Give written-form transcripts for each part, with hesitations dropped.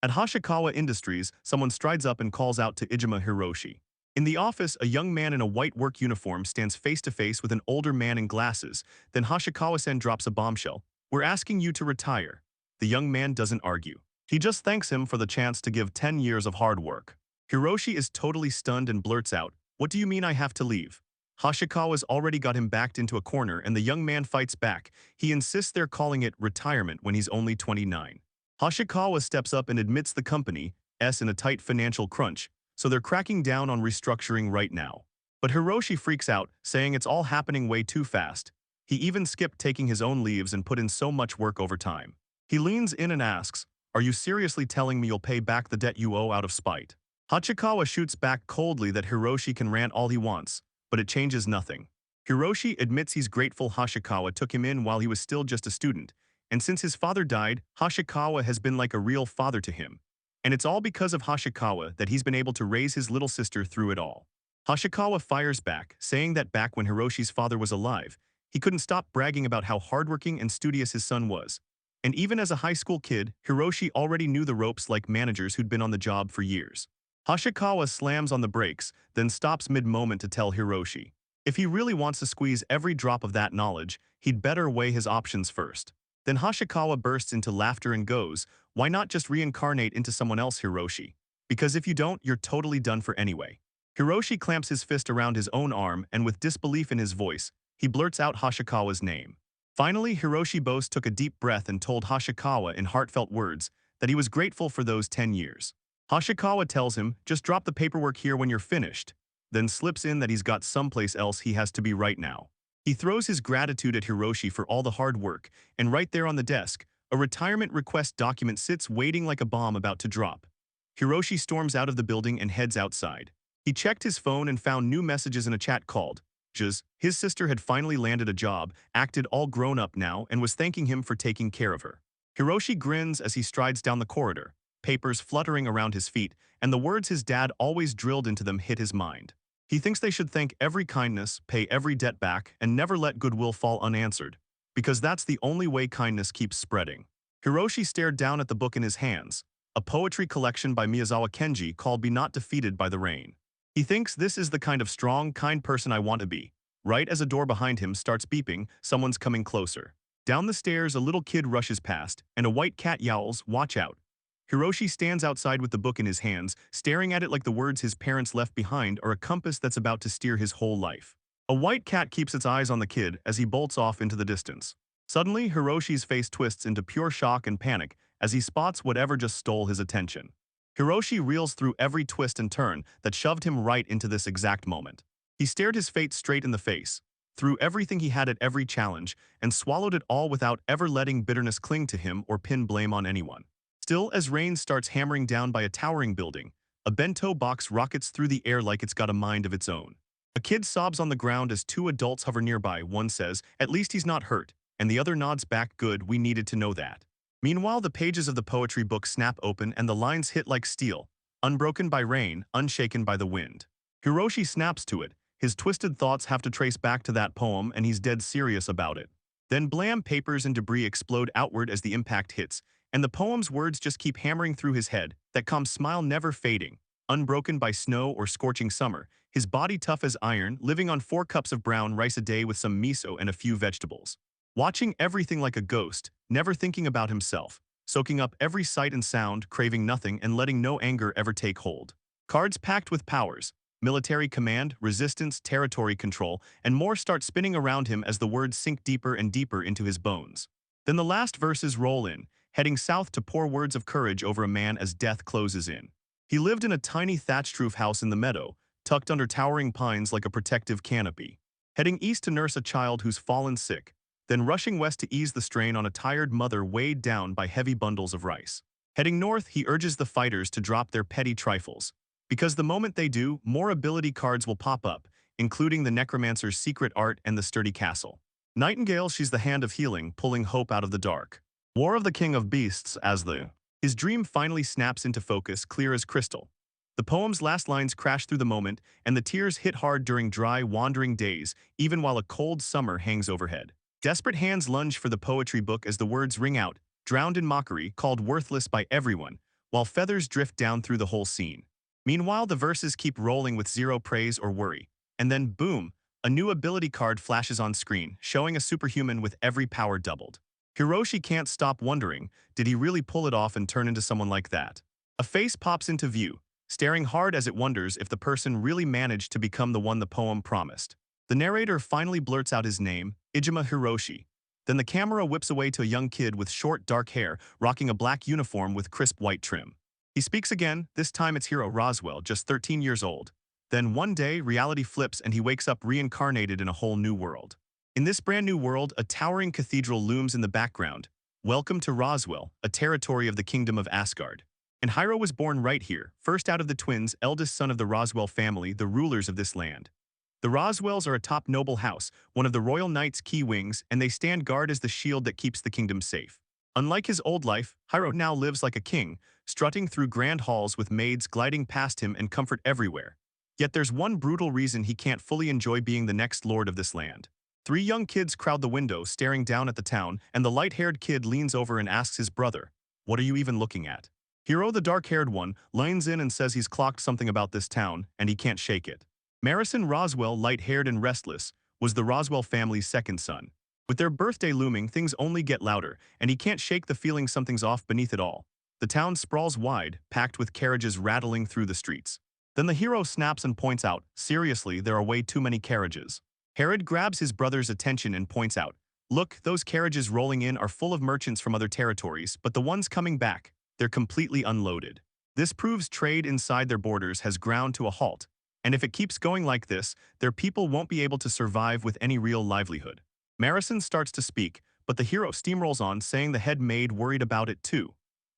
At Hashikawa Industries, someone strides up and calls out to Ijima Hiroshi. In the office, a young man in a white work uniform stands face to face with an older man in glasses. Then Hashikawa-sen drops a bombshell. "We're asking you to retire." The young man doesn't argue. He just thanks him for the chance to give 10 years of hard work. Hiroshi is totally stunned and blurts out, "What do you mean I have to leave?" Hashikawa's already got him backed into a corner and the young man fights back. He insists they're calling it retirement when he's only 29. Hashikawa steps up and admits the company is in a tight financial crunch, so they're cracking down on restructuring right now. But Hiroshi freaks out, saying it's all happening way too fast. He even skipped taking his own leaves and put in so much work over time. He leans in and asks, "Are you seriously telling me you'll pay back the debt you owe out of spite?" Hachikawa shoots back coldly that Hiroshi can rant all he wants, but it changes nothing. Hiroshi admits he's grateful Hashikawa took him in while he was still just a student, and since his father died, Hashikawa has been like a real father to him. And it's all because of Hashikawa that he's been able to raise his little sister through it all. Hashikawa fires back, saying that back when Hiroshi's father was alive, he couldn't stop bragging about how hardworking and studious his son was. And even as a high school kid, Hiroshi already knew the ropes like managers who'd been on the job for years. Hashikawa slams on the brakes, then stops mid-moment to tell Hiroshi, if he really wants to squeeze every drop of that knowledge, he'd better weigh his options first. Then Hashikawa bursts into laughter and goes, "Why not just reincarnate into someone else, Hiroshi? Because if you don't, you're totally done for anyway." Hiroshi clamps his fist around his own arm and with disbelief in his voice, he blurts out Hashikawa's name. Finally, Hiroshi Bose took a deep breath and told Hashikawa in heartfelt words that he was grateful for those 10 years. Hashikawa tells him, "Just drop the paperwork here when you're finished," then slips in that he's got someplace else he has to be right now. He throws his gratitude at Hiroshi for all the hard work, and right there on the desk, a retirement request document sits waiting like a bomb about to drop. Hiroshi storms out of the building and heads outside. He checked his phone and found new messages in a chat called Juz. His sister had finally landed a job, acted all grown up now, and was thanking him for taking care of her. Hiroshi grins as he strides down the corridor, papers fluttering around his feet, and the words his dad always drilled into them hit his mind. He thinks they should thank every kindness, pay every debt back, and never let goodwill fall unanswered, because that's the only way kindness keeps spreading. Hiroshi stared down at the book in his hands, a poetry collection by Miyazawa Kenji called Be Not Defeated by the Rain. He thinks this is the kind of strong, kind person I want to be. Right as a door behind him starts beeping, someone's coming closer. Down the stairs, a little kid rushes past, and a white cat yowls, "Watch out." Hiroshi stands outside with the book in his hands, staring at it like the words his parents left behind are a compass that's about to steer his whole life. A white cat keeps its eyes on the kid as he bolts off into the distance. Suddenly, Hiroshi's face twists into pure shock and panic as he spots whatever just stole his attention. Hiroshi reels through every twist and turn that shoved him right into this exact moment. He stared his fate straight in the face, threw everything he had at every challenge, and swallowed it all without ever letting bitterness cling to him or pin blame on anyone. Still, as rain starts hammering down by a towering building, a bento box rockets through the air like it's got a mind of its own. A kid sobs on the ground as two adults hover nearby. One says, "At least he's not hurt," and the other nods back, "Good, we needed to know that." Meanwhile, the pages of the poetry book snap open and the lines hit like steel, unbroken by rain, unshaken by the wind. Hiroshi snaps to it. His twisted thoughts have to trace back to that poem and he's dead serious about it. Then blam, papers and debris explode outward as the impact hits, and the poem's words just keep hammering through his head, that calm smile never fading, unbroken by snow or scorching summer, his body tough as iron, living on 4 cups of brown rice a day with some miso and a few vegetables. Watching everything like a ghost, never thinking about himself, soaking up every sight and sound, craving nothing and letting no anger ever take hold. Cards packed with powers, military command, resistance, territory control, and more start spinning around him as the words sink deeper and deeper into his bones. Then the last verses roll in, heading south to pour words of courage over a man as death closes in. He lived in a tiny thatched roof house in the meadow, tucked under towering pines like a protective canopy. Heading east to nurse a child who's fallen sick, then rushing west to ease the strain on a tired mother weighed down by heavy bundles of rice. Heading north, he urges the fighters to drop their petty trifles, because the moment they do, more ability cards will pop up, including the necromancer's secret art and the sturdy castle. Nightingale, she's the hand of healing, pulling hope out of the dark. War of the King of Beasts as his dream finally snaps into focus, clear as crystal. The poem's last lines crash through the moment, and the tears hit hard during dry, wandering days, even while a cold summer hangs overhead. Desperate hands lunge for the poetry book as the words ring out, drowned in mockery, called worthless by everyone, while feathers drift down through the whole scene. Meanwhile, the verses keep rolling with zero praise or worry. And then, boom, a new ability card flashes on screen, showing a superhuman with every power doubled. Hiroshi can't stop wondering, did he really pull it off and turn into someone like that? A face pops into view, staring hard as it wonders if the person really managed to become the one the poem promised. The narrator finally blurts out his name, Ijima Hiroshi. Then the camera whips away to a young kid with short, dark hair, rocking a black uniform with crisp white trim. He speaks again, this time it's hero Roswell, just 13 years old. Then one day, reality flips and he wakes up reincarnated in a whole new world. In this brand new world, a towering cathedral looms in the background. Welcome to Roswell, a territory of the kingdom of Asgard. And Hiro was born right here, first out of the twins, eldest son of the Roswell family, the rulers of this land. The Roswells are a top noble house, one of the royal knight's key wings, and they stand guard as the shield that keeps the kingdom safe. Unlike his old life, Hiro now lives like a king, strutting through grand halls with maids gliding past him and comfort everywhere. Yet there's one brutal reason he can't fully enjoy being the next lord of this land. 3 young kids crowd the window, staring down at the town, and the light-haired kid leans over and asks his brother, "What are you even looking at?" Hiro, the dark-haired one, leans in and says he's clocked something about this town, and he can't shake it. Marison Roswell, light-haired and restless, was the Roswell family's second son. With their birthday looming, things only get louder, and he can't shake the feeling something's off beneath it all. The town sprawls wide, packed with carriages rattling through the streets. Then the hero snaps and points out, seriously, there are way too many carriages. Herod grabs his brother's attention and points out, look, those carriages rolling in are full of merchants from other territories, but the ones coming back, they're completely unloaded. This proves trade inside their borders has ground to a halt. And if it keeps going like this, their people won't be able to survive with any real livelihood. Marison starts to speak, but the hero steamrolls on, saying the head maid worried about it too.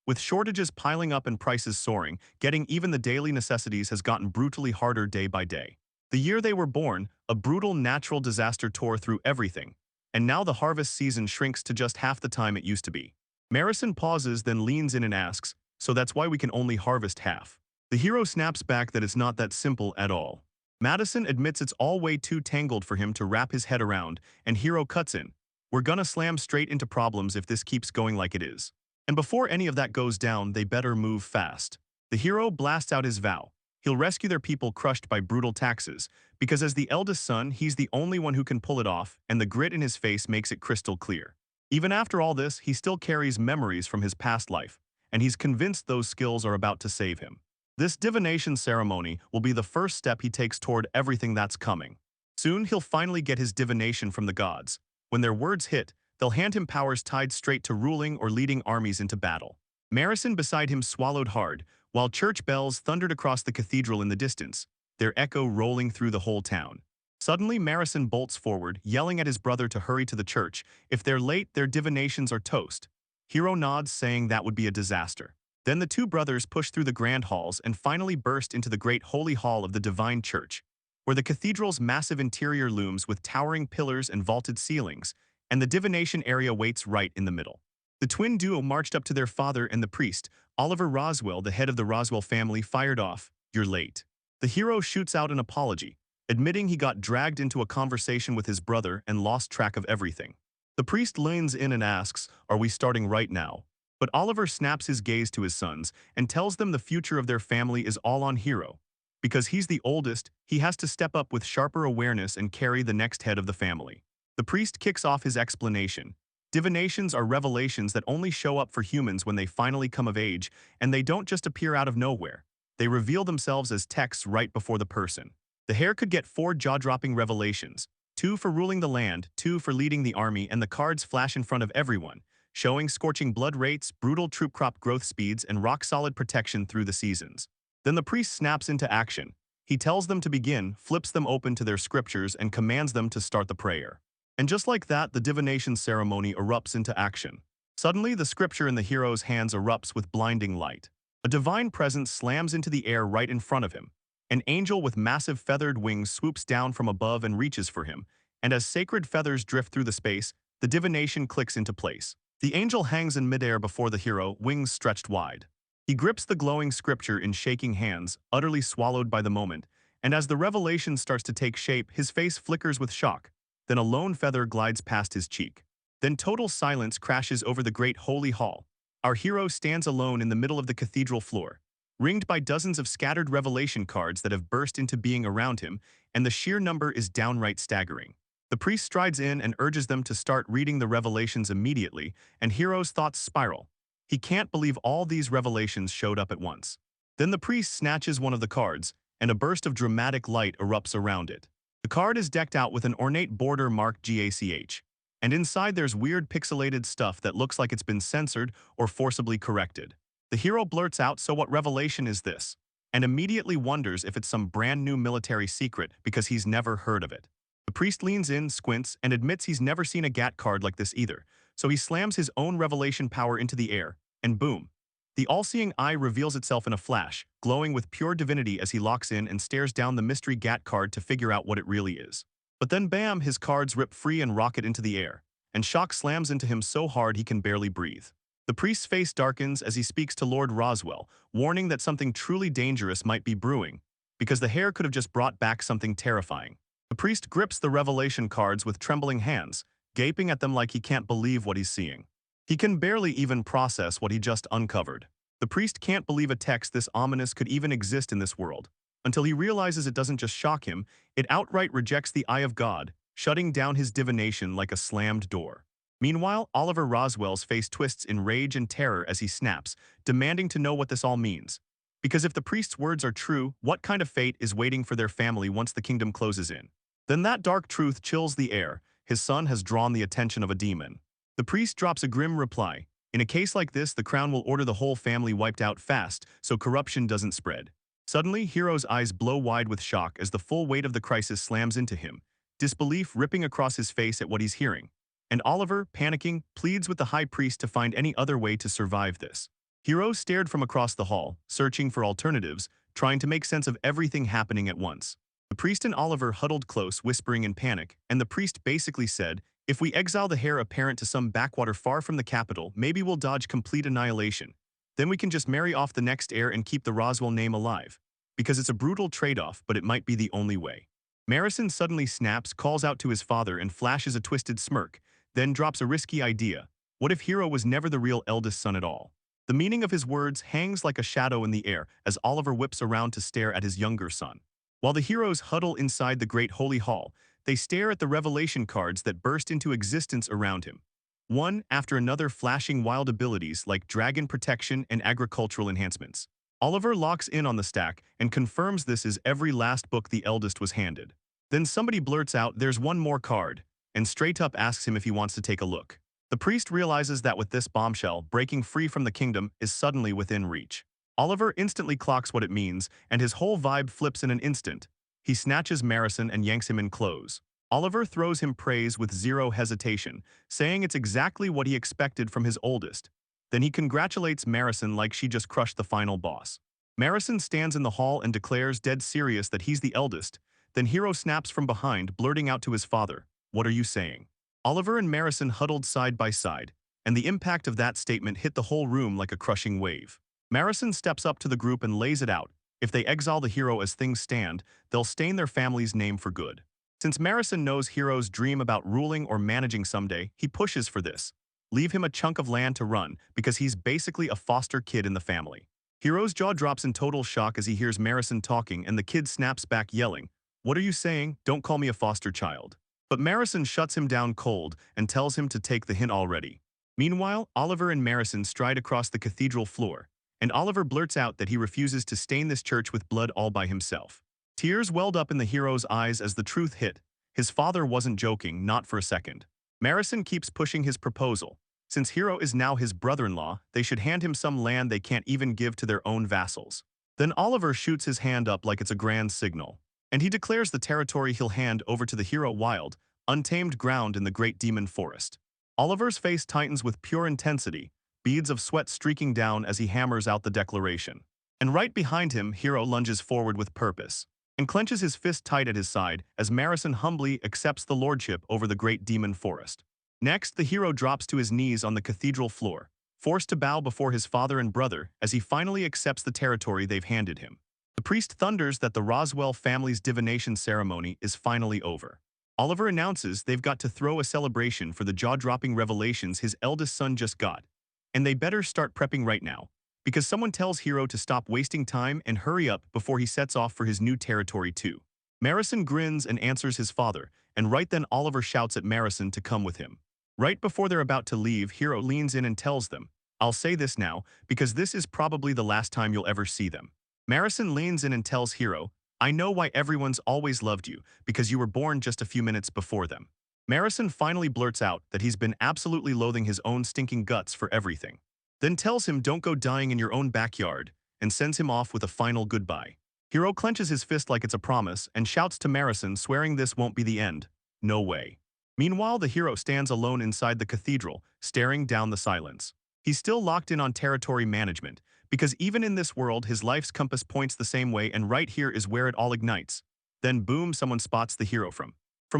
With shortages piling up and prices soaring, getting even the daily necessities has gotten brutally harder day by day. The year they were born, a brutal natural disaster tore through everything, and now the harvest season shrinks to just half the time it used to be. Marison pauses, then leans in and asks, so that's why we can only harvest half. The hero snaps back that it's not that simple at all. Madison admits it's all way too tangled for him to wrap his head around, and Hiro cuts in. We're gonna slam straight into problems if this keeps going like it is. And before any of that goes down, they better move fast. The hero blasts out his vow. He'll rescue their people crushed by brutal taxes, because as the eldest son, he's the only one who can pull it off, and the grit in his face makes it crystal clear. Even after all this, he still carries memories from his past life, and he's convinced those skills are about to save him. This divination ceremony will be the first step he takes toward everything that's coming. Soon, he'll finally get his divination from the gods. When their words hit, they'll hand him powers tied straight to ruling or leading armies into battle. Marison beside him swallowed hard, while church bells thundered across the cathedral in the distance, their echo rolling through the whole town. Suddenly, Marison bolts forward, yelling at his brother to hurry to the church. If they're late, their divinations are toast. Hiro nods, saying that would be a disaster. Then the two brothers push through the grand halls and finally burst into the great holy hall of the Divine Church, where the cathedral's massive interior looms with towering pillars and vaulted ceilings, and the divination area waits right in the middle. The twin duo marched up to their father and the priest. Oliver Roswell, the head of the Roswell family, fired off, "You're late." The hero shoots out an apology, admitting he got dragged into a conversation with his brother and lost track of everything. The priest leans in and asks, "Are we starting right now?" But Oliver snaps his gaze to his sons and tells them the future of their family is all on Hiro. Because he's the oldest, he has to step up with sharper awareness and carry the next head of the family. The priest kicks off his explanation. Divinations are revelations that only show up for humans when they finally come of age, and they don't just appear out of nowhere. They reveal themselves as texts right before the person. The heir could get 4 jaw-dropping revelations, 2 for ruling the land, 2 for leading the army, and the cards flash in front of everyone, showing scorching blood rates, brutal troop crop growth speeds, and rock-solid protection through the seasons. Then the priest snaps into action. He tells them to begin, flips them open to their scriptures, and commands them to start the prayer. And just like that, the divination ceremony erupts into action. Suddenly, the scripture in the hero's hands erupts with blinding light. A divine presence slams into the air right in front of him. An angel with massive feathered wings swoops down from above and reaches for him, and as sacred feathers drift through the space, the divination clicks into place. The angel hangs in midair before the hero, wings stretched wide. He grips the glowing scripture in shaking hands, utterly swallowed by the moment, and as the revelation starts to take shape, his face flickers with shock. Then a lone feather glides past his cheek. Then total silence crashes over the great holy hall. Our hero stands alone in the middle of the cathedral floor, ringed by dozens of scattered revelation cards that have burst into being around him, and the sheer number is downright staggering. The priest strides in and urges them to start reading the revelations immediately, and Hero's thoughts spiral. He can't believe all these revelations showed up at once. Then the priest snatches one of the cards, and a burst of dramatic light erupts around it. The card is decked out with an ornate border marked GACH, and inside there's weird pixelated stuff that looks like it's been censored or forcibly corrected. The hero blurts out, "So what revelation is this?" and immediately wonders if it's some brand new military secret because he's never heard of it. The priest leans in, squints, and admits he's never seen a GAT card like this either, so he slams his own revelation power into the air, and boom. The all-seeing eye reveals itself in a flash, glowing with pure divinity as he locks in and stares down the mystery GAT card to figure out what it really is. But then bam, his cards rip free and rocket into the air, and shock slams into him so hard he can barely breathe. The priest's face darkens as he speaks to Lord Roswell, warning that something truly dangerous might be brewing, because the hair could have just brought back something terrifying. The priest grips the revelation cards with trembling hands, gaping at them like he can't believe what he's seeing. He can barely even process what he just uncovered. The priest can't believe a text this ominous could even exist in this world, until he realizes it doesn't just shock him, it outright rejects the eye of God, shutting down his divination like a slammed door. Meanwhile, Oliver Roswell's face twists in rage and terror as he snaps, demanding to know what this all means. Because if the priest's words are true, what kind of fate is waiting for their family once the kingdom closes in? Then that dark truth chills the air. His son has drawn the attention of a demon. The priest drops a grim reply. In a case like this, the crown will order the whole family wiped out fast, so corruption doesn't spread. Suddenly, Hero's eyes blow wide with shock as the full weight of the crisis slams into him, disbelief ripping across his face at what he's hearing. And Oliver, panicking, pleads with the high priest to find any other way to survive this. Hero stared from across the hall, searching for alternatives, trying to make sense of everything happening at once. The priest and Oliver huddled close, whispering in panic, and the priest basically said, "If we exile the heir apparent to some backwater far from the capital, maybe we'll dodge complete annihilation. Then we can just marry off the next heir and keep the Roswell name alive. Because it's a brutal trade-off, but it might be the only way." Marison suddenly snaps, calls out to his father, and flashes a twisted smirk, then drops a risky idea. What if Hero was never the real eldest son at all? The meaning of his words hangs like a shadow in the air as Oliver whips around to stare at his younger son. While the heroes huddle inside the great holy hall, they stare at the revelation cards that burst into existence around him. One after another flashing wild abilities like dragon protection and agricultural enhancements. Oliver locks in on the stack and confirms this is every last book the eldest was handed. Then somebody blurts out, "There's one more card," and straight up asks him if he wants to take a look. The priest realizes that with this bombshell, breaking free from the kingdom is suddenly within reach. Oliver instantly clocks what it means, and his whole vibe flips in an instant. He snatches Marison and yanks him in close. Oliver throws him praise with zero hesitation, saying it's exactly what he expected from his oldest. Then he congratulates Marison like she just crushed the final boss. Marison stands in the hall and declares dead serious that he's the eldest. Then Hero snaps from behind, blurting out to his father, "What are you saying?" Oliver and Marison huddled side by side, and the impact of that statement hit the whole room like a crushing wave. Marison steps up to the group and lays it out. If they exile the hero as things stand, they'll stain their family's name for good. Since Marison knows Hero's dream about ruling or managing someday, he pushes for this. Leave him a chunk of land to run, because he's basically a foster kid in the family. Hero's jaw drops in total shock as he hears Marison talking, and the kid snaps back yelling, "What are you saying? Don't call me a foster child." But Marison shuts him down cold and tells him to take the hint already. Meanwhile, Oliver and Marison stride across the cathedral floor, and Oliver blurts out that he refuses to stain this church with blood all by himself. Tears welled up in the hero's eyes as the truth hit. His father wasn't joking, not for a second. Marison keeps pushing his proposal. Since Hero is now his brother-in-law, they should hand him some land they can't even give to their own vassals. Then Oliver shoots his hand up like it's a grand signal, and he declares the territory he'll hand over to the hero wild, untamed ground in the great demon forest. Oliver's face tightens with pure intensity, beads of sweat streaking down as he hammers out the declaration. And right behind him, Hero lunges forward with purpose, and clenches his fist tight at his side as Marison humbly accepts the lordship over the great demon forest. Next, the hero drops to his knees on the cathedral floor, forced to bow before his father and brother as he finally accepts the territory they've handed him. The priest thunders that the Roswell family's divination ceremony is finally over. Oliver announces they've got to throw a celebration for the jaw-dropping revelations his eldest son just got. and they better start prepping right now, because someone tells Hiro to stop wasting time and hurry up before he sets off for his new territory too. Marison grins and answers his father, and right then Oliver shouts at Marison to come with him. Right before they're about to leave, Hiro leans in and tells them, "I'll say this now, because this is probably the last time you'll ever see them." Marison leans in and tells Hiro, "I know why everyone's always loved you, because you were born just a few minutes before them." Marison finally blurts out that he's been absolutely loathing his own stinking guts for everything. Then tells him don't go dying in your own backyard, and sends him off with a final goodbye. Hiro clenches his fist like it's a promise and shouts to Marison, swearing this won't be the end. No way. Meanwhile, the hero stands alone inside the cathedral, staring down the silence. He's still locked in on territory management, because even in this world his life's compass points the same way, and right here is where it all ignites. Then boom, someone spots the hero from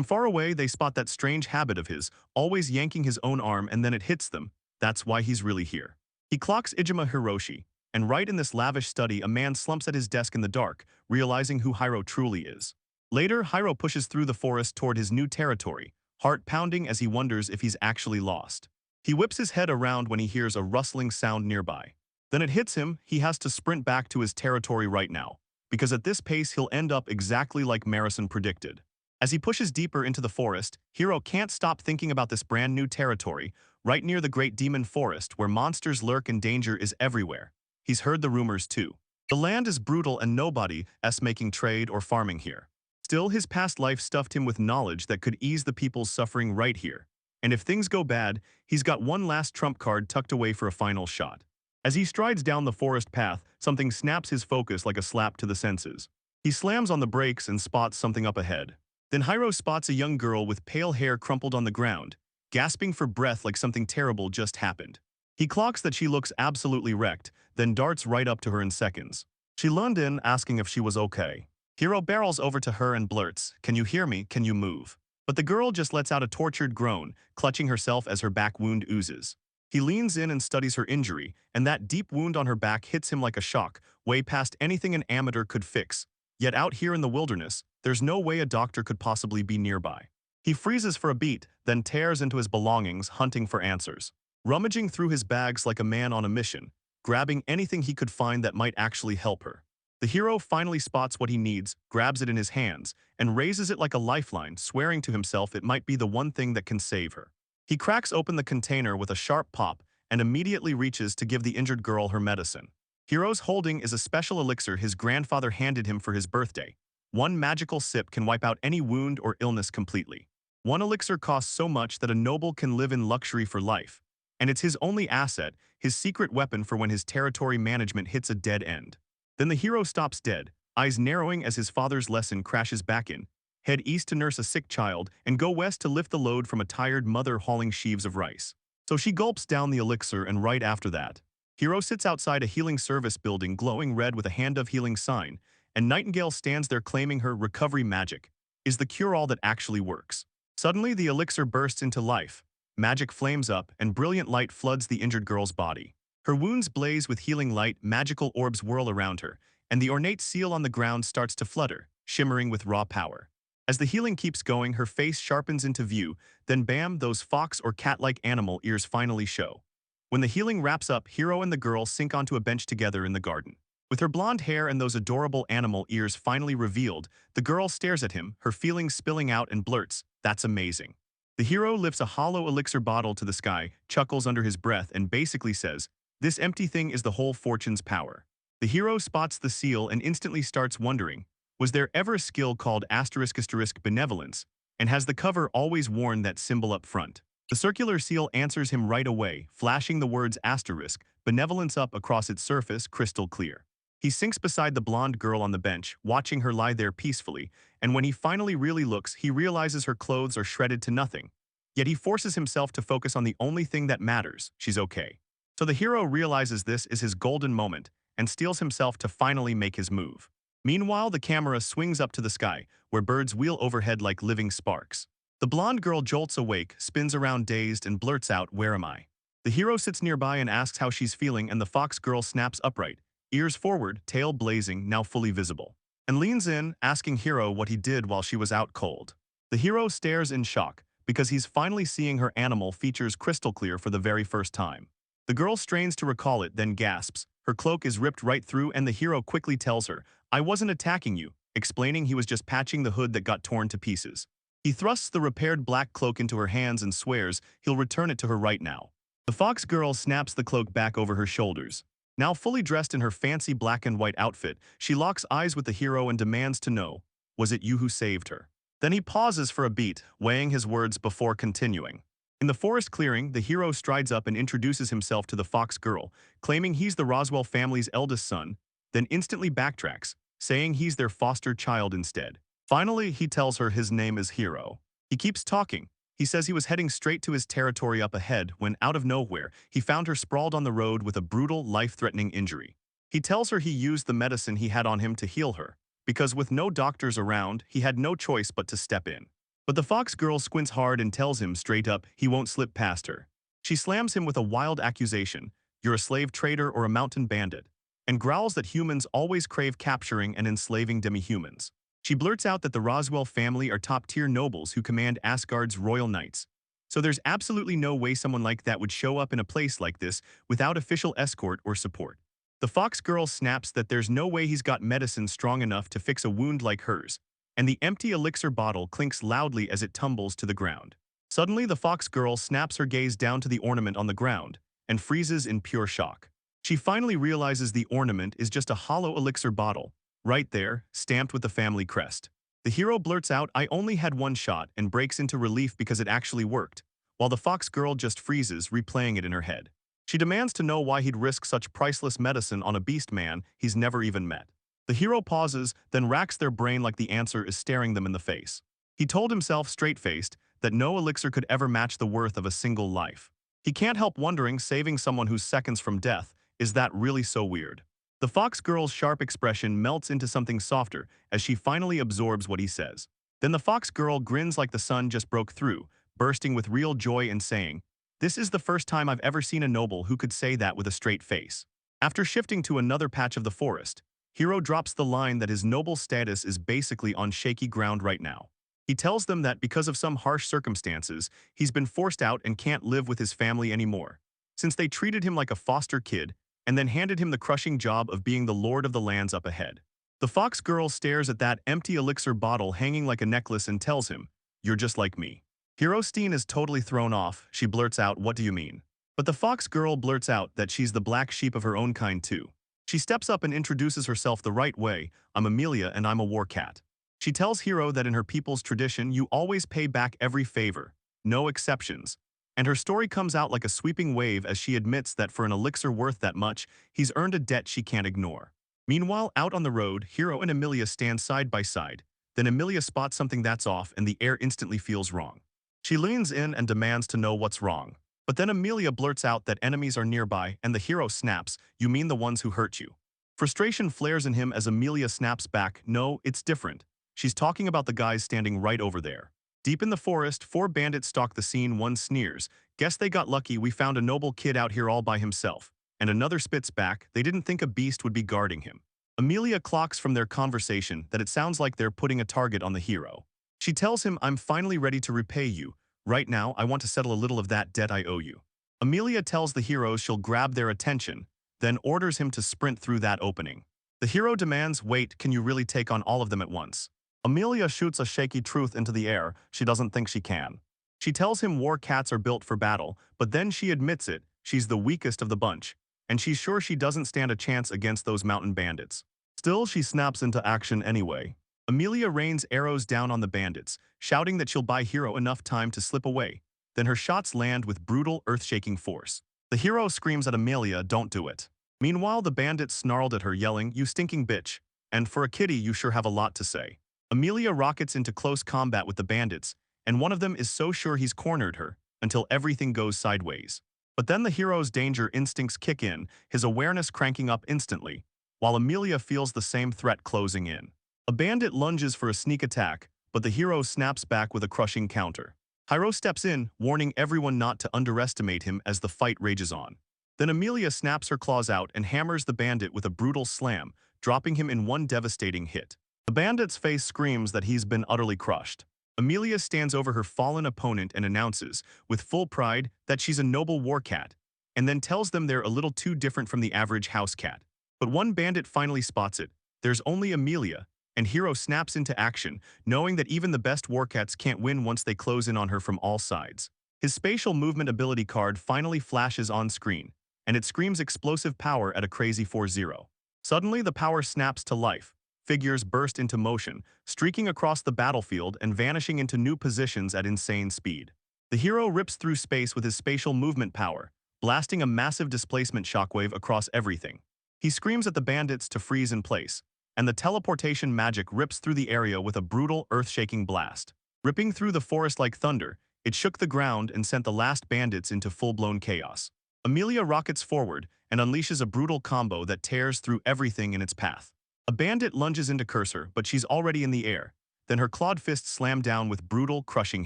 far away. They spot that strange habit of his, always yanking his own arm, and then it hits them. That's why he's really here. He clocks Ijima Hiroshi, and right in this lavish study a man slumps at his desk in the dark, realizing who Hiro truly is. Later, Hiro pushes through the forest toward his new territory, heart pounding as he wonders if he's actually lost. He whips his head around when he hears a rustling sound nearby. Then it hits him, he has to sprint back to his territory right now, because at this pace he'll end up exactly like Marison predicted. As he pushes deeper into the forest, Hiro can't stop thinking about this brand new territory, right near the Great Demon Forest where monsters lurk and danger is everywhere. He's heard the rumors too. The land is brutal and nobody's making trade or farming here. Still, his past life stuffed him with knowledge that could ease the people's suffering right here. And if things go bad, he's got one last trump card tucked away for a final shot. As he strides down the forest path, something snaps his focus like a slap to the senses. He slams on the brakes and spots something up ahead. Then Hiro spots a young girl with pale hair crumpled on the ground, gasping for breath like something terrible just happened. He clocks that she looks absolutely wrecked, then darts right up to her in seconds. She leaned in, asking if she was okay. Hiro barrels over to her and blurts, "Can you hear me? Can you move?" But the girl just lets out a tortured groan, clutching herself as her back wound oozes. He leans in and studies her injury, and that deep wound on her back hits him like a shock, way past anything an amateur could fix. Yet out here in the wilderness, there's no way a doctor could possibly be nearby. He freezes for a beat, then tears into his belongings, hunting for answers. Rummaging through his bags like a man on a mission, grabbing anything he could find that might actually help her. The hero finally spots what he needs, grabs it in his hands, and raises it like a lifeline, swearing to himself it might be the one thing that can save her. He cracks open the container with a sharp pop and immediately reaches to give the injured girl her medicine. Hero's holding is a special elixir his grandfather handed him for his birthday. One magical sip can wipe out any wound or illness completely. One elixir costs so much that a noble can live in luxury for life. And it's his only asset, his secret weapon for when his territory management hits a dead end. Then the hero stops dead, eyes narrowing as his father's lesson crashes back in. Head east to nurse a sick child, and go west to lift the load from a tired mother hauling sheaves of rice. So she gulps down the elixir, and right after that, Hero sits outside a healing service building glowing red with a hand of healing sign, and Nightingale stands there claiming her recovery magic is the cure-all that actually works. Suddenly, the elixir bursts into life. Magic flames up, and brilliant light floods the injured girl's body. Her wounds blaze with healing light, magical orbs whirl around her, and the ornate seal on the ground starts to flutter, shimmering with raw power. As the healing keeps going, her face sharpens into view, then bam, those fox or cat-like animal ears finally show. When the healing wraps up, Hero and the girl sink onto a bench together in the garden. With her blonde hair and those adorable animal ears finally revealed, the girl stares at him, her feelings spilling out, and blurts, "That's amazing." The hero lifts a hollow elixir bottle to the sky, chuckles under his breath, and basically says, "This empty thing is the whole fortune's power." The hero spots the seal and instantly starts wondering, was there ever a skill called *** benevolence, and has the cover always worn that symbol up front? The circular seal answers him right away, flashing the words * benevolence up across its surface crystal clear. He sinks beside the blonde girl on the bench, watching her lie there peacefully, and when he finally really looks, he realizes her clothes are shredded to nothing. Yet he forces himself to focus on the only thing that matters, she's okay. So the hero realizes this is his golden moment, and steels himself to finally make his move. Meanwhile, the camera swings up to the sky, where birds wheel overhead like living sparks. The blonde girl jolts awake, spins around dazed, and blurts out, "Where am I?" The hero sits nearby and asks how she's feeling, and the fox girl snaps upright, ears forward, tail blazing, now fully visible, and leans in, asking Hero what he did while she was out cold. The hero stares in shock, because he's finally seeing her animal features crystal clear for the very first time. The girl strains to recall it, then gasps. Her cloak is ripped right through and the hero quickly tells her, "I wasn't attacking you," explaining he was just patching the hood that got torn to pieces. He thrusts the repaired black cloak into her hands and swears he'll return it to her right now. The fox girl snaps the cloak back over her shoulders. Now fully dressed in her fancy black and white outfit, she locks eyes with the hero and demands to know, was it you who saved her? Then he pauses for a beat, weighing his words before continuing. In the forest clearing, the hero strides up and introduces himself to the fox girl, claiming he's the Roswell family's eldest son, then instantly backtracks, saying he's their foster child instead. Finally, he tells her his name is Hero. He keeps talking. He says he was heading straight to his territory up ahead when, out of nowhere, he found her sprawled on the road with a brutal, life-threatening injury. He tells her he used the medicine he had on him to heal her, because with no doctors around, he had no choice but to step in. But the fox girl squints hard and tells him straight up he won't slip past her. She slams him with a wild accusation, "You're a slave trader or a mountain bandit," and growls that humans always crave capturing and enslaving demi-humans. She blurts out that the Roswell family are top-tier nobles who command Asgard's royal knights. So there's absolutely no way someone like that would show up in a place like this without official escort or support. The fox girl snaps that there's no way he's got medicine strong enough to fix a wound like hers, and the empty elixir bottle clinks loudly as it tumbles to the ground. Suddenly, the fox girl snaps her gaze down to the ornament on the ground and freezes in pure shock. She finally realizes the ornament is just a hollow elixir bottle, right there, stamped with the family crest. The hero blurts out, "I only had one shot," and breaks into relief because it actually worked, while the fox girl just freezes, replaying it in her head. She demands to know why he'd risk such priceless medicine on a beast man he's never even met. The hero pauses, then racks their brain like the answer is staring them in the face. He told himself straight-faced that no elixir could ever match the worth of a single life. He can't help wondering, saving someone who's seconds from death, is that really so weird? The fox girl's sharp expression melts into something softer as she finally absorbs what he says. Then the fox girl grins like the sun just broke through, bursting with real joy and saying, "This is the first time I've ever seen a noble who could say that with a straight face." After shifting to another patch of the forest, Hero drops the line that his noble status is basically on shaky ground right now. He tells them that because of some harsh circumstances, he's been forced out and can't live with his family anymore, since they treated him like a foster kid and then handed him the crushing job of being the lord of the lands up ahead. The fox girl stares at that empty elixir bottle hanging like a necklace and tells him, "You're just like me." Hero Steen is totally thrown off. She blurts out, "What do you mean?" But the fox girl blurts out that she's the black sheep of her own kind too. She steps up and introduces herself the right way, "I'm Amelia and I'm a war cat." She tells Hero that in her people's tradition you always pay back every favor, no exceptions. And her story comes out like a sweeping wave as she admits that for an elixir worth that much, he's earned a debt she can't ignore. Meanwhile, out on the road, Hero and Amelia stand side by side. Then Amelia spots something that's off and the air instantly feels wrong. She leans in and demands to know what's wrong. But then Amelia blurts out that enemies are nearby and the hero snaps, "You mean the ones who hurt you?" Frustration flares in him as Amelia snaps back, "No, it's different. She's talking about the guys standing right over there." Deep in the forest, 4 bandits stalk the scene. One sneers, "Guess they got lucky, we found a noble kid out here all by himself." And another spits back, "They didn't think a beast would be guarding him." Amelia clocks from their conversation that it sounds like they're putting a target on the hero. She tells him, "I'm finally ready to repay you. Right now, I want to settle a little of that debt I owe you." Amelia tells the heroes she'll grab their attention, then orders him to sprint through that opening. The hero demands, "Wait, can you really take on all of them at once?" Amelia shoots a shaky truth into the air. She doesn't think she can. She tells him war cats are built for battle, but then she admits it, she's the weakest of the bunch, and she's sure she doesn't stand a chance against those mountain bandits. Still, she snaps into action anyway. Amelia rains arrows down on the bandits, shouting that she'll buy Hero enough time to slip away. Then her shots land with brutal, earth-shaking force. The hero screams at Amelia, "Don't do it." Meanwhile, the bandits snarled at her, yelling, "You stinking bitch. And for a kitty, you sure have a lot to say." Amelia rockets into close combat with the bandits, and one of them is so sure he's cornered her, until everything goes sideways. But then the hero's danger instincts kick in, his awareness cranking up instantly, while Amelia feels the same threat closing in. A bandit lunges for a sneak attack, but the hero snaps back with a crushing counter. Hiro steps in, warning everyone not to underestimate him as the fight rages on. Then Amelia snaps her claws out and hammers the bandit with a brutal slam, dropping him in one devastating hit. The bandit's face screams that he's been utterly crushed. Amelia stands over her fallen opponent and announces, with full pride, that she's a noble war cat, and then tells them they're a little too different from the average house cat. But one bandit finally spots it. There's only Amelia, and Hiro snaps into action, knowing that even the best war cats can't win once they close in on her from all sides. His spatial movement ability card finally flashes on screen, and it screams explosive power at a crazy 4-0. Suddenly, the power snaps to life. Figures burst into motion, streaking across the battlefield and vanishing into new positions at insane speed. The hero rips through space with his spatial movement power, blasting a massive displacement shockwave across everything. He screams at the bandits to freeze in place, and the teleportation magic rips through the area with a brutal, earth-shaking blast. Ripping through the forest like thunder, it shook the ground and sent the last bandits into full-blown chaos. Amelia rockets forward and unleashes a brutal combo that tears through everything in its path. A bandit lunges in to curse her, but she's already in the air. Then her clawed fists slam down with brutal, crushing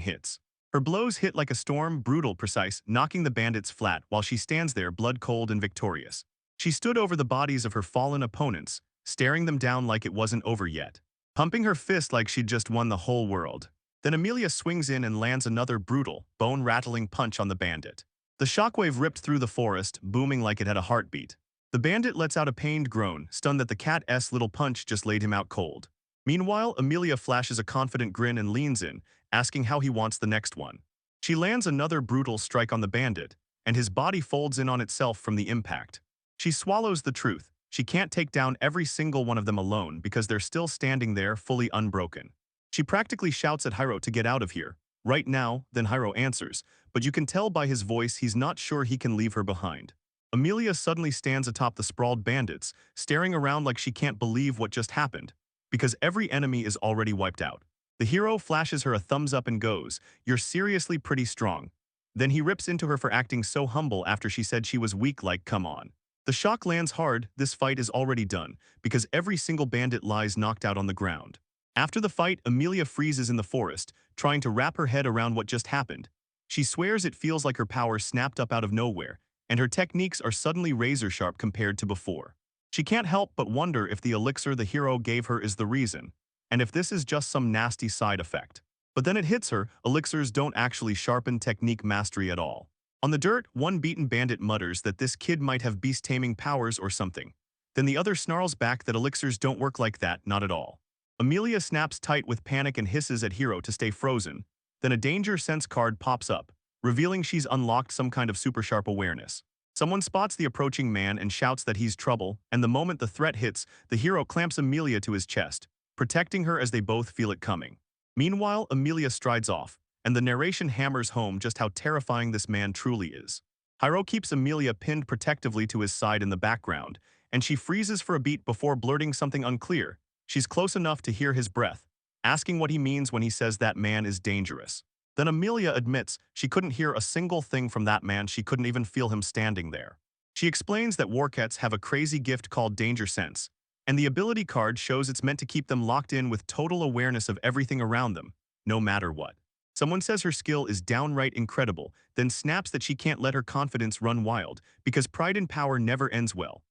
hits. Her blows hit like a storm, brutal, precise, knocking the bandits flat while she stands there blood-cold and victorious. She stood over the bodies of her fallen opponents, staring them down like it wasn't over yet, pumping her fist like she'd just won the whole world. Then Amelia swings in and lands another brutal, bone-rattling punch on the bandit. The shockwave ripped through the forest, booming like it had a heartbeat. The bandit lets out a pained groan, stunned that the cat's little punch just laid him out cold. Meanwhile, Amelia flashes a confident grin and leans in, asking how he wants the next one. She lands another brutal strike on the bandit, and his body folds in on itself from the impact. She swallows the truth. She can't take down every single one of them alone because they're still standing there fully unbroken. She practically shouts at Hiro to get out of here. Right now, then Hiro answers, but you can tell by his voice he's not sure he can leave her behind. Amelia suddenly stands atop the sprawled bandits, staring around like she can't believe what just happened, because every enemy is already wiped out. The hero flashes her a thumbs up and goes, "You're seriously pretty strong." Then he rips into her for acting so humble after she said she was weak, like, come on. The shock lands hard. This fight is already done, because every single bandit lies knocked out on the ground. After the fight, Amelia freezes in the forest, trying to wrap her head around what just happened. She swears it feels like her power snapped up out of nowhere, and her techniques are suddenly razor-sharp compared to before. She can't help but wonder if the elixir the hero gave her is the reason, and if this is just some nasty side effect. But then it hits her, elixirs don't actually sharpen technique mastery at all. On the dirt, one beaten bandit mutters that this kid might have beast-taming powers or something. Then the other snarls back that elixirs don't work like that, not at all. Amelia snaps tight with panic and hisses at Hiro to stay frozen. Then a danger sense card pops up, revealing she's unlocked some kind of super sharp awareness. Someone spots the approaching man and shouts that he's trouble, and the moment the threat hits, the hero clamps Amelia to his chest, protecting her as they both feel it coming. Meanwhile, Amelia strides off, and the narration hammers home just how terrifying this man truly is. Hiro keeps Amelia pinned protectively to his side in the background, and she freezes for a beat before blurting something unclear. She's close enough to hear his breath, asking what he means when he says that man is dangerous. Then Amelia admits she couldn't hear a single thing from that man. She couldn't even feel him standing there. She explains that warcats have a crazy gift called danger sense, and the ability card shows it's meant to keep them locked in with total awareness of everything around them, no matter what. Someone says her skill is downright incredible, then snaps that she can't let her confidence run wild, because pride in power never ends well.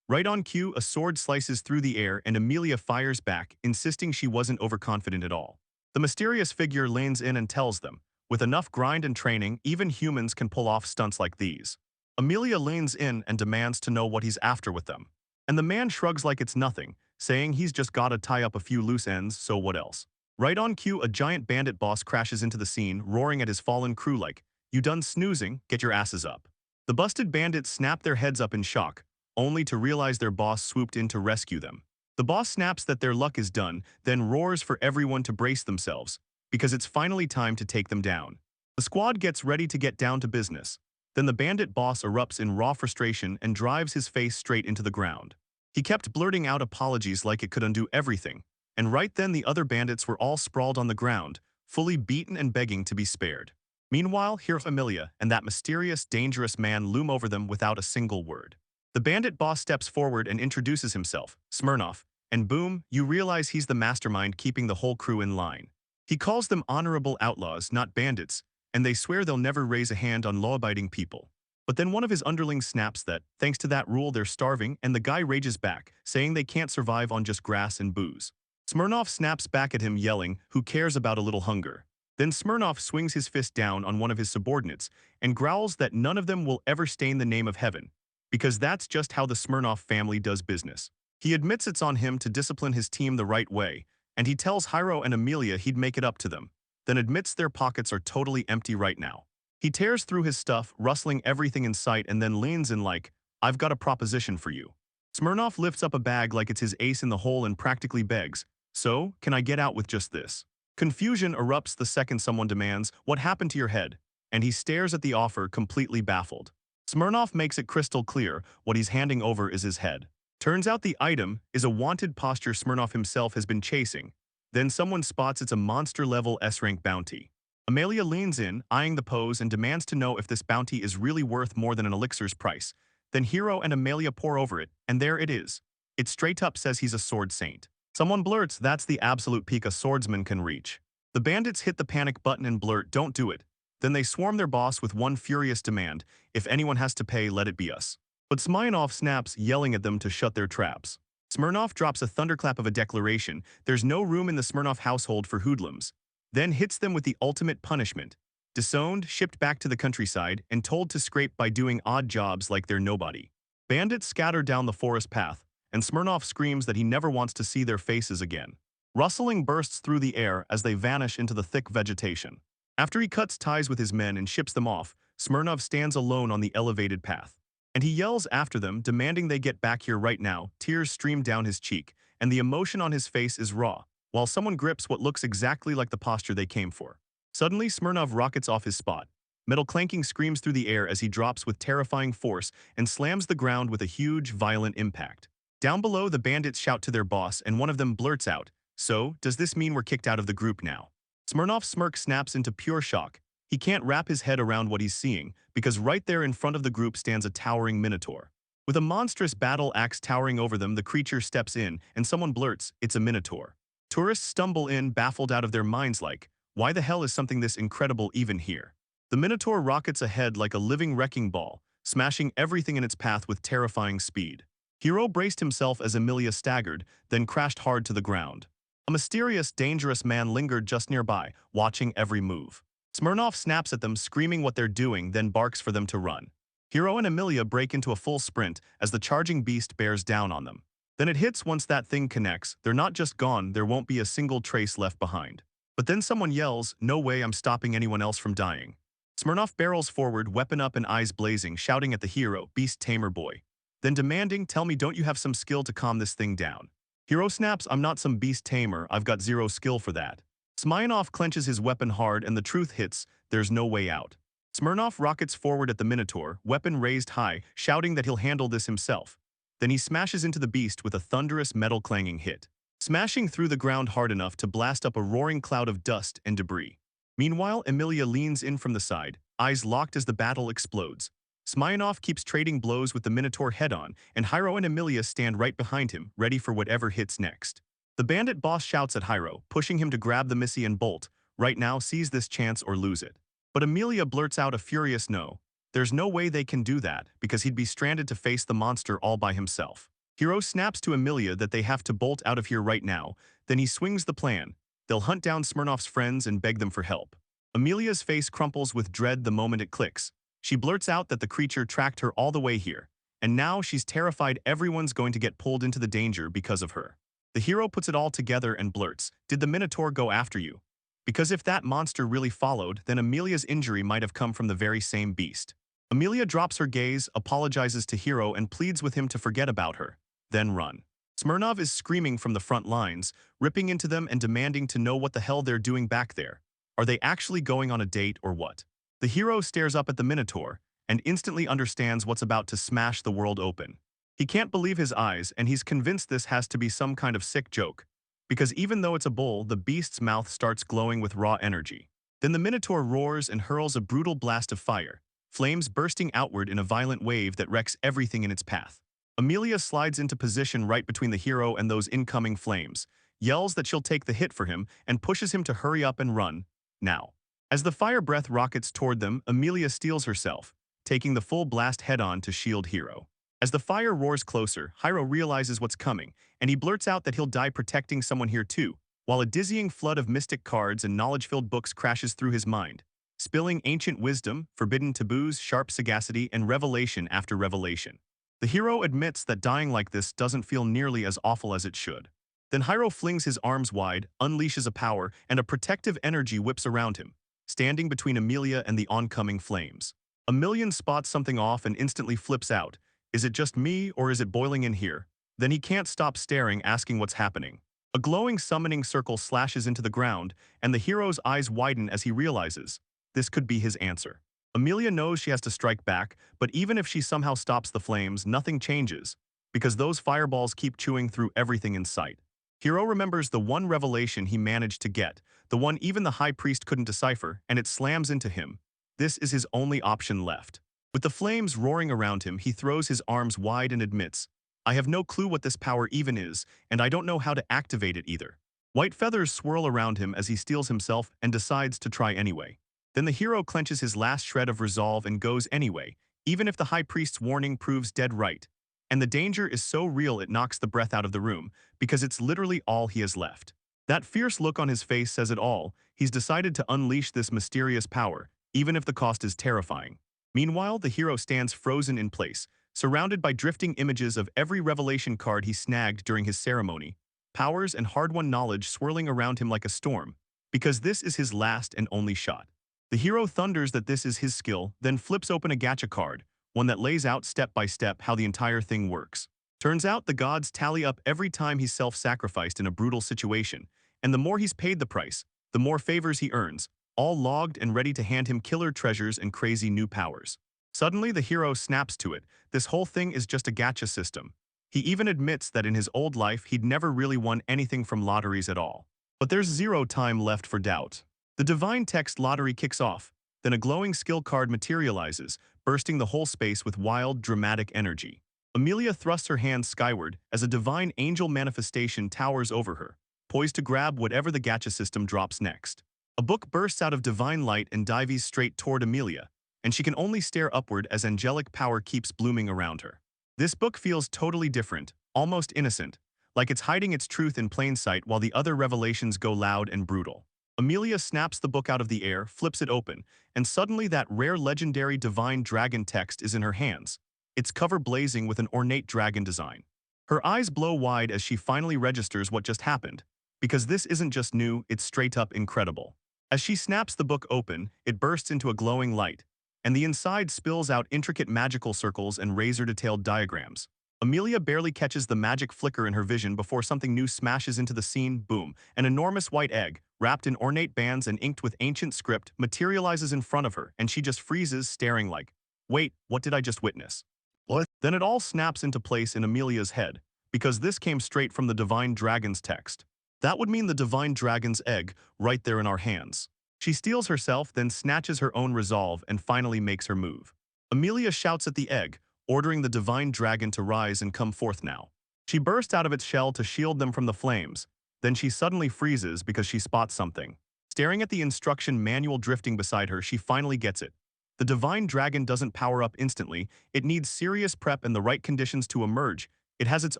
Right on cue, a sword slices through the air and Amelia fires back, insisting she wasn't overconfident at all. The mysterious figure leans in and tells them, with enough grind and training, even humans can pull off stunts like these. Amelia leans in and demands to know what he's after with them. And the man shrugs like it's nothing, saying he's just gotta tie up a few loose ends, so what else? Right on cue, a giant bandit boss crashes into the scene, roaring at his fallen crew like, "You done snoozing? Get your asses up." The busted bandits snap their heads up in shock, only to realize their boss swooped in to rescue them. The boss snaps that their luck is done, then roars for everyone to brace themselves, because it's finally time to take them down. The squad gets ready to get down to business. Then the bandit boss erupts in raw frustration and drives his face straight into the ground. He kept blurting out apologies like it could undo everything, and right then the other bandits were all sprawled on the ground, fully beaten and begging to be spared. Meanwhile, here Amelia and that mysterious, dangerous man loom over them without a single word. The bandit boss steps forward and introduces himself, Smirnov, and boom, you realize he's the mastermind keeping the whole crew in line. He calls them honorable outlaws, not bandits, and they swear they'll never raise a hand on law-abiding people. But then one of his underlings snaps that, thanks to that rule, they're starving, and the guy rages back, saying they can't survive on just grass and booze. Smirnov snaps back at him, yelling, "Who cares about a little hunger?" Then Smirnov swings his fist down on one of his subordinates and growls that none of them will ever stain the name of heaven, because that's just how the Smirnov family does business. He admits it's on him to discipline his team the right way, and he tells Hiro and Amelia he'd make it up to them, then admits their pockets are totally empty right now. He tears through his stuff, rustling everything in sight, and then leans in like, "I've got a proposition for you." Smirnov lifts up a bag like it's his ace in the hole and practically begs, "So, can I get out with just this?" Confusion erupts the second someone demands, "What happened to your head?" And he stares at the offer, completely baffled. Smirnov makes it crystal clear what he's handing over is his head. Turns out the item is a wanted posture Smirnov himself has been chasing. Then someone spots it's a monster-level S-rank bounty. Amelia leans in, eyeing the pose, and demands to know if this bounty is really worth more than an elixir's price. Then Hiro and Amelia pore over it, and there it is. It straight up says he's a sword saint. Someone blurts that's the absolute peak a swordsman can reach. The bandits hit the panic button and blurt, "Don't do it." Then they swarm their boss with one furious demand, "If anyone has to pay, let it be us." But Smirnov snaps, yelling at them to shut their traps. Smirnov drops a thunderclap of a declaration, there's no room in the Smirnov household for hoodlums. Then hits them with the ultimate punishment. Disowned, shipped back to the countryside, and told to scrape by doing odd jobs like they're nobody. Bandits scatter down the forest path, and Smirnov screams that he never wants to see their faces again. Rustling bursts through the air as they vanish into the thick vegetation. After he cuts ties with his men and ships them off, Smirnov stands alone on the elevated path. And he yells after them, demanding they get back here right now. Tears stream down his cheek, and the emotion on his face is raw, while someone grips what looks exactly like the posture they came for. Suddenly, Smirnov rockets off his spot. Metal clanking screams through the air as he drops with terrifying force and slams the ground with a huge, violent impact. Down below, the bandits shout to their boss, and one of them blurts out, "So, does this mean we're kicked out of the group now?" Smirnov's smirk snaps into pure shock. He can't wrap his head around what he's seeing, because right there in front of the group stands a towering minotaur. With a monstrous battle axe towering over them, the creature steps in, and someone blurts, "It's a minotaur." Tourists stumble in, baffled out of their minds like, why the hell is something this incredible even here? The minotaur rockets ahead like a living wrecking ball, smashing everything in its path with terrifying speed. Hiro braced himself as Amelia staggered, then crashed hard to the ground. A mysterious, dangerous man lingered just nearby, watching every move. Smirnov snaps at them, screaming what they're doing, then barks for them to run. Hiro and Amelia break into a full sprint as the charging beast bears down on them. Then it hits. Once that thing connects, they're not just gone, there won't be a single trace left behind. But then someone yells, "No way, I'm stopping anyone else from dying." Smirnov barrels forward, weapon up and eyes blazing, shouting at the hero, "Beast tamer boy." Then demanding, "Tell me, don't you have some skill to calm this thing down?" Hiro snaps, "I'm not some beast tamer, I've got zero skill for that." Smirnov clenches his weapon hard and the truth hits, there's no way out. Smirnov rockets forward at the Minotaur, weapon raised high, shouting that he'll handle this himself. Then he smashes into the beast with a thunderous metal-clanging hit, smashing through the ground hard enough to blast up a roaring cloud of dust and debris. Meanwhile, Amelia leans in from the side, eyes locked as the battle explodes. Smirnov keeps trading blows with the Minotaur head-on, and Hiro and Amelia stand right behind him, ready for whatever hits next. The bandit boss shouts at Hiro, pushing him to grab the Missy and bolt. Right now, seize this chance or lose it. But Amelia blurts out a furious no. There's no way they can do that, because he'd be stranded to face the monster all by himself. Hiro snaps to Amelia that they have to bolt out of here right now, then he swings the plan. They'll hunt down Smirnov's friends and beg them for help. Amelia's face crumples with dread the moment it clicks. She blurts out that the creature tracked her all the way here, and now she's terrified everyone's going to get pulled into the danger because of her. The hero puts it all together and blurts, "Did the Minotaur go after you?" Because if that monster really followed, then Amelia's injury might have come from the very same beast. Amelia drops her gaze, apologizes to Hiro, and pleads with him to forget about her, then run. Smirnov is screaming from the front lines, ripping into them and demanding to know what the hell they're doing back there. Are they actually going on a date or what? The hero stares up at the Minotaur and instantly understands what's about to smash the world open. He can't believe his eyes, and he's convinced this has to be some kind of sick joke. Because even though it's a bull, the beast's mouth starts glowing with raw energy. Then the Minotaur roars and hurls a brutal blast of fire, flames bursting outward in a violent wave that wrecks everything in its path. Amelia slides into position right between the hero and those incoming flames, yells that she'll take the hit for him, and pushes him to hurry up and run, now. As the fire breath rockets toward them, Amelia steels herself, taking the full blast head-on to shield Hiro. As the fire roars closer, Hiro realizes what's coming, and he blurts out that he'll die protecting someone here too, while a dizzying flood of mystic cards and knowledge-filled books crashes through his mind, spilling ancient wisdom, forbidden taboos, sharp sagacity, and revelation after revelation. The hero admits that dying like this doesn't feel nearly as awful as it should. Then Hiro flings his arms wide, unleashes a power, and a protective energy whips around him, standing between Emilia and the oncoming flames. Emilian spots something off and instantly flips out. Is it just me, or is it boiling in here? Then he can't stop staring, asking what's happening. A glowing summoning circle slashes into the ground, and the hero's eyes widen as he realizes this could be his answer. Emilia knows she has to strike back, but even if she somehow stops the flames, nothing changes, because those fireballs keep chewing through everything in sight. Hiro remembers the one revelation he managed to get, the one even the high priest couldn't decipher, and it slams into him. This is his only option left. With the flames roaring around him, he throws his arms wide and admits, I have no clue what this power even is, and I don't know how to activate it either. White feathers swirl around him as he steels himself and decides to try anyway. Then the hero clenches his last shred of resolve and goes anyway, even if the high priest's warning proves dead right. And the danger is so real it knocks the breath out of the room, because it's literally all he has left. That fierce look on his face says it all. He's decided to unleash this mysterious power, even if the cost is terrifying. Meanwhile, the hero stands frozen in place, surrounded by drifting images of every revelation card he snagged during his ceremony, powers and hard-won knowledge swirling around him like a storm, because this is his last and only shot. The hero thunders that this is his skill, then flips open a gacha card, one that lays out step by step how the entire thing works. Turns out the gods tally up every time he's self-sacrificed in a brutal situation, and the more he's paid the price, the more favors he earns, all logged and ready to hand him killer treasures and crazy new powers. Suddenly, the hero snaps to it. This whole thing is just a gacha system. He even admits that in his old life he'd never really won anything from lotteries at all. But there's zero time left for doubt. The divine text lottery kicks off, then a glowing skill card materializes, bursting the whole space with wild, dramatic energy. Emilia thrusts her hands skyward as a divine angel manifestation towers over her, poised to grab whatever the gacha system drops next. A book bursts out of divine light and dives straight toward Emilia, and she can only stare upward as angelic power keeps blooming around her. This book feels totally different, almost innocent, like it's hiding its truth in plain sight while the other revelations go loud and brutal. Emilia snaps the book out of the air, flips it open, and suddenly that rare legendary divine dragon text is in her hands, its cover blazing with an ornate dragon design. Her eyes blow wide as she finally registers what just happened, because this isn't just new, it's straight up incredible. As she snaps the book open, it bursts into a glowing light, and the inside spills out intricate magical circles and razor-detailed diagrams. Emilia barely catches the magic flicker in her vision before something new smashes into the scene. Boom, an enormous white egg, wrapped in ornate bands and inked with ancient script, materializes in front of her, and she just freezes, staring like, wait, what did I just witness? What? Then it all snaps into place in Emilia's head, because this came straight from the Divine Dragon's text. That would mean the Divine Dragon's egg, right there in our hands. She steels herself, then snatches her own resolve and finally makes her move. Emilia shouts at the egg, ordering the Divine Dragon to rise and come forth now. She bursts out of its shell to shield them from the flames. Then she suddenly freezes because she spots something. Staring at the instruction manual drifting beside her, she finally gets it. The Divine Dragon doesn't power up instantly. It needs serious prep and the right conditions to emerge. It has its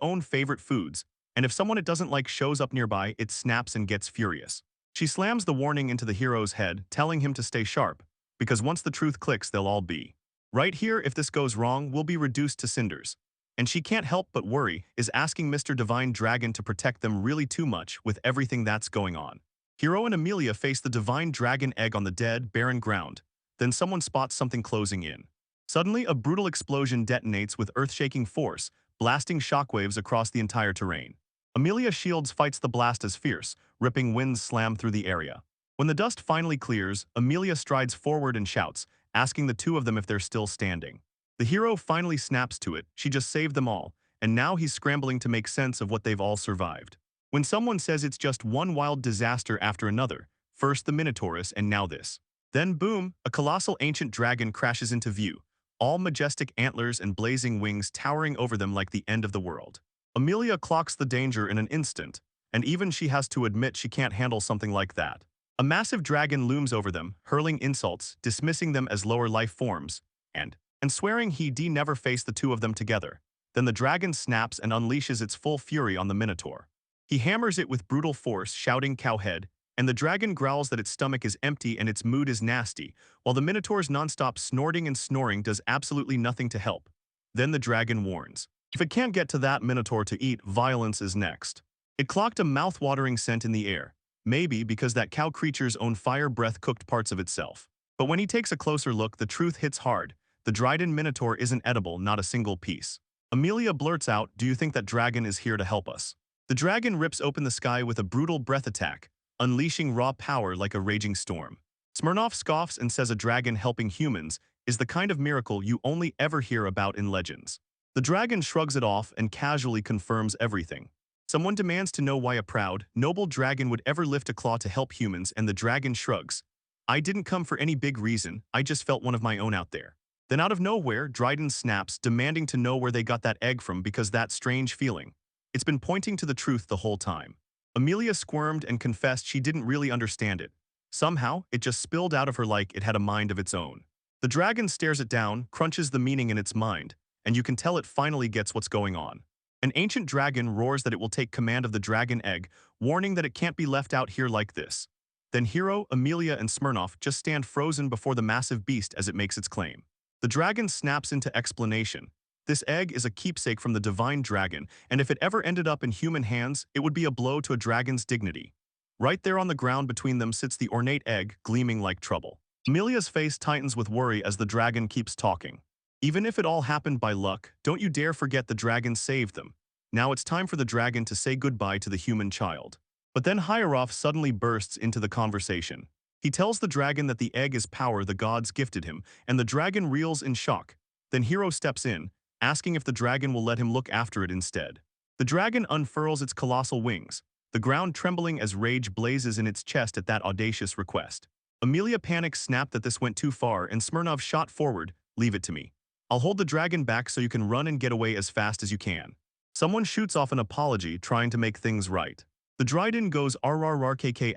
own favorite foods, and if someone it doesn't like shows up nearby, it snaps and gets furious. She slams the warning into the hero's head, telling him to stay sharp, because once the truth clicks, they'll all be. Right here, if this goes wrong, we'll be reduced to cinders. And she can't help but worry, is asking Mr. Divine Dragon to protect them really too much with everything that's going on? Hiro and Emilia face the Divine Dragon egg on the dead, barren ground. Then someone spots something closing in. Suddenly, a brutal explosion detonates with earth-shaking force, blasting shockwaves across the entire terrain. Emilia Shields fights the blast as fierce, ripping winds slam through the area. When the dust finally clears, Emilia strides forward and shouts, asking the two of them if they're still standing. The hero finally snaps to it. She just saved them all, and now he's scrambling to make sense of what they've all survived. When someone says it's just one wild disaster after another, first the Minotaurus and now this. Then boom, a colossal ancient dragon crashes into view, all majestic antlers and blazing wings towering over them like the end of the world. Emilia clocks the danger in an instant, and even she has to admit she can't handle something like that. A massive dragon looms over them, hurling insults, dismissing them as lower life forms, and swearing he'd never face the two of them together. Then the dragon snaps and unleashes its full fury on the Minotaur. He hammers it with brutal force, shouting "Cowhead," and the dragon growls that its stomach is empty and its mood is nasty, while the Minotaur's nonstop snorting and snoring does absolutely nothing to help. Then the dragon warns. If it can't get to that Minotaur to eat, violence is next. It clocked a mouth-watering scent in the air, maybe because that cow creature's own fire breath cooked parts of itself. But when he takes a closer look, the truth hits hard. The Dryden Minotaur isn't edible, not a single piece. Amelia blurts out, "Do you think that dragon is here to help us?" The dragon rips open the sky with a brutal breath attack, unleashing raw power like a raging storm. Smirnoff scoffs and says a dragon helping humans is the kind of miracle you only ever hear about in legends. The dragon shrugs it off and casually confirms everything. Someone demands to know why a proud, noble dragon would ever lift a claw to help humans, and the dragon shrugs. "I didn't come for any big reason, I just felt one of my own out there." Then out of nowhere, Dryden snaps, demanding to know where they got that egg from because that strange feeling. It's been pointing to the truth the whole time. Amelia squirmed and confessed she didn't really understand it. Somehow, it just spilled out of her like it had a mind of its own. The dragon stares it down, crunches the meaning in its mind, and you can tell it finally gets what's going on. An ancient dragon roars that it will take command of the dragon egg, warning that it can't be left out here like this. Then Hero, Amelia, and Smirnoff just stand frozen before the massive beast as it makes its claim. The dragon snaps into explanation. This egg is a keepsake from the divine dragon, and if it ever ended up in human hands, it would be a blow to a dragon's dignity. Right there on the ground between them sits the ornate egg, gleaming like trouble. Amelia's face tightens with worry as the dragon keeps talking. Even if it all happened by luck, don't you dare forget the dragon saved them. Now it's time for the dragon to say goodbye to the human child. But then Hierarch suddenly bursts into the conversation. He tells the dragon that the egg is power the gods gifted him, and the dragon reels in shock. Then Hero steps in, asking if the dragon will let him look after it instead. The dragon unfurls its colossal wings, the ground trembling as rage blazes in its chest at that audacious request. Amelia panics, snapped that this went too far, and Smirnov shot forward, "Leave it to me. I'll hold the dragon back so you can run and get away as fast as you can." Someone shoots off an apology, trying to make things right. The Dryden goes RRRKK*,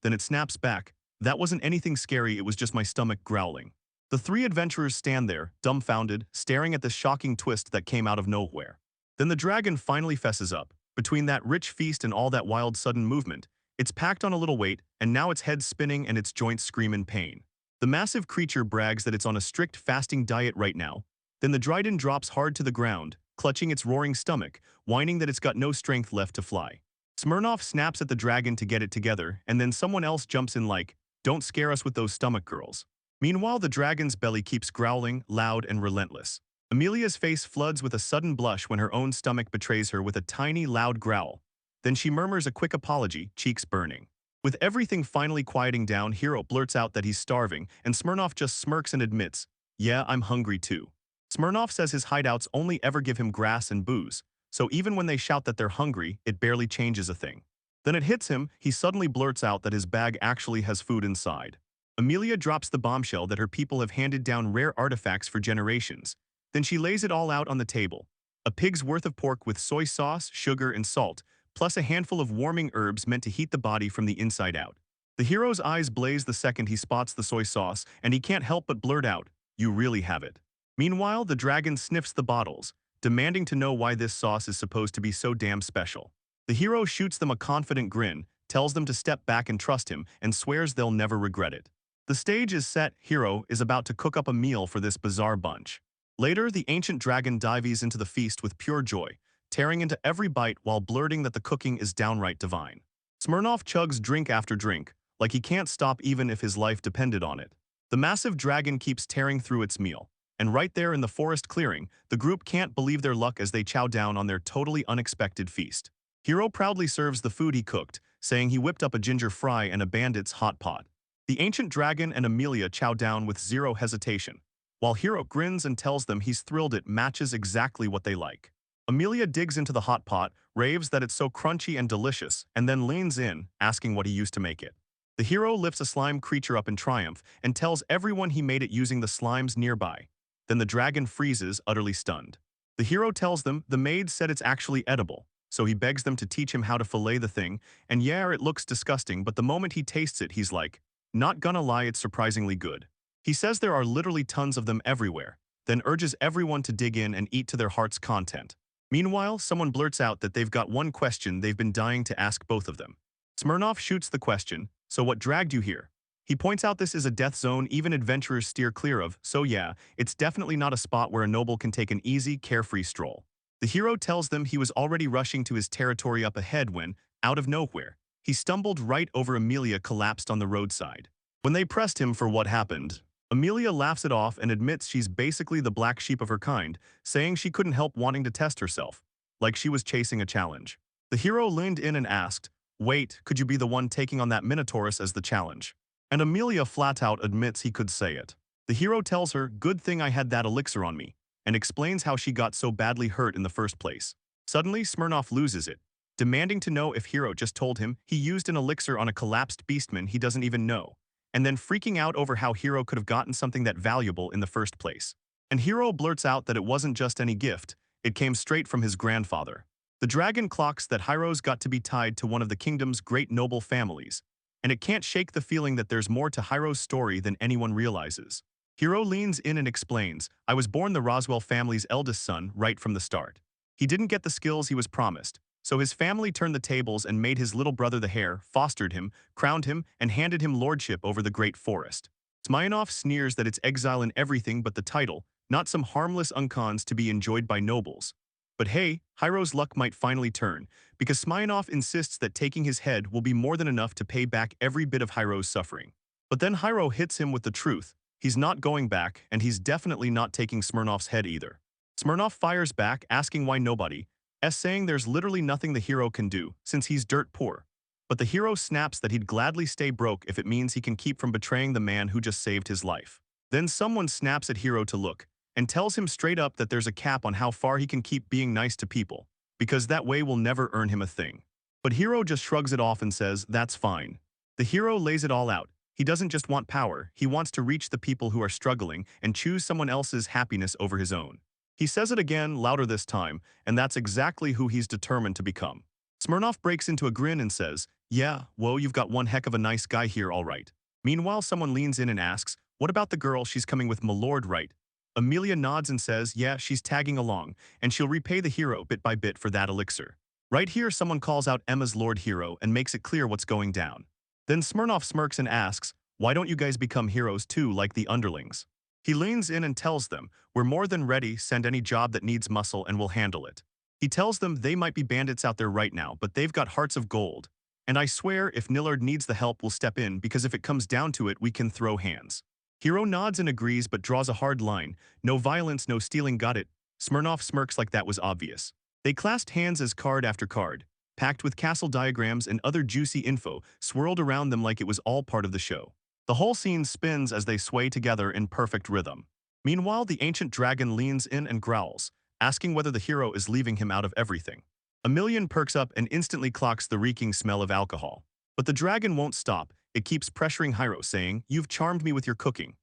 then it snaps back, "That wasn't anything scary, it was just my stomach growling." The three adventurers stand there, dumbfounded, staring at this shocking twist that came out of nowhere. Then the dragon finally fesses up. Between that rich feast and all that wild sudden movement, it's packed on a little weight, and now its head's spinning and its joints scream in pain. The massive creature brags that it's on a strict fasting diet right now. Then the Dryden drops hard to the ground, clutching its roaring stomach, whining that it's got no strength left to fly. Smirnoff snaps at the dragon to get it together, and then someone else jumps in like, "Don't scare us with those stomach girls." Meanwhile, the dragon's belly keeps growling, loud and relentless. Amelia's face floods with a sudden blush when her own stomach betrays her with a tiny, loud growl. Then she murmurs a quick apology, cheeks burning. With everything finally quieting down, Hero blurts out that he's starving, and Smirnoff just smirks and admits, "Yeah, I'm hungry too." Smirnoff says his hideouts only ever give him grass and booze, so even when they shout that they're hungry, it barely changes a thing. Then it hits him, he suddenly blurts out that his bag actually has food inside. Amelia drops the bombshell that her people have handed down rare artifacts for generations. Then she lays it all out on the table. A pig's worth of pork with soy sauce, sugar, and salt, plus a handful of warming herbs meant to heat the body from the inside out. The hero's eyes blaze the second he spots the soy sauce, and he can't help but blurt out, "You really have it." Meanwhile, the dragon sniffs the bottles, demanding to know why this sauce is supposed to be so damn special. The hero shoots them a confident grin, tells them to step back and trust him, and swears they'll never regret it. The stage is set, Hero is about to cook up a meal for this bizarre bunch. Later, the ancient dragon dives into the feast with pure joy, tearing into every bite while blurting that the cooking is downright divine. Smirnoff chugs drink after drink, like he can't stop even if his life depended on it. The massive dragon keeps tearing through its meal, and right there in the forest clearing, the group can't believe their luck as they chow down on their totally unexpected feast. Hero proudly serves the food he cooked, saying he whipped up a ginger fry and a bandit's hot pot. The ancient dragon and Amelia chow down with zero hesitation, while Hero grins and tells them he's thrilled it matches exactly what they like. Amelia digs into the hot pot, raves that it's so crunchy and delicious, and then leans in, asking what he used to make it. The hero lifts a slime creature up in triumph and tells everyone he made it using the slimes nearby. Then the dragon freezes, utterly stunned. The hero tells them the maid said it's actually edible, so he begs them to teach him how to fillet the thing, and yeah, it looks disgusting, but the moment he tastes it, he's like, "Not gonna lie, it's surprisingly good." He says there are literally tons of them everywhere, then urges everyone to dig in and eat to their heart's content. Meanwhile, someone blurts out that they've got one question they've been dying to ask both of them. Smirnov shoots the question, so what dragged you here? He points out this is a death zone even adventurers steer clear of, so yeah, it's definitely not a spot where a noble can take an easy, carefree stroll. The hero tells them he was already rushing to his territory up ahead when, out of nowhere, he stumbled right over Amelia collapsed on the roadside. When they pressed him for what happened, Amelia laughs it off and admits she's basically the black sheep of her kind, saying she couldn't help wanting to test herself, like she was chasing a challenge. The hero leaned in and asked, "Wait, could you be the one taking on that Minotaurus as the challenge?" And Amelia flat out admits he could say it. The hero tells her, "Good thing I had that elixir on me," and explains how she got so badly hurt in the first place. Suddenly, Smirnov loses it, demanding to know if Hero just told him he used an elixir on a collapsed beastman he doesn't even know, and then freaking out over how Hero could have gotten something that valuable in the first place. And Hero blurts out that it wasn't just any gift, it came straight from his grandfather. The dragon clocks that Hiro's got to be tied to one of the kingdom's great noble families, and it can't shake the feeling that there's more to Hiro's story than anyone realizes. Hero leans in and explains, "I was born the Roswell family's eldest son right from the start. He didn't get the skills he was promised, so his family turned the tables and made his little brother the heir, fostered him, crowned him, and handed him lordship over the great forest." Smirnov sneers that it's exile in everything but the title, not some harmless uncons to be enjoyed by nobles. But hey, Hiro's luck might finally turn, because Smirnov insists that taking his head will be more than enough to pay back every bit of Hiro's suffering. But then Hiro hits him with the truth. He's not going back, and he's definitely not taking Smirnov's head either. Smirnov fires back, asking why nobody, saying there's literally nothing the hero can do, since he's dirt poor. But the hero snaps that he'd gladly stay broke if it means he can keep from betraying the man who just saved his life. Then someone snaps at Hero to look, and tells him straight up that there's a cap on how far he can keep being nice to people, because that way will never earn him a thing. But Hero just shrugs it off and says, "That's fine." The hero lays it all out. He doesn't just want power, he wants to reach the people who are struggling and choose someone else's happiness over his own. He says it again, louder this time, and that's exactly who he's determined to become. Smirnov breaks into a grin and says, "Yeah, whoa, you've got one heck of a nice guy here, all right." Meanwhile, someone leans in and asks, "What about the girl? She's coming with Milord, right?" Amelia nods and says, "Yeah, she's tagging along, and she'll repay the hero bit by bit for that elixir." Right here, someone calls out Emma's Lord Hero and makes it clear what's going down. Then Smirnov smirks and asks, "Why don't you guys become heroes too, like the underlings?" He leans in and tells them, "We're more than ready, send any job that needs muscle and we'll handle it." He tells them they might be bandits out there right now, but they've got hearts of gold. And I swear, if Nillard needs the help, we'll step in, because if it comes down to it, we can throw hands. Hero nods and agrees but draws a hard line. "No violence, no stealing, got it." Smirnov smirks like that was obvious. They clasped hands as card after card, packed with castle diagrams and other juicy info, swirled around them like it was all part of the show. The whole scene spins as they sway together in perfect rhythm. Meanwhile, the ancient dragon leans in and growls, asking whether the hero is leaving him out of everything. Amelia perks up and instantly clocks the reeking smell of alcohol. But the dragon won't stop. It keeps pressuring Hiro, saying, "You've charmed me with your cooking."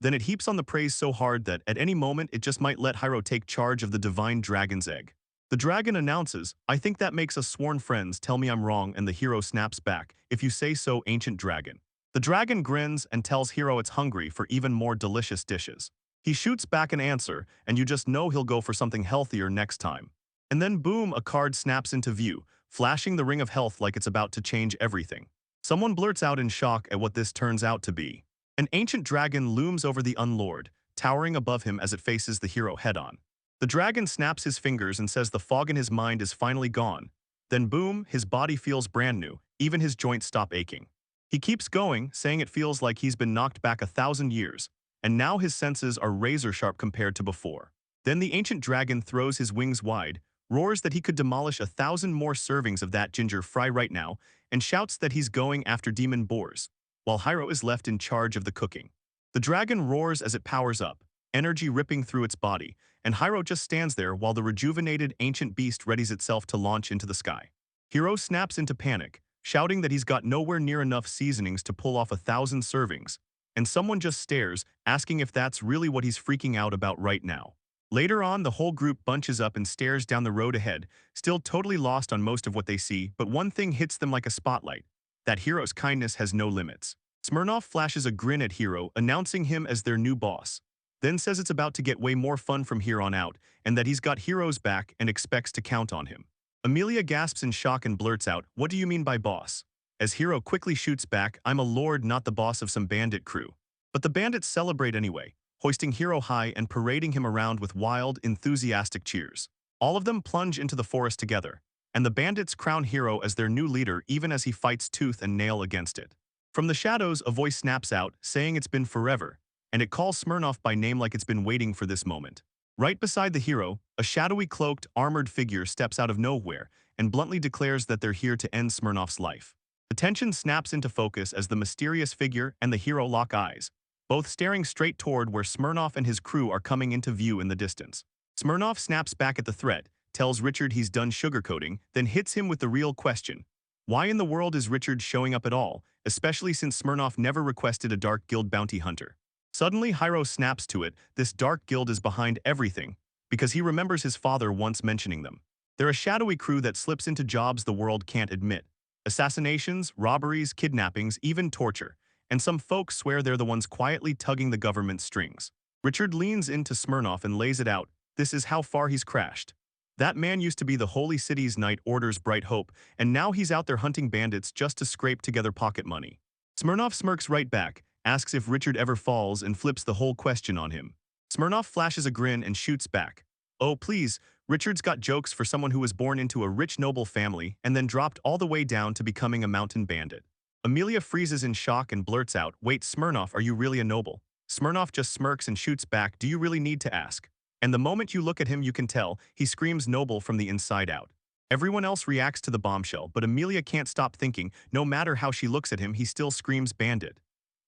Then it heaps on the praise so hard that at any moment it just might let Hiro take charge of the divine dragon's egg. The dragon announces, "I think that makes us sworn friends, tell me I'm wrong," and the hero snaps back, "If you say so, ancient dragon." The dragon grins and tells Hiro it's hungry for even more delicious dishes. He shoots back an answer, and you just know he'll go for something healthier next time. And then boom, a card snaps into view, flashing the ring of health like it's about to change everything. Someone blurts out in shock at what this turns out to be. An ancient dragon looms over the unlord, towering above him as it faces the hero head-on. The dragon snaps his fingers and says the fog in his mind is finally gone. Then boom, his body feels brand new, even his joints stop aching. He keeps going, saying it feels like he's been knocked back 1,000 years, and now his senses are razor-sharp compared to before. Then the ancient dragon throws his wings wide, roars that he could demolish 1,000 more servings of that ginger fry right now, and shouts that he's going after demon boars, while Hiro is left in charge of the cooking. The dragon roars as it powers up, energy ripping through its body, and Hiro just stands there while the rejuvenated ancient beast readies itself to launch into the sky. Hiro snaps into panic, shouting that he's got nowhere near enough seasonings to pull off 1,000 servings, and someone just stares, asking if that's really what he's freaking out about right now. Later on, the whole group bunches up and stares down the road ahead, still totally lost on most of what they see, but one thing hits them like a spotlight: that Hiro's kindness has no limits. Smirnov flashes a grin at Hiro, announcing him as their new boss. then says it's about to get way more fun from here on out, and that he's got Hiro's back and expects to count on him. Amelia gasps in shock and blurts out, "What do you mean by boss?" As Hiro quickly shoots back, "I'm a lord, not the boss of some bandit crew." But the bandits celebrate anyway, hoisting Hiro high and parading him around with wild, enthusiastic cheers. All of them plunge into the forest together, and the bandits crown Hiro as their new leader even as he fights tooth and nail against it. From the shadows, a voice snaps out, saying it's been forever, and it calls Smirnoff by name like it's been waiting for this moment. Right beside the hero, a shadowy cloaked, armored figure steps out of nowhere and bluntly declares that they're here to end Smirnoff's life. The tension snaps into focus as the mysterious figure and the hero lock eyes, both staring straight toward where Smirnoff and his crew are coming into view in the distance. Smirnoff snaps back at the threat, tells Richard he's done sugarcoating, then hits him with the real question. Why in the world is Richard showing up at all, especially since Smirnoff never requested a Dark Guild bounty hunter? Suddenly, Hiro snaps to it, this Dark Guild is behind everything, because he remembers his father once mentioning them. They're a shadowy crew that slips into jobs the world can't admit. Assassinations, robberies, kidnappings, even torture. And some folks swear they're the ones quietly tugging the government's strings. Richard leans into Smirnoff and lays it out, this is how far he's crashed. That man used to be the Holy City's Knight Order's bright hope, and now he's out there hunting bandits just to scrape together pocket money. Smirnoff smirks right back, asks if Richard ever falls and flips the whole question on him. Smirnoff flashes a grin and shoots back. Oh please, Richard's got jokes for someone who was born into a rich noble family and then dropped all the way down to becoming a mountain bandit. Amelia freezes in shock and blurts out, "Wait, Smirnoff, are you really a noble?" Smirnoff just smirks and shoots back, "Do you really need to ask?" And the moment you look at him you can tell, he screams noble from the inside out. Everyone else reacts to the bombshell, but Amelia can't stop thinking, no matter how she looks at him, he still screams bandit.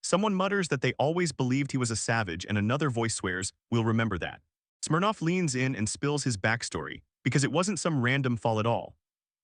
Someone mutters that they always believed he was a savage, and another voice swears, "We'll remember that." Smirnoff leans in and spills his backstory, because it wasn't some random fall at all.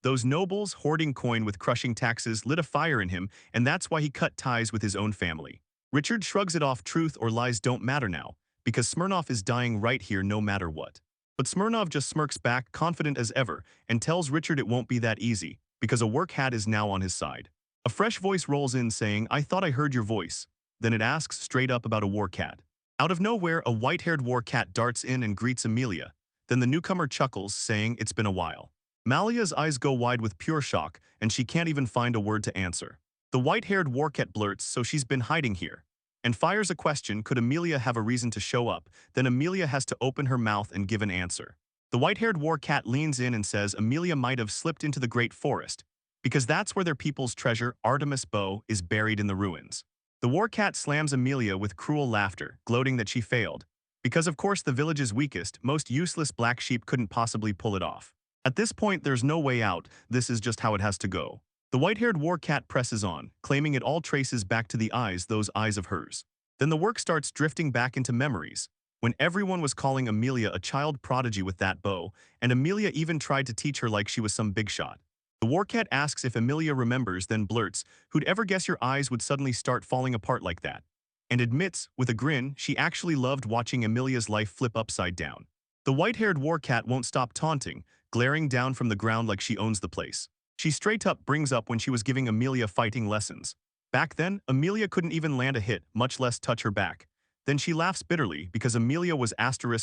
Those nobles hoarding coin with crushing taxes lit a fire in him, and that's why he cut ties with his own family. Richard shrugs it off, truth or lies don't matter now, because Smirnoff is dying right here no matter what. But Smirnoff just smirks back, confident as ever, and tells Richard it won't be that easy, because a work hat is now on his side. A fresh voice rolls in saying, "I thought I heard your voice." Then it asks straight up about a war cat. Out of nowhere, a white-haired war cat darts in and greets Amelia. Then the newcomer chuckles, saying, "It's been a while." Malia's eyes go wide with pure shock, and she can't even find a word to answer. The white-haired war cat blurts, "So she's been hiding here," and fires a question, could Amelia have a reason to show up? Then Amelia has to open her mouth and give an answer. The white-haired war cat leans in and says Amelia might have slipped into the great forest, because that's where their people's treasure, Artemis Bow, is buried in the ruins. The war cat slams Amelia with cruel laughter, gloating that she failed, because of course the village's weakest, most useless black sheep couldn't possibly pull it off. At this point there's no way out, this is just how it has to go. The white-haired war cat presses on, claiming it all traces back to the eyes, those eyes of hers. Then the work starts drifting back into memories, when everyone was calling Amelia a child prodigy with that bow, and Amelia even tried to teach her like she was some big shot. The war cat asks if Amelia remembers, then blurts, "Who'd ever guess your eyes would suddenly start falling apart like that?" And admits, with a grin, she actually loved watching Amelia's life flip upside down. The white-haired war cat won't stop taunting, glaring down from the ground like she owns the place. She straight up brings up when she was giving Amelia fighting lessons. Back then, Amelia couldn't even land a hit, much less touch her back. Then she laughs bitterly because Amelia was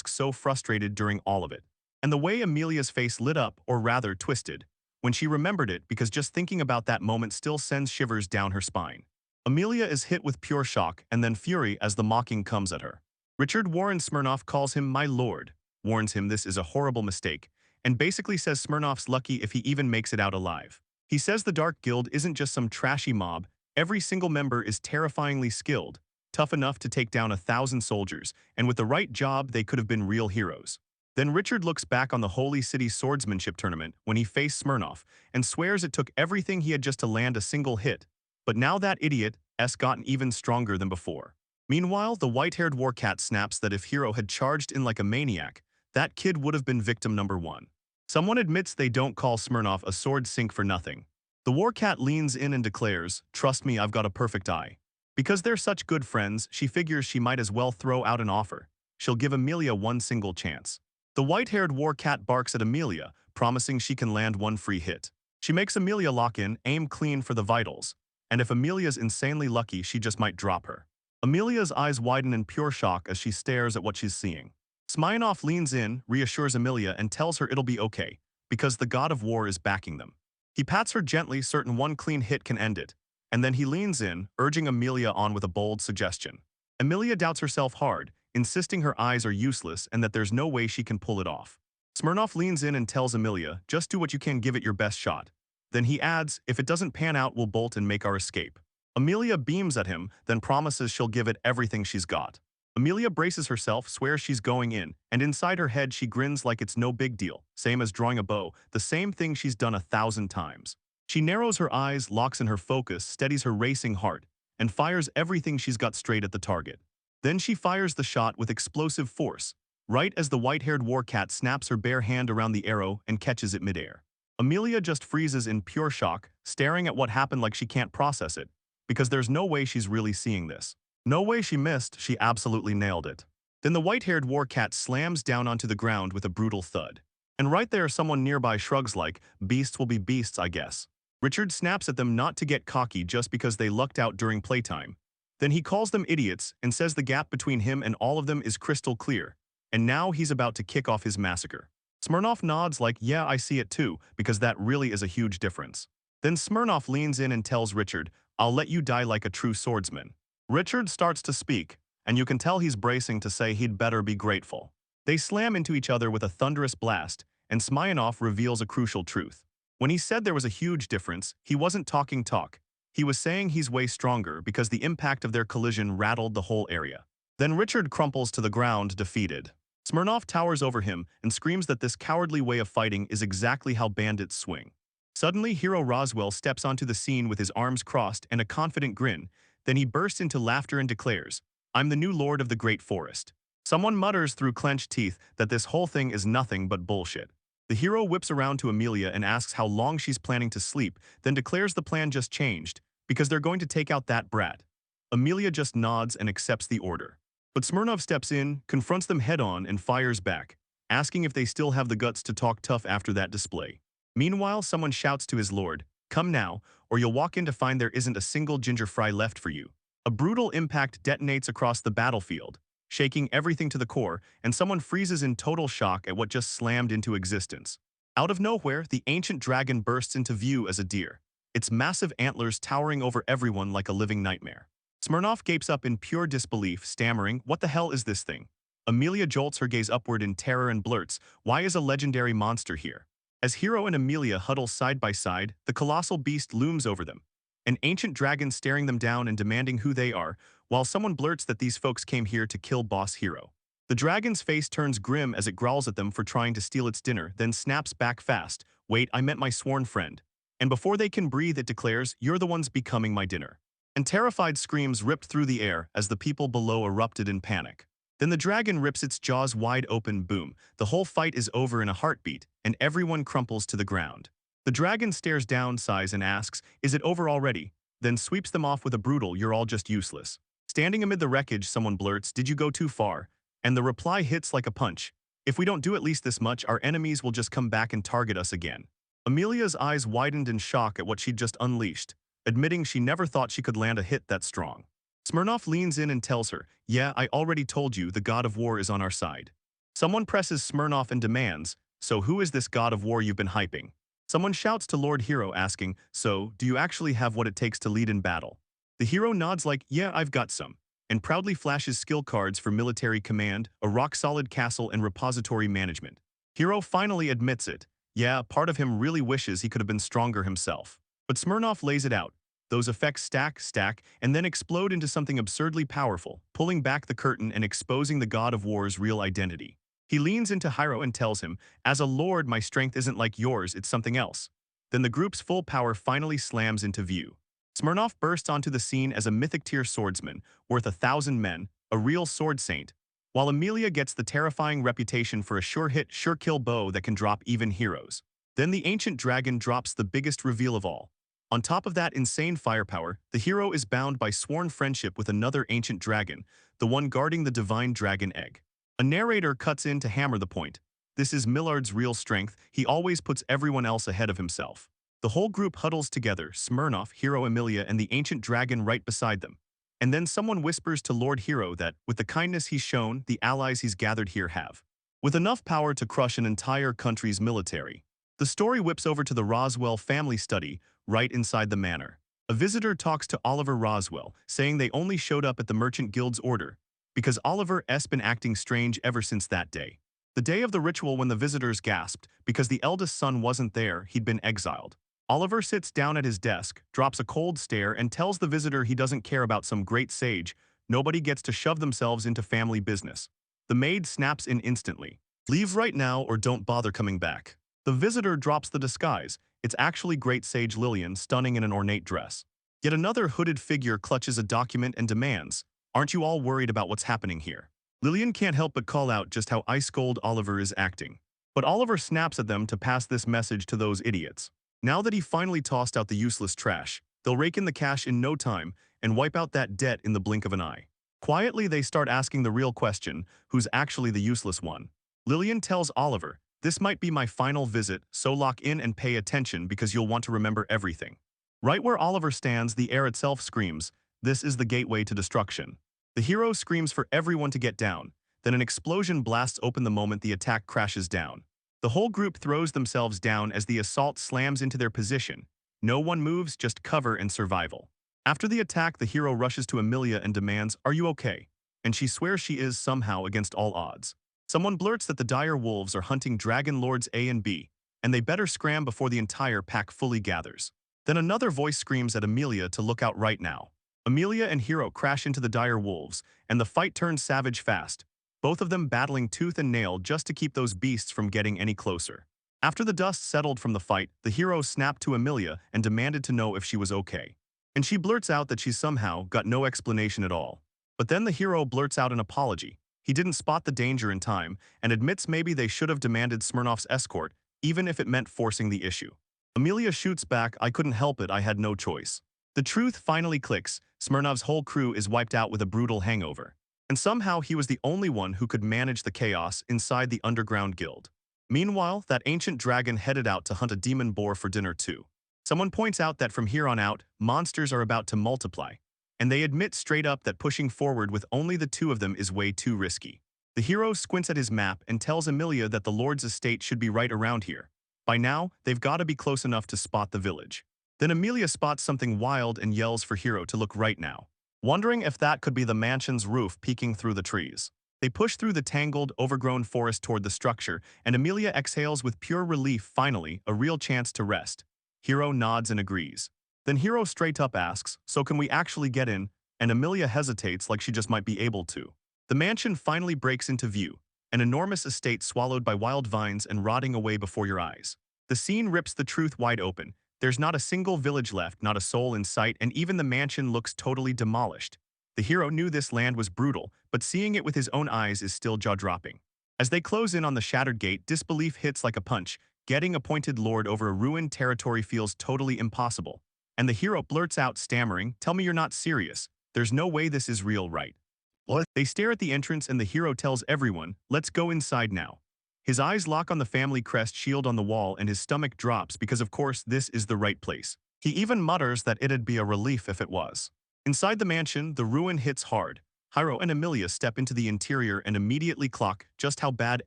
so frustrated during all of it. And the way Amelia's face lit up, or rather twisted, when she remembered it, because just thinking about that moment still sends shivers down her spine. Amelia is hit with pure shock and then fury as the mocking comes at her. Richard Warren Smirnoff calls him "my lord," warns him this is a horrible mistake, and basically says Smirnoff's lucky if he even makes it out alive. He says the Dark Guild isn't just some trashy mob, every single member is terrifyingly skilled, tough enough to take down 1,000 soldiers, and with the right job they could have been real heroes. Then Richard looks back on the Holy City swordsmanship tournament when he faced Smirnoff and swears it took everything he had just to land a single hit. But now that idiot's gotten even stronger than before. Meanwhile, the white-haired war cat snaps that if Hiro had charged in like a maniac, that kid would have been victim number one. Someone admits they don't call Smirnoff a sword sink for nothing. The war cat leans in and declares, "Trust me, I've got a perfect eye." Because they're such good friends, she figures she might as well throw out an offer. She'll give Amelia one single chance. The white-haired war cat barks at Amelia, promising she can land one free hit. She makes Amelia lock in, aim clean for the vitals, and if Amelia's insanely lucky, she just might drop her. Amelia's eyes widen in pure shock as she stares at what she's seeing. Smirnoff leans in, reassures Amelia, and tells her it'll be okay, because the god of war is backing them. He pats her gently, certain one clean hit can end it, and then he leans in, urging Amelia on with a bold suggestion. Amelia doubts herself hard, insisting her eyes are useless and that there's no way she can pull it off. Smirnoff leans in and tells Amelia, just do what you can, give it your best shot. Then he adds, if it doesn't pan out, we'll bolt and make our escape. Amelia beams at him, then promises she'll give it everything she's got. Amelia braces herself, swears she's going in, and inside her head she grins like it's no big deal, same as drawing a bow, the same thing she's done 1,000 times. She narrows her eyes, locks in her focus, steadies her racing heart, and fires everything she's got straight at the target. Then she fires the shot with explosive force, right as the white-haired war cat snaps her bare hand around the arrow and catches it midair. Amelia just freezes in pure shock, staring at what happened like she can't process it, because there's no way she's really seeing this. No way she missed, she absolutely nailed it. Then the white-haired war cat slams down onto the ground with a brutal thud. And right there someone nearby shrugs like, beasts will be beasts, I guess. Richard snaps at them not to get cocky just because they lucked out during playtime. Then he calls them idiots and says the gap between him and all of them is crystal clear, and now he's about to kick off his massacre. Smirnoff nods like, yeah, I see it too, because that really is a huge difference. Then Smirnoff leans in and tells Richard, I'll let you die like a true swordsman. Richard starts to speak, and you can tell he's bracing to say he'd better be grateful. They slam into each other with a thunderous blast, and Smirnoff reveals a crucial truth. When he said there was a huge difference, he wasn't talking talk. He was saying he's way stronger because the impact of their collision rattled the whole area. Then Richard crumples to the ground, defeated. Smirnoff towers over him and screams that this cowardly way of fighting is exactly how bandits swing. Suddenly, Hero Roswell steps onto the scene with his arms crossed and a confident grin. Then he bursts into laughter and declares, I'm the new lord of the great forest. Someone mutters through clenched teeth that this whole thing is nothing but bullshit. The hero whips around to Amelia and asks how long she's planning to sleep, then declares the plan just changed, because they're going to take out that brat. Amelia just nods and accepts the order. But Smirnoff steps in, confronts them head-on, and fires back, asking if they still have the guts to talk tough after that display. Meanwhile, someone shouts to his lord, come now, or you'll walk in to find there isn't a single ginger fry left for you. A brutal impact detonates across the battlefield, shaking everything to the core, and someone freezes in total shock at what just slammed into existence. Out of nowhere, the ancient dragon bursts into view as a deer, its massive antlers towering over everyone like a living nightmare. Smirnoff gapes up in pure disbelief, stammering, what the hell is this thing? Amelia jolts her gaze upward in terror and blurts, why is a legendary monster here? As Hero and Amelia huddle side by side, the colossal beast looms over them, an ancient dragon staring them down and demanding who they are, while someone blurts that these folks came here to kill Boss Hero. The dragon's face turns grim as it growls at them for trying to steal its dinner, then snaps back fast, wait, I meant my sworn friend. And before they can breathe, it declares, you're the ones becoming my dinner. And terrified screams ripped through the air as the people below erupted in panic. Then the dragon rips its jaws wide open, boom. The whole fight is over in a heartbeat, and everyone crumples to the ground. The dragon stares down, sighs, and asks, is it over already? Then sweeps them off with a brutal, you're all just useless. Standing amid the wreckage, someone blurts, did you go too far? And the reply hits like a punch. If we don't do at least this much, our enemies will just come back and target us again. Amelia's eyes widened in shock at what she'd just unleashed, admitting she never thought she could land a hit that strong. Smirnoff leans in and tells her, yeah, I already told you the god of war is on our side. Someone presses Smirnoff and demands, so who is this god of war you've been hyping? Someone shouts to Lord Hero asking, so, do you actually have what it takes to lead in battle? The hero nods like, yeah, I've got some, and proudly flashes skill cards for military command, a rock-solid castle, and repository management. Hero finally admits it. Yeah, part of him really wishes he could have been stronger himself. But Smirnoff lays it out. Those effects stack, and then explode into something absurdly powerful, pulling back the curtain and exposing the god of war's real identity. He leans into Hiro and tells him, as a lord, my strength isn't like yours, it's something else. Then the group's full power finally slams into view. Smirnoff bursts onto the scene as a mythic-tier swordsman, worth 1,000 men, a real sword saint, while Amelia gets the terrifying reputation for a sure-hit, sure-kill bow that can drop even heroes. Then the ancient dragon drops the biggest reveal of all. On top of that insane firepower, the hero is bound by sworn friendship with another ancient dragon, the one guarding the divine dragon egg. A narrator cuts in to hammer the point. This is Millard's real strength, he always puts everyone else ahead of himself. The whole group huddles together, Smirnoff, Hero, Amelia, and the ancient dragon right beside them. And then someone whispers to Lord Hero that, with the kindness he's shown, the allies he's gathered here have. With enough power to crush an entire country's military. The story whips over to the Roswell family study, right inside the manor. A visitor talks to Oliver Roswell, saying they only showed up at the Merchant Guild's order, because Oliver's been acting strange ever since that day. The day of the ritual when the visitors gasped, because the eldest son wasn't there, he'd been exiled. Oliver sits down at his desk, drops a cold stare, and tells the visitor he doesn't care about some great sage. Nobody gets to shove themselves into family business. The maid snaps in instantly. Leave right now or don't bother coming back. The visitor drops the disguise. It's actually great sage Lillian, stunning in an ornate dress. Yet another hooded figure clutches a document and demands, "Aren't you all worried about what's happening here?" Lillian can't help but call out just how ice-cold Oliver is acting. But Oliver snaps at them to pass this message to those idiots. Now that he finally tossed out the useless trash, they'll rake in the cash in no time and wipe out that debt in the blink of an eye. Quietly, they start asking the real question, who's actually the useless one? Lillian tells Oliver, "This might be my final visit, so lock in and pay attention because you'll want to remember everything." Right where Oliver stands, the air itself screams, "This is the gateway to destruction." The hero screams for everyone to get down, then an explosion blasts open the moment the attack crashes down. The whole group throws themselves down as the assault slams into their position. No one moves, just cover and survival. After the attack, the hero rushes to Amelia and demands, "Are you okay?" And she swears she is somehow against all odds. Someone blurts that the dire wolves are hunting Dragon Lords A and B, and they better scram before the entire pack fully gathers. Then another voice screams at Amelia to look out right now. Amelia and Hero crash into the dire wolves, and the fight turns savage fast, both of them battling tooth and nail just to keep those beasts from getting any closer. After the dust settled from the fight, the hero snapped to Amelia and demanded to know if she was okay. And she blurts out that she somehow got no explanation at all. But then the hero blurts out an apology. He didn't spot the danger in time and admits maybe they should have demanded Smirnoff's escort, even if it meant forcing the issue. Amelia shoots back, "I couldn't help it, I had no choice." The truth finally clicks. Smirnov's whole crew is wiped out with a brutal hangover. And somehow he was the only one who could manage the chaos inside the underground guild. Meanwhile, that ancient dragon headed out to hunt a demon boar for dinner too. Someone points out that from here on out, monsters are about to multiply. And they admit straight up that pushing forward with only the two of them is way too risky. The hero squints at his map and tells Amelia that the Lord's estate should be right around here. By now, they've got to be close enough to spot the village. Then Amelia spots something wild and yells for Hero to look right now, wondering if that could be the mansion's roof peeking through the trees. They push through the tangled, overgrown forest toward the structure, and Amelia exhales with pure relief. Finally, a real chance to rest. Hero nods and agrees. Then Hero straight up asks, "So can we actually get in?" And Amelia hesitates like she just might be able to. The mansion finally breaks into view, an enormous estate swallowed by wild vines and rotting away before your eyes. The scene rips the truth wide open. There's not a single village left, not a soul in sight, and even the mansion looks totally demolished. The hero knew this land was brutal, but seeing it with his own eyes is still jaw-dropping. As they close in on the shattered gate, disbelief hits like a punch. Getting appointed lord over a ruined territory feels totally impossible. And the hero blurts out, stammering, "Tell me you're not serious. There's no way this is real, right?" What? They stare at the entrance and the hero tells everyone, "Let's go inside now." His eyes lock on the family crest shield on the wall and his stomach drops because of course this is the right place. He even mutters that it'd be a relief if it was. Inside the mansion, the ruin hits hard. Hiro and Amelia step into the interior and immediately clock just how bad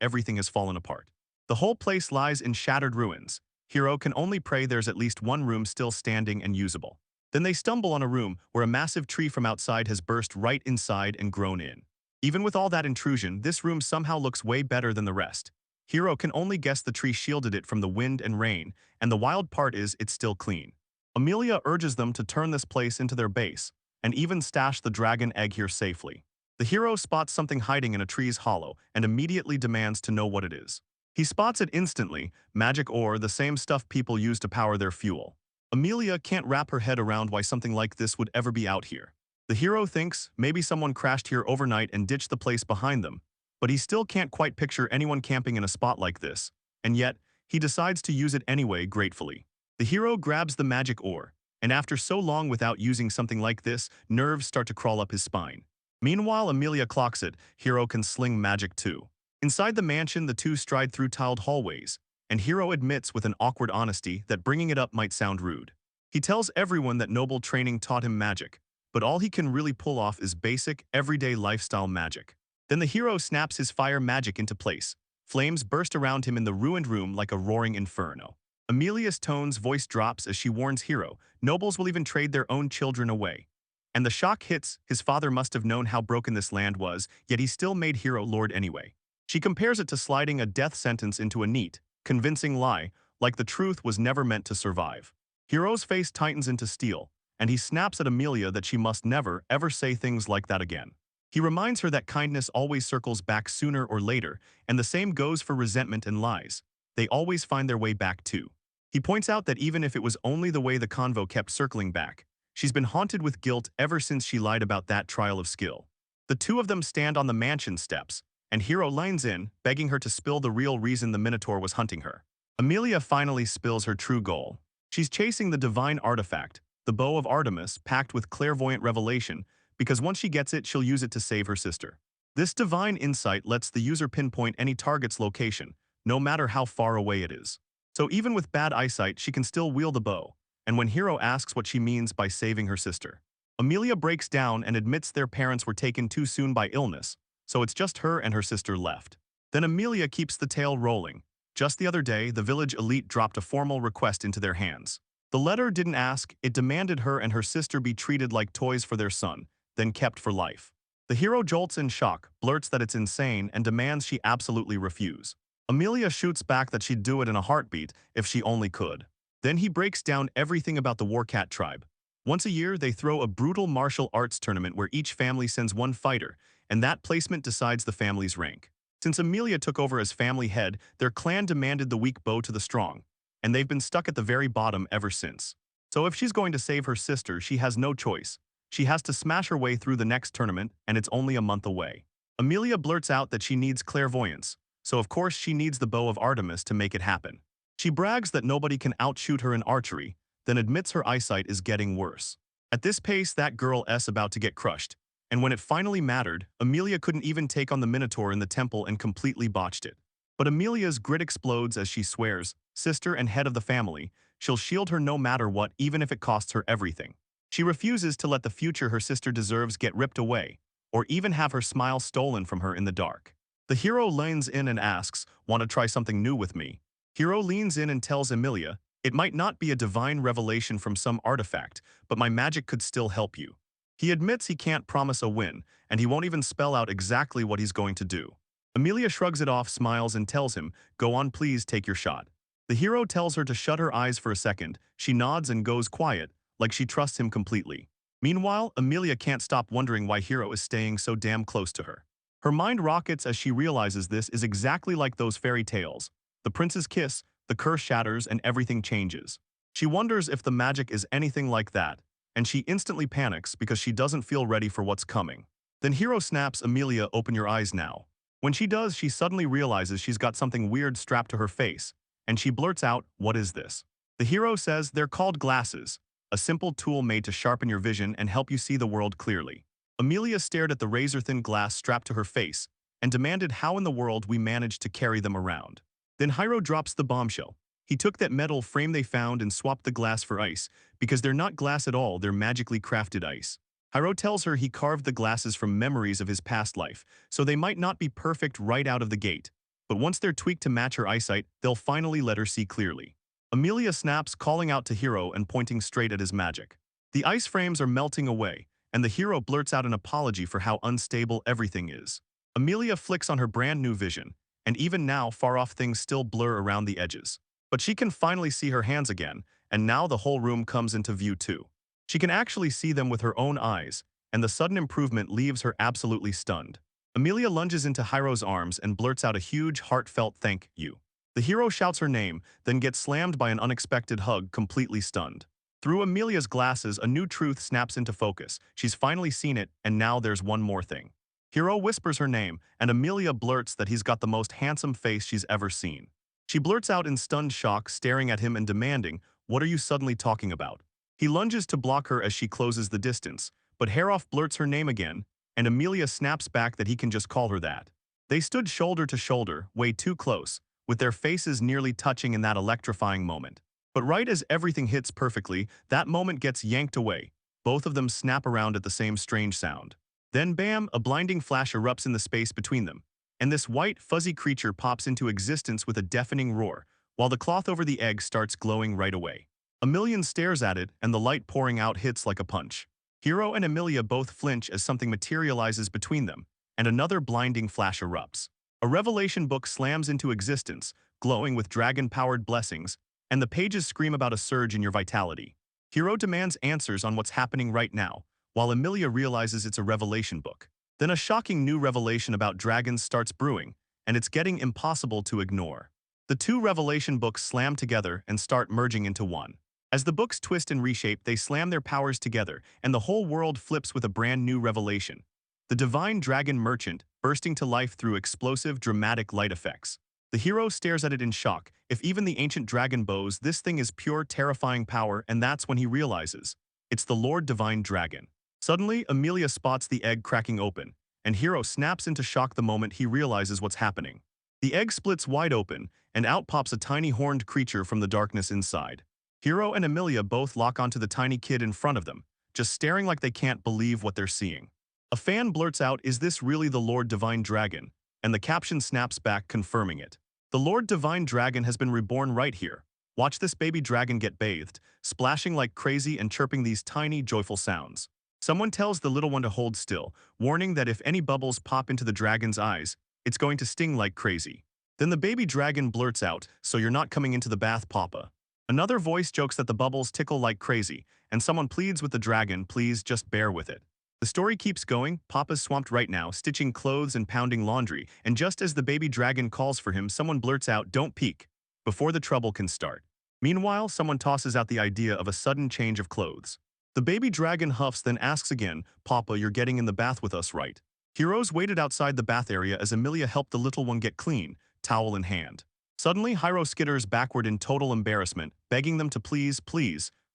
everything has fallen apart. The whole place lies in shattered ruins. Hiro can only pray there's at least one room still standing and usable. Then they stumble on a room where a massive tree from outside has burst right inside and grown in. Even with all that intrusion, this room somehow looks way better than the rest. Hiro can only guess the tree shielded it from the wind and rain, and the wild part is it's still clean. Amelia urges them to turn this place into their base, and even stash the dragon egg here safely. The hero spots something hiding in a tree's hollow and immediately demands to know what it is. He spots it instantly, magic ore, the same stuff people use to power their fuel. Amelia can't wrap her head around why something like this would ever be out here. The hero thinks maybe someone crashed here overnight and ditched the place behind them, but he still can't quite picture anyone camping in a spot like this, and yet, he decides to use it anyway gratefully. The hero grabs the magic ore, and after so long without using something like this, nerves start to crawl up his spine. Meanwhile, Amelia clocks it, Hero can sling magic too. Inside the mansion, the two stride through tiled hallways, and Hero admits with an awkward honesty that bringing it up might sound rude. He tells everyone that noble training taught him magic, but all he can really pull off is basic, everyday lifestyle magic. Then the hero snaps his fire magic into place. Flames burst around him in the ruined room like a roaring inferno. Amelia's tone's voice drops as she warns Hero, nobles will even trade their own children away. And the shock hits, his father must have known how broken this land was, yet he still made Hero lord anyway. She compares it to sliding a death sentence into a neat, convincing lie, like the truth was never meant to survive. Hero's face tightens into steel, and he snaps at Amelia that she must never, ever say things like that again. He reminds her that kindness always circles back sooner or later, and the same goes for resentment and lies. They always find their way back too. He points out that even if it was only the way the convo kept circling back, she's been haunted with guilt ever since she lied about that trial of skill. The two of them stand on the mansion steps, and Hero lines in, begging her to spill the real reason the Minotaur was hunting her. Amelia finally spills her true goal. She's chasing the divine artifact, the bow of Artemis, packed with clairvoyant revelation, because once she gets it, she'll use it to save her sister. This divine insight lets the user pinpoint any target's location, no matter how far away it is. So even with bad eyesight, she can still wield the bow, and when Hero asks what she means by saving her sister, Amelia breaks down and admits their parents were taken too soon by illness, so it's just her and her sister left. Then Amelia keeps the tale rolling. Just the other day, the village elite dropped a formal request into their hands. The letter didn't ask, it demanded her and her sister be treated like toys for their son, then kept for life. The hero jolts in shock, blurts that it's insane, and demands she absolutely refuse. Amelia shoots back that she'd do it in a heartbeat if she only could. Then he breaks down everything about the Warcat tribe. Once a year, they throw a brutal martial arts tournament where each family sends one fighter, and that placement decides the family's rank. Since Amelia took over as family head, their clan demanded the weak bow to the strong, and they've been stuck at the very bottom ever since. So if she's going to save her sister, she has no choice. She has to smash her way through the next tournament, and it's only a month away. Amelia blurts out that she needs clairvoyance, so of course she needs the bow of Artemis to make it happen. She brags that nobody can outshoot her in archery, then admits her eyesight is getting worse. At this pace, that girl's about to get crushed. And when it finally mattered, Amelia couldn't even take on the Minotaur in the temple and completely botched it. But Amelia's grit explodes as she swears, sister and head of the family, she'll shield her no matter what, even if it costs her everything. She refuses to let the future her sister deserves get ripped away, or even have her smile stolen from her in the dark. The hero leans in and asks, "Want to try something new with me?" Hero leans in and tells Amelia, "It might not be a divine revelation from some artifact, but my magic could still help you." He admits he can't promise a win, and he won't even spell out exactly what he's going to do. Amelia shrugs it off, smiles, and tells him, "Go on, please take your shot." The hero tells her to shut her eyes for a second. She nods and goes quiet, like she trusts him completely. Meanwhile, Amelia can't stop wondering why Hero is staying so damn close to her. Her mind rockets as she realizes this is exactly like those fairy tales. The prince's kiss, the curse shatters, and everything changes. She wonders if the magic is anything like that, and she instantly panics because she doesn't feel ready for what's coming. Then Hero snaps, "Amelia, open your eyes now." When she does, she suddenly realizes she's got something weird strapped to her face, and she blurts out, "What is this?" The hero says they're called glasses, a simple tool made to sharpen your vision and help you see the world clearly. Amelia stared at the razor-thin glass strapped to her face and demanded how in the world we managed to carry them around. Then Hiro drops the bombshell. He took that metal frame they found and swapped the glass for ice, because they're not glass at all, they're magically crafted ice. Hiro tells her he carved the glasses from memories of his past life, so they might not be perfect right out of the gate, but once they're tweaked to match her eyesight, they'll finally let her see clearly. Amelia snaps, calling out to Hiro and pointing straight at his magic. The ice frames are melting away, and the hero blurts out an apology for how unstable everything is. Amelia flicks on her brand new vision, and even now far-off things still blur around the edges. But she can finally see her hands again, and now the whole room comes into view too. She can actually see them with her own eyes, and the sudden improvement leaves her absolutely stunned. Amelia lunges into Hiro's arms and blurts out a huge, heartfelt "thank you." The hero shouts her name, then gets slammed by an unexpected hug, completely stunned. Through Amelia's glasses, a new truth snaps into focus. She's finally seen it, and now there's one more thing. Hiro whispers her name, and Amelia blurts that he's got the most handsome face she's ever seen. She blurts out in stunned shock, staring at him and demanding, "What are you suddenly talking about?" He lunges to block her as she closes the distance, but Haroff blurts her name again, and Amelia snaps back that he can just call her that. They stood shoulder to shoulder, way too close, with their faces nearly touching in that electrifying moment. But right as everything hits perfectly, that moment gets yanked away. Both of them snap around at the same strange sound. Then bam, a blinding flash erupts in the space between them, and this white, fuzzy creature pops into existence with a deafening roar, while the cloth over the egg starts glowing right away. Amelia stares at it, and the light pouring out hits like a punch. Hiro and Amelia both flinch as something materializes between them, and another blinding flash erupts. A revelation book slams into existence, glowing with dragon-powered blessings, and the pages scream about a surge in your vitality. Hiro demands answers on what's happening right now, while Amelia realizes it's a revelation book. Then a shocking new revelation about dragons starts brewing, and it's getting impossible to ignore. The two revelation books slam together and start merging into one. As the books twist and reshape, they slam their powers together, and the whole world flips with a brand new revelation. The Divine Dragon Merchant, bursting to life through explosive, dramatic light effects. The hero stares at it in shock. If even the ancient dragon bows, this thing is pure, terrifying power, and that's when he realizes. It's the Lord Divine Dragon. Suddenly, Amelia spots the egg cracking open, and Hiro snaps into shock the moment he realizes what's happening. The egg splits wide open, and out pops a tiny horned creature from the darkness inside. Hiro and Amelia both lock onto the tiny kid in front of them, just staring like they can't believe what they're seeing. A fan blurts out, "Is this really the Lord Divine Dragon?" And the caption snaps back, confirming it. The Lord Divine Dragon has been reborn right here. Watch this baby dragon get bathed, splashing like crazy and chirping these tiny, joyful sounds. Someone tells the little one to hold still, warning that if any bubbles pop into the dragon's eyes, it's going to sting like crazy. Then the baby dragon blurts out, "So you're not coming into the bath, Papa." Another voice jokes that the bubbles tickle like crazy, and someone pleads with the dragon, "Please just bear with it." The story keeps going. Papa's swamped right now, stitching clothes and pounding laundry, and just as the baby dragon calls for him, someone blurts out, "Don't peek," before the trouble can start. Meanwhile, someone tosses out the idea of a sudden change of clothes. The baby dragon huffs, then asks again, "Papa, you're getting in the bath with us, right?" Heroes waited outside the bath area as Amelia helped the little one get clean, towel in hand. Suddenly, Hiro skitters backward in total embarrassment, begging them to please,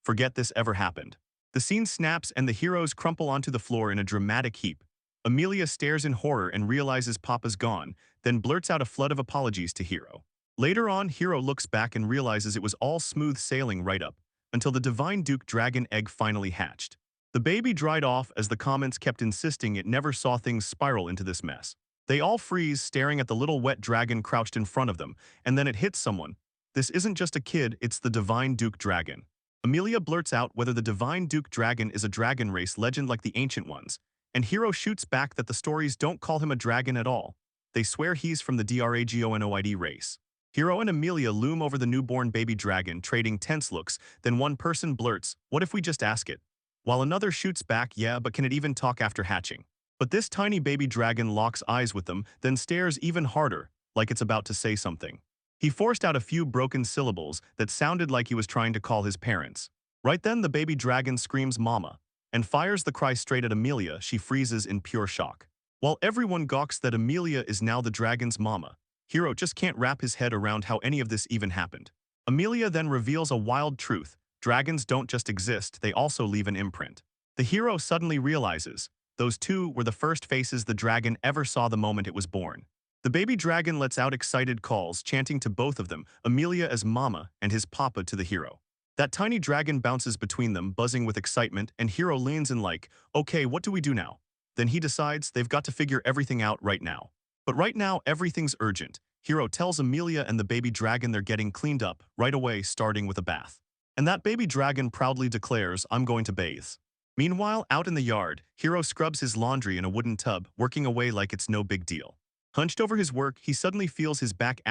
forget this ever happened. The scene snaps and the heroes crumple onto the floor in a dramatic heap. Amelia stares in horror and realizes Papa's gone, then blurts out a flood of apologies to Hiro. Later on, Hiro looks back and realizes it was all smooth sailing right up, until the Divine Duke Dragon egg finally hatched. The baby dried off as the comments kept insisting it never saw things spiral into this mess. They all freeze, staring at the little wet dragon crouched in front of them, and then it hits someone. This isn't just a kid, it's the Divine Duke Dragon. Amelia blurts out whether the Divine Duke Dragon is a dragon race legend like the ancient ones, and Hiro shoots back that the stories don't call him a dragon at all. They swear he's from the Dragonoid race. Hiro and Amelia loom over the newborn baby dragon, trading tense looks, then one person blurts, "What if we just ask it?" While another shoots back, "Yeah, but can it even talk after hatching?" But this tiny baby dragon locks eyes with them, then stares even harder, like it's about to say something. He forced out a few broken syllables that sounded like he was trying to call his parents. Right then, the baby dragon screams "Mama," and fires the cry straight at Amelia. She freezes in pure shock. While everyone gawks that Amelia is now the dragon's mama, Hiro just can't wrap his head around how any of this even happened. Amelia then reveals a wild truth. Dragons don't just exist, they also leave an imprint. The hero suddenly realizes those two were the first faces the dragon ever saw the moment it was born. The baby dragon lets out excited calls, chanting to both of them, Amelia as Mama and his Papa to the hero. That tiny dragon bounces between them, buzzing with excitement, and Hiro leans in like, "Okay, what do we do now?" Then he decides they've got to figure everything out right now. But right now, everything's urgent. Hiro tells Amelia and the baby dragon they're getting cleaned up right away, starting with a bath. And that baby dragon proudly declares, "I'm going to bathe." Meanwhile, out in the yard, Hiro scrubs his laundry in a wooden tub, working away like it's no big deal. Hunched over his work, he suddenly feels his back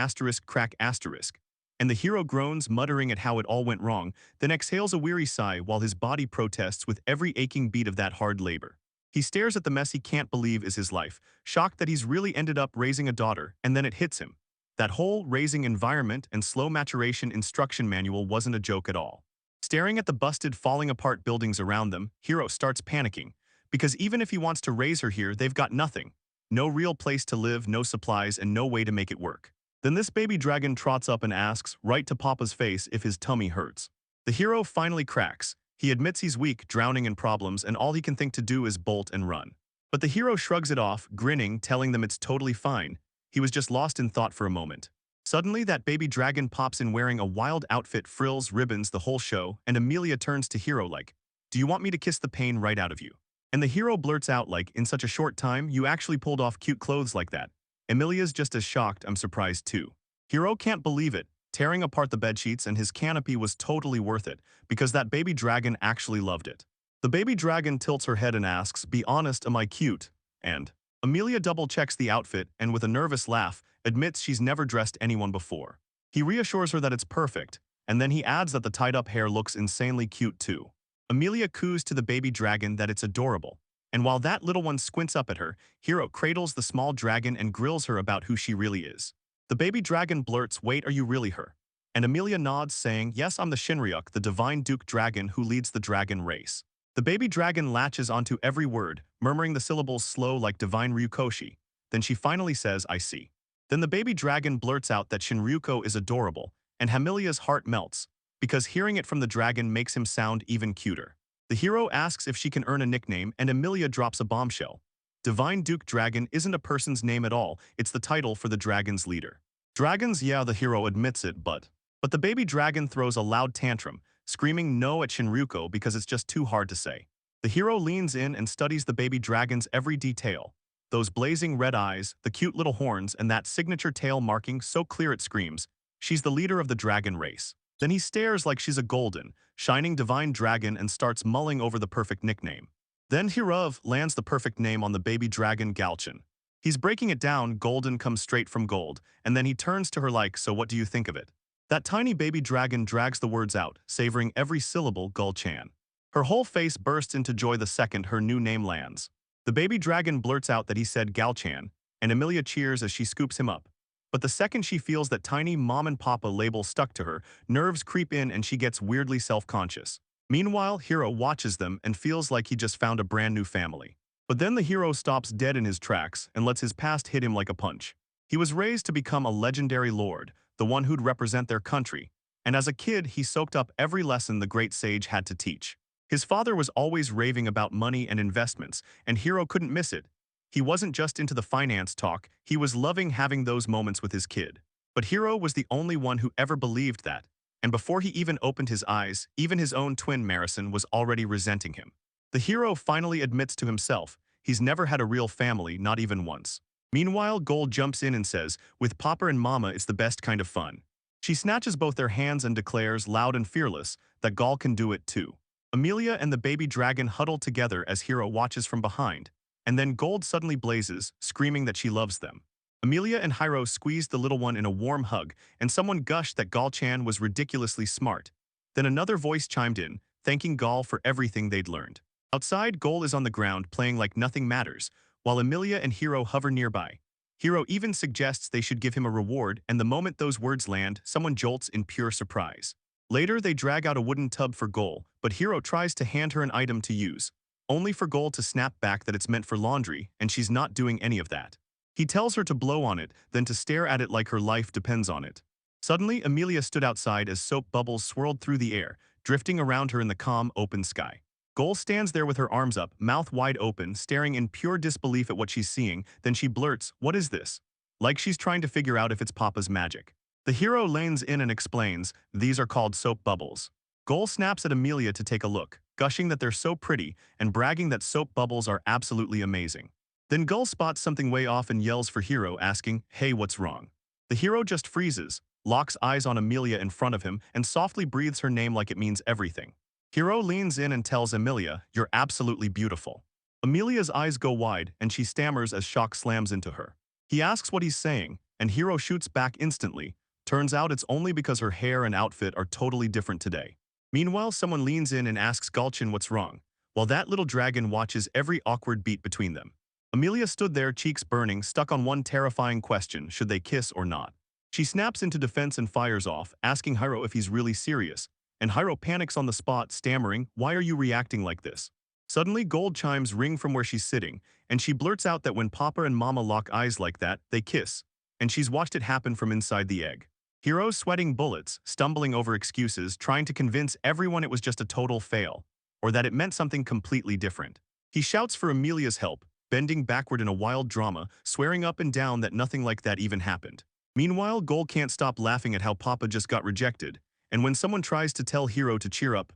crack and the hero groans, muttering at how it all went wrong, then exhales a weary sigh while his body protests with every aching beat of that hard labor. He stares at the mess he can't believe is his life, shocked that he's really ended up raising a daughter, and then it hits him. That whole raising environment and slow maturation instruction manual wasn't a joke at all. Staring at the busted, falling apart buildings around them, Hiro starts panicking, because even if he wants to raise her here, they've got nothing. No real place to live, no supplies, and no way to make it work. Then this baby dragon trots up and asks, right to Papa's face, if his tummy hurts. The hero finally cracks. He admits he's weak, drowning in problems, and all he can think to do is bolt and run. But the hero shrugs it off, grinning, telling them it's totally fine. He was just lost in thought for a moment. Suddenly, that baby dragon pops in wearing a wild outfit, frills, ribbons, the whole show, and Amelia turns to Hiro like, Do you want me to kiss the pain right out of you? And the hero blurts out like, in such a short time, you actually pulled off cute clothes like that. Emilia's just as shocked, I'm surprised too. Hero can't believe it, tearing apart the bedsheets, and his canopy was totally worth it, because that baby dragon actually loved it. The baby dragon tilts her head and asks, be honest, am I cute? And Emilia double-checks the outfit and with a nervous laugh, admits she's never dressed anyone before. He reassures her that it's perfect, and then he adds that the tied-up hair looks insanely cute too. Emilia coos to the baby dragon that it's adorable, and while that little one squints up at her, Hero cradles the small dragon and grills her about who she really is. The baby dragon blurts, wait, are you really her? And Emilia nods, saying, yes, I'm the Shinryuk, the divine Duke dragon who leads the dragon race. The baby dragon latches onto every word, murmuring the syllables slow like divine Ryukoshi. Then she finally says, I see. Then the baby dragon blurts out that Shinryuko is adorable, and Emilia's heart melts, because hearing it from the dragon makes him sound even cuter. The hero asks if she can earn a nickname, and Emilia drops a bombshell. Divine Duke Dragon isn't a person's name at all, it's the title for the dragon's leader. Dragons, yeah, the hero admits it, but the baby dragon throws a loud tantrum, screaming no at Shinryuko because it's just too hard to say. The hero leans in and studies the baby dragon's every detail. Those blazing red eyes, the cute little horns, and that signature tail marking so clear it screams, she's the leader of the dragon race. Then he stares like she's a golden, shining divine dragon and starts mulling over the perfect nickname. Then Hirov lands the perfect name on the baby dragon Galchan. He's breaking it down, golden comes straight from gold, and then he turns to her like, so what do you think of it? That tiny baby dragon drags the words out, savoring every syllable, Gulchan. Her whole face bursts into joy the second her new name lands. The baby dragon blurts out that he said Galchan, and Emilia cheers as she scoops him up. But the second she feels that tiny mom and papa label stuck to her, nerves creep in and she gets weirdly self-conscious. Meanwhile, Hero watches them and feels like he just found a brand new family. But then the hero stops dead in his tracks and lets his past hit him like a punch. He was raised to become a legendary lord, the one who'd represent their country, and as a kid he soaked up every lesson the great sage had to teach. His father was always raving about money and investments, and Hero couldn't miss it. He wasn't just into the finance talk, he was loving having those moments with his kid. But Hero was the only one who ever believed that, and before he even opened his eyes, even his own twin Marison was already resenting him. The hero finally admits to himself, he's never had a real family, not even once. Meanwhile, Gold jumps in and says, with Papa and Mama it's the best kind of fun. She snatches both their hands and declares, loud and fearless, that Gal can do it too. Emilia and the baby dragon huddle together as Hero watches from behind, and then Gold suddenly blazes, screaming that she loves them. Emilia and Hiro squeezed the little one in a warm hug, and someone gushed that Gal-chan was ridiculously smart. Then another voice chimed in, thanking Gal for everything they'd learned. Outside, Gol is on the ground playing like nothing matters, while Emilia and Hiro hover nearby. Hiro even suggests they should give him a reward, and the moment those words land, someone jolts in pure surprise. Later, they drag out a wooden tub for Gol, but Hiro tries to hand her an item to use, only for Gol to snap back that it's meant for laundry, and she's not doing any of that. He tells her to blow on it, then to stare at it like her life depends on it. Suddenly, Emilia stood outside as soap bubbles swirled through the air, drifting around her in the calm, open sky. Gol stands there with her arms up, mouth wide open, staring in pure disbelief at what she's seeing, then she blurts, what is this? Like she's trying to figure out if it's Papa's magic. The hero lanes in and explains, these are called soap bubbles. Gol snaps at Emilia to take a look, gushing that they're so pretty and bragging that soap bubbles are absolutely amazing. Then Gull spots something way off and yells for Hero, asking, hey, what's wrong? The hero just freezes, locks eyes on Emilia in front of him, and softly breathes her name like it means everything. Hero leans in and tells Emilia, you're absolutely beautiful. Emilia's eyes go wide, and she stammers as shock slams into her. He asks what he's saying, and Hero shoots back instantly. Turns out it's only because her hair and outfit are totally different today. Meanwhile, someone leans in and asks Galchan what's wrong, while that little dragon watches every awkward beat between them. Emilia stood there, cheeks burning, stuck on one terrifying question, should they kiss or not? She snaps into defense and fires off, asking Hiro if he's really serious, and Hiro panics on the spot, stammering, why are you reacting like this? Suddenly, gold chimes ring from where she's sitting, and she blurts out that when Papa and Mama lock eyes like that, they kiss, and she's watched it happen from inside the egg. Hiro's sweating bullets, stumbling over excuses, trying to convince everyone it was just a total fail, or that it meant something completely different. He shouts for Emilia's help, bending backward in a wild drama, swearing up and down that nothing like that even happened. Meanwhile, Gol can't stop laughing at how Papa just got rejected, and when someone tries to tell Hiro to cheer up,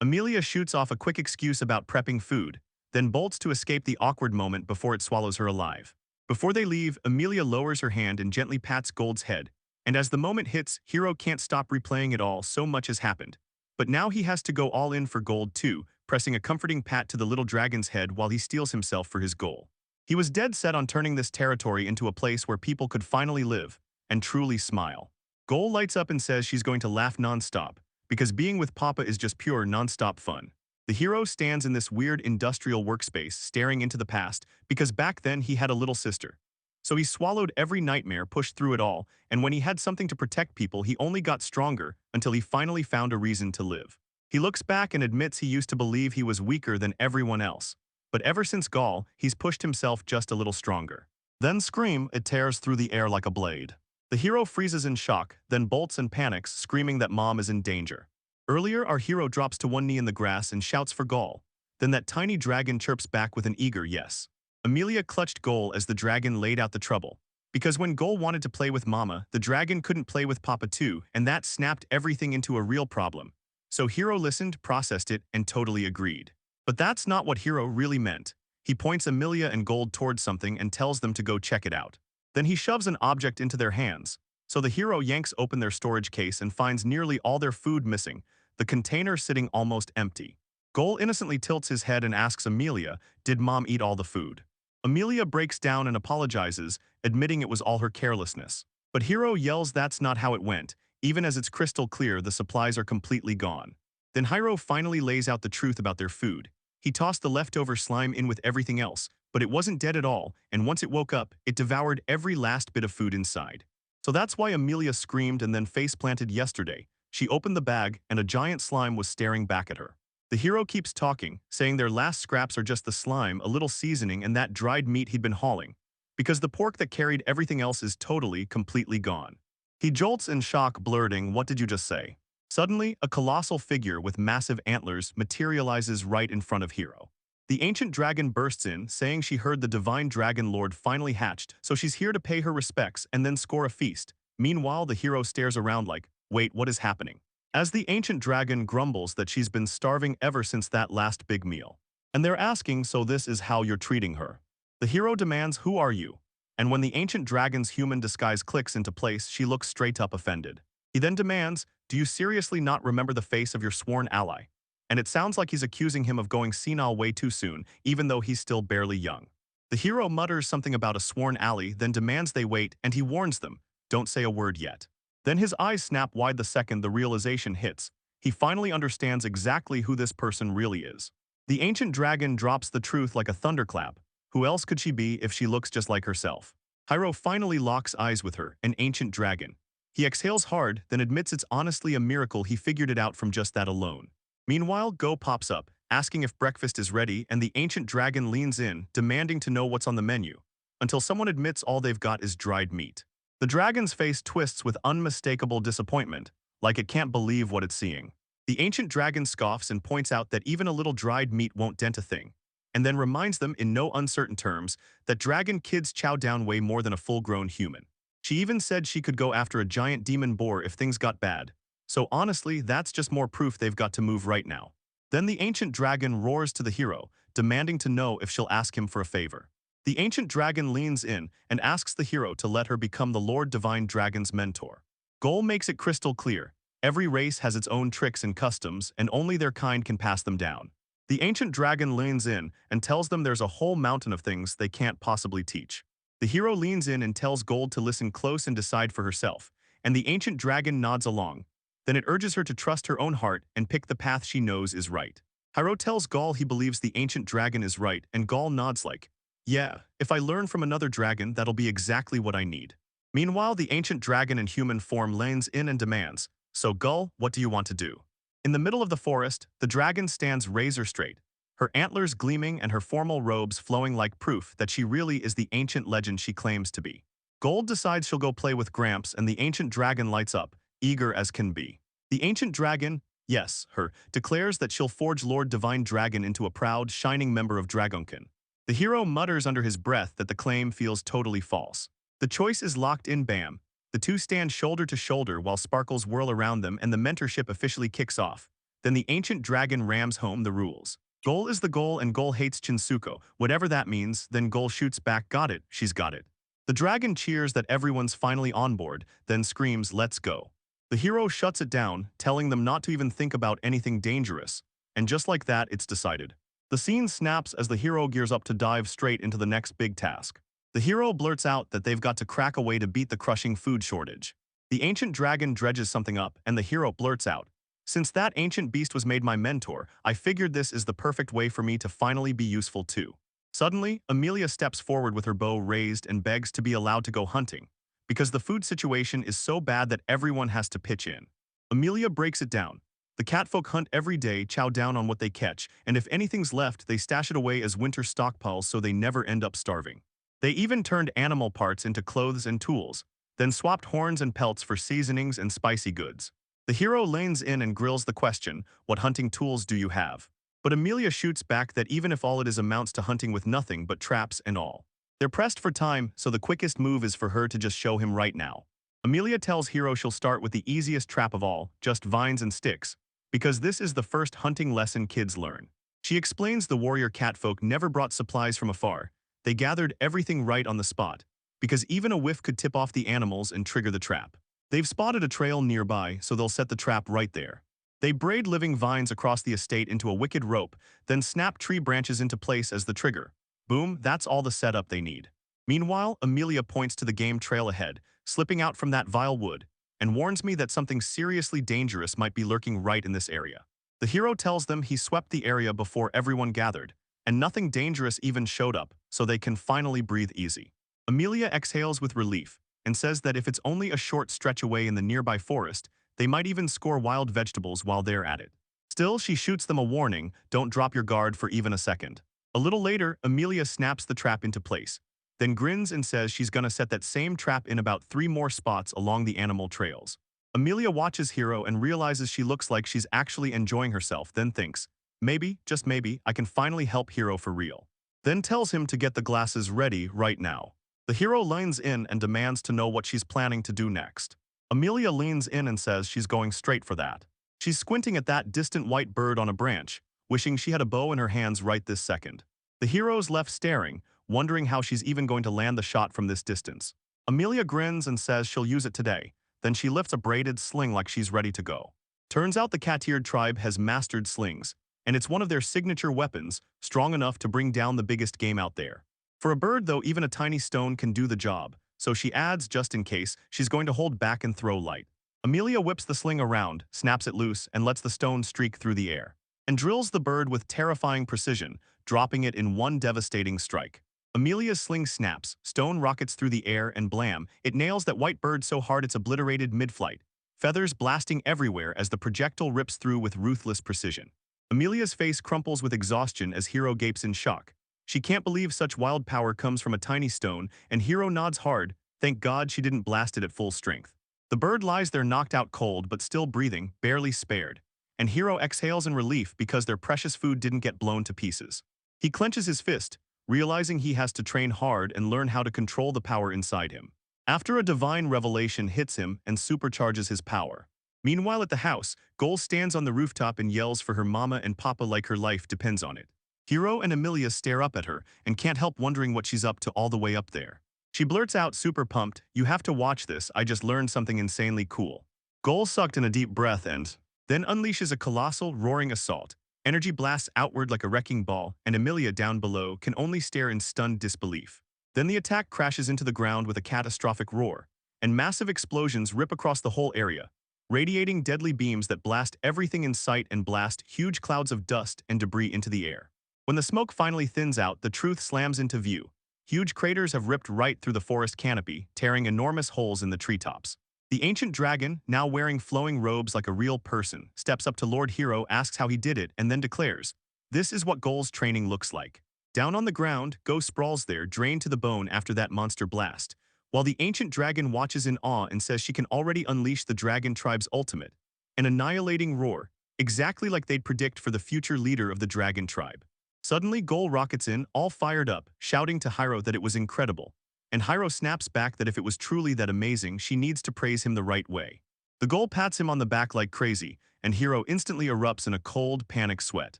Amelia shoots off a quick excuse about prepping food, then bolts to escape the awkward moment before it swallows her alive. Before they leave, Amelia lowers her hand and gently pats Gold's head, and as the moment hits, Hiro can't stop replaying it all, so much has happened. But now he has to go all in for Gold too, pressing a comforting pat to the little dragon's head while he steels himself for his goal. He was dead set on turning this territory into a place where people could finally live and truly smile. Gold lights up and says she's going to laugh non-stop, because being with Papa is just pure non-stop fun. The hero stands in this weird industrial workspace staring into the past because back then he had a little sister. So he swallowed every nightmare, pushed through it all, and when he had something to protect people he only got stronger until he finally found a reason to live. He looks back and admits he used to believe he was weaker than everyone else. But ever since Gaul, he's pushed himself just a little stronger. Then scream, it tears through the air like a blade. The hero freezes in shock, then bolts and panics, screaming that mom is in danger. Earlier, our hero drops to one knee in the grass and shouts for Gaul. Then that tiny dragon chirps back with an eager yes. Amelia clutched Gaul as the dragon laid out the trouble. Because when Gaul wanted to play with Mama, the dragon couldn't play with Papa too, and that snapped everything into a real problem. So Hiro listened, processed it, and totally agreed. But that's not what Hiro really meant. He points Amelia and Gold towards something and tells them to go check it out. Then he shoves an object into their hands. So the hero yanks open their storage case and finds nearly all their food missing, the container sitting almost empty. Goal innocently tilts his head and asks Amelia, did Mom eat all the food? Amelia breaks down and apologizes, admitting it was all her carelessness. But Hiro yells that's not how it went, even as it's crystal clear the supplies are completely gone. Then Hiro finally lays out the truth about their food. He tossed the leftover slime in with everything else, but it wasn't dead at all, and once it woke up, it devoured every last bit of food inside. So that's why Amelia screamed and then face-planted yesterday. She opened the bag, and a giant slime was staring back at her. The hero keeps talking, saying their last scraps are just the slime, a little seasoning, and that dried meat he'd been hauling. Because the pork that carried everything else is totally, completely gone. He jolts in shock, blurting, "What did you just say?" Suddenly, a colossal figure with massive antlers materializes right in front of Hiro. The ancient dragon bursts in, saying she heard the divine dragon lord finally hatched, so she's here to pay her respects and then score a feast. Meanwhile, the hero stares around like, wait, what is happening? As the ancient dragon grumbles that she's been starving ever since that last big meal. And they're asking, so this is how you're treating her? The hero demands, who are you? And when the ancient dragon's human disguise clicks into place, she looks straight up offended. He then demands, do you seriously not remember the face of your sworn ally? And it sounds like he's accusing him of going senile way too soon, even though he's still barely young. The hero mutters something about a sworn ally, then demands they wait, and he warns them, don't say a word yet. Then his eyes snap wide the second the realization hits. He finally understands exactly who this person really is. The ancient dragon drops the truth like a thunderclap. Who else could she be if she looks just like herself? Hiro finally locks eyes with her, an ancient dragon. He exhales hard, then admits it's honestly a miracle he figured it out from just that alone. Meanwhile, Go pops up, asking if breakfast is ready, and the ancient dragon leans in, demanding to know what's on the menu, until someone admits all they've got is dried meat. The dragon's face twists with unmistakable disappointment, like it can't believe what it's seeing. The ancient dragon scoffs and points out that even a little dried meat won't dent a thing, and then reminds them in no uncertain terms that dragon kids chow down way more than a full-grown human. She even said she could go after a giant demon boar if things got bad. So honestly, that's just more proof they've got to move right now. Then the ancient dragon roars to the hero, demanding to know if she'll ask him for a favor. The ancient dragon leans in and asks the hero to let her become the Lord Divine Dragon's mentor. Goal makes it crystal clear. Every race has its own tricks and customs, and only their kind can pass them down. The ancient dragon leans in and tells them there's a whole mountain of things they can't possibly teach. The hero leans in and tells Gold to listen close and decide for herself, and the ancient dragon nods along. Then it urges her to trust her own heart and pick the path she knows is right. Hiro tells Gaul he believes the ancient dragon is right, and Gaul nods like, yeah, if I learn from another dragon, that'll be exactly what I need. Meanwhile, the ancient dragon in human form leans in and demands, so Gaul, what do you want to do? In the middle of the forest, the dragon stands razor straight, her antlers gleaming and her formal robes flowing like proof that she really is the ancient legend she claims to be. Gold decides she'll go play with Gramps, and the ancient dragon lights up, eager as can be. The ancient dragon, yes, her, declares that she'll forge Lord Divine Dragon into a proud, shining member of Dragonkin. The hero mutters under his breath that the claim feels totally false. The choice is locked in. Bam. The two stand shoulder to shoulder while sparkles whirl around them and the mentorship officially kicks off. Then the ancient dragon rams home the rules. Goal is the goal and Goal hates Chinsuko. Whatever that means, then Goal shoots back, got it, she's got it. The dragon cheers that everyone's finally on board, then screams, let's go. The hero shuts it down, telling them not to even think about anything dangerous. And just like that, it's decided. The scene snaps as the hero gears up to dive straight into the next big task. The hero blurts out that they've got to crack a way to beat the crushing food shortage. The ancient dragon dredges something up, and the hero blurts out, since that ancient beast was made my mentor, I figured this is the perfect way for me to finally be useful too. Suddenly, Amelia steps forward with her bow raised and begs to be allowed to go hunting, because the food situation is so bad that everyone has to pitch in. Amelia breaks it down. The catfolk hunt every day, chow down on what they catch, and if anything's left, they stash it away as winter stockpiles so they never end up starving. They even turned animal parts into clothes and tools, then swapped horns and pelts for seasonings and spicy goods. The hero leans in and grills the question, what hunting tools do you have? But Amelia shoots back that even if all it is amounts to hunting with nothing but traps and all. They're pressed for time, so the quickest move is for her to just show him right now. Amelia tells Hero she'll start with the easiest trap of all, just vines and sticks, because this is the first hunting lesson kids learn. She explains the warrior catfolk never brought supplies from afar. They gathered everything right on the spot, because even a whiff could tip off the animals and trigger the trap. They've spotted a trail nearby, so they'll set the trap right there. They braid living vines across the estate into a wicked rope, then snap tree branches into place as the trigger. Boom, that's all the setup they need. Meanwhile, Amelia points to the game trail ahead, slipping out from that vile wood, and warns me that something seriously dangerous might be lurking right in this area. The hero tells them he swept the area before everyone gathered, and nothing dangerous even showed up, so they can finally breathe easy. Amelia exhales with relief, and says that if it's only a short stretch away in the nearby forest, they might even score wild vegetables while they're at it. Still, she shoots them a warning, don't drop your guard for even a second. A little later, Amelia snaps the trap into place, then grins and says she's gonna set that same trap in about 3 more spots along the animal trails. Amelia watches Hero and realizes she looks like she's actually enjoying herself, then thinks, maybe, just maybe, I can finally help Hero for real. Then tells him to get the glasses ready right now. The hero leans in and demands to know what she's planning to do next. Amelia leans in and says she's going straight for that. She's squinting at that distant white bird on a branch, wishing she had a bow in her hands right this second. The hero's left staring, wondering how she's even going to land the shot from this distance. Amelia grins and says she'll use it today, then she lifts a braided sling like she's ready to go. Turns out the cat-eared tribe has mastered slings, and it's one of their signature weapons, strong enough to bring down the biggest game out there. For a bird, though, even a tiny stone can do the job, so she adds, just in case, she's going to hold back and throw light. Amelia whips the sling around, snaps it loose, and lets the stone streak through the air, and drills the bird with terrifying precision, dropping it in one devastating strike. Amelia's sling snaps, stone rockets through the air, and blam, it nails that white bird so hard it's obliterated mid-flight, feathers blasting everywhere as the projectile rips through with ruthless precision. Amelia's face crumples with exhaustion as Hero gapes in shock. She can't believe such wild power comes from a tiny stone, and Hero nods hard, thank God she didn't blast it at full strength. The bird lies there knocked out cold but still breathing, barely spared, and Hero exhales in relief because their precious food didn't get blown to pieces. He clenches his fist, realizing he has to train hard and learn how to control the power inside him. After a divine revelation hits him and supercharges his power. Meanwhile at the house, Goal stands on the rooftop and yells for her mama and papa like her life depends on it. Hero and Amelia stare up at her and can't help wondering what she's up to all the way up there. She blurts out super pumped, you have to watch this, I just learned something insanely cool. Goal sucked in a deep breath and then unleashes a colossal, roaring assault. Energy blasts outward like a wrecking ball, and Amelia down below can only stare in stunned disbelief. Then the attack crashes into the ground with a catastrophic roar, and massive explosions rip across the whole area, radiating deadly beams that blast everything in sight and blast huge clouds of dust and debris into the air. When the smoke finally thins out, the truth slams into view. Huge craters have ripped right through the forest canopy, tearing enormous holes in the treetops. The ancient dragon, now wearing flowing robes like a real person, steps up to Lord Hero, asks how he did it, and then declares, this is what Goal's training looks like. Down on the ground, Go sprawls there, drained to the bone after that monster blast, while the ancient dragon watches in awe and says she can already unleash the dragon tribe's ultimate, an annihilating roar, exactly like they'd predict for the future leader of the dragon tribe. Suddenly, Goal rockets in, all fired up, shouting to Hiro that it was incredible. And Hiro snaps back that if it was truly that amazing, she needs to praise him the right way. The Ghoul pats him on the back like crazy, and Hiro instantly erupts in a cold, panicked sweat.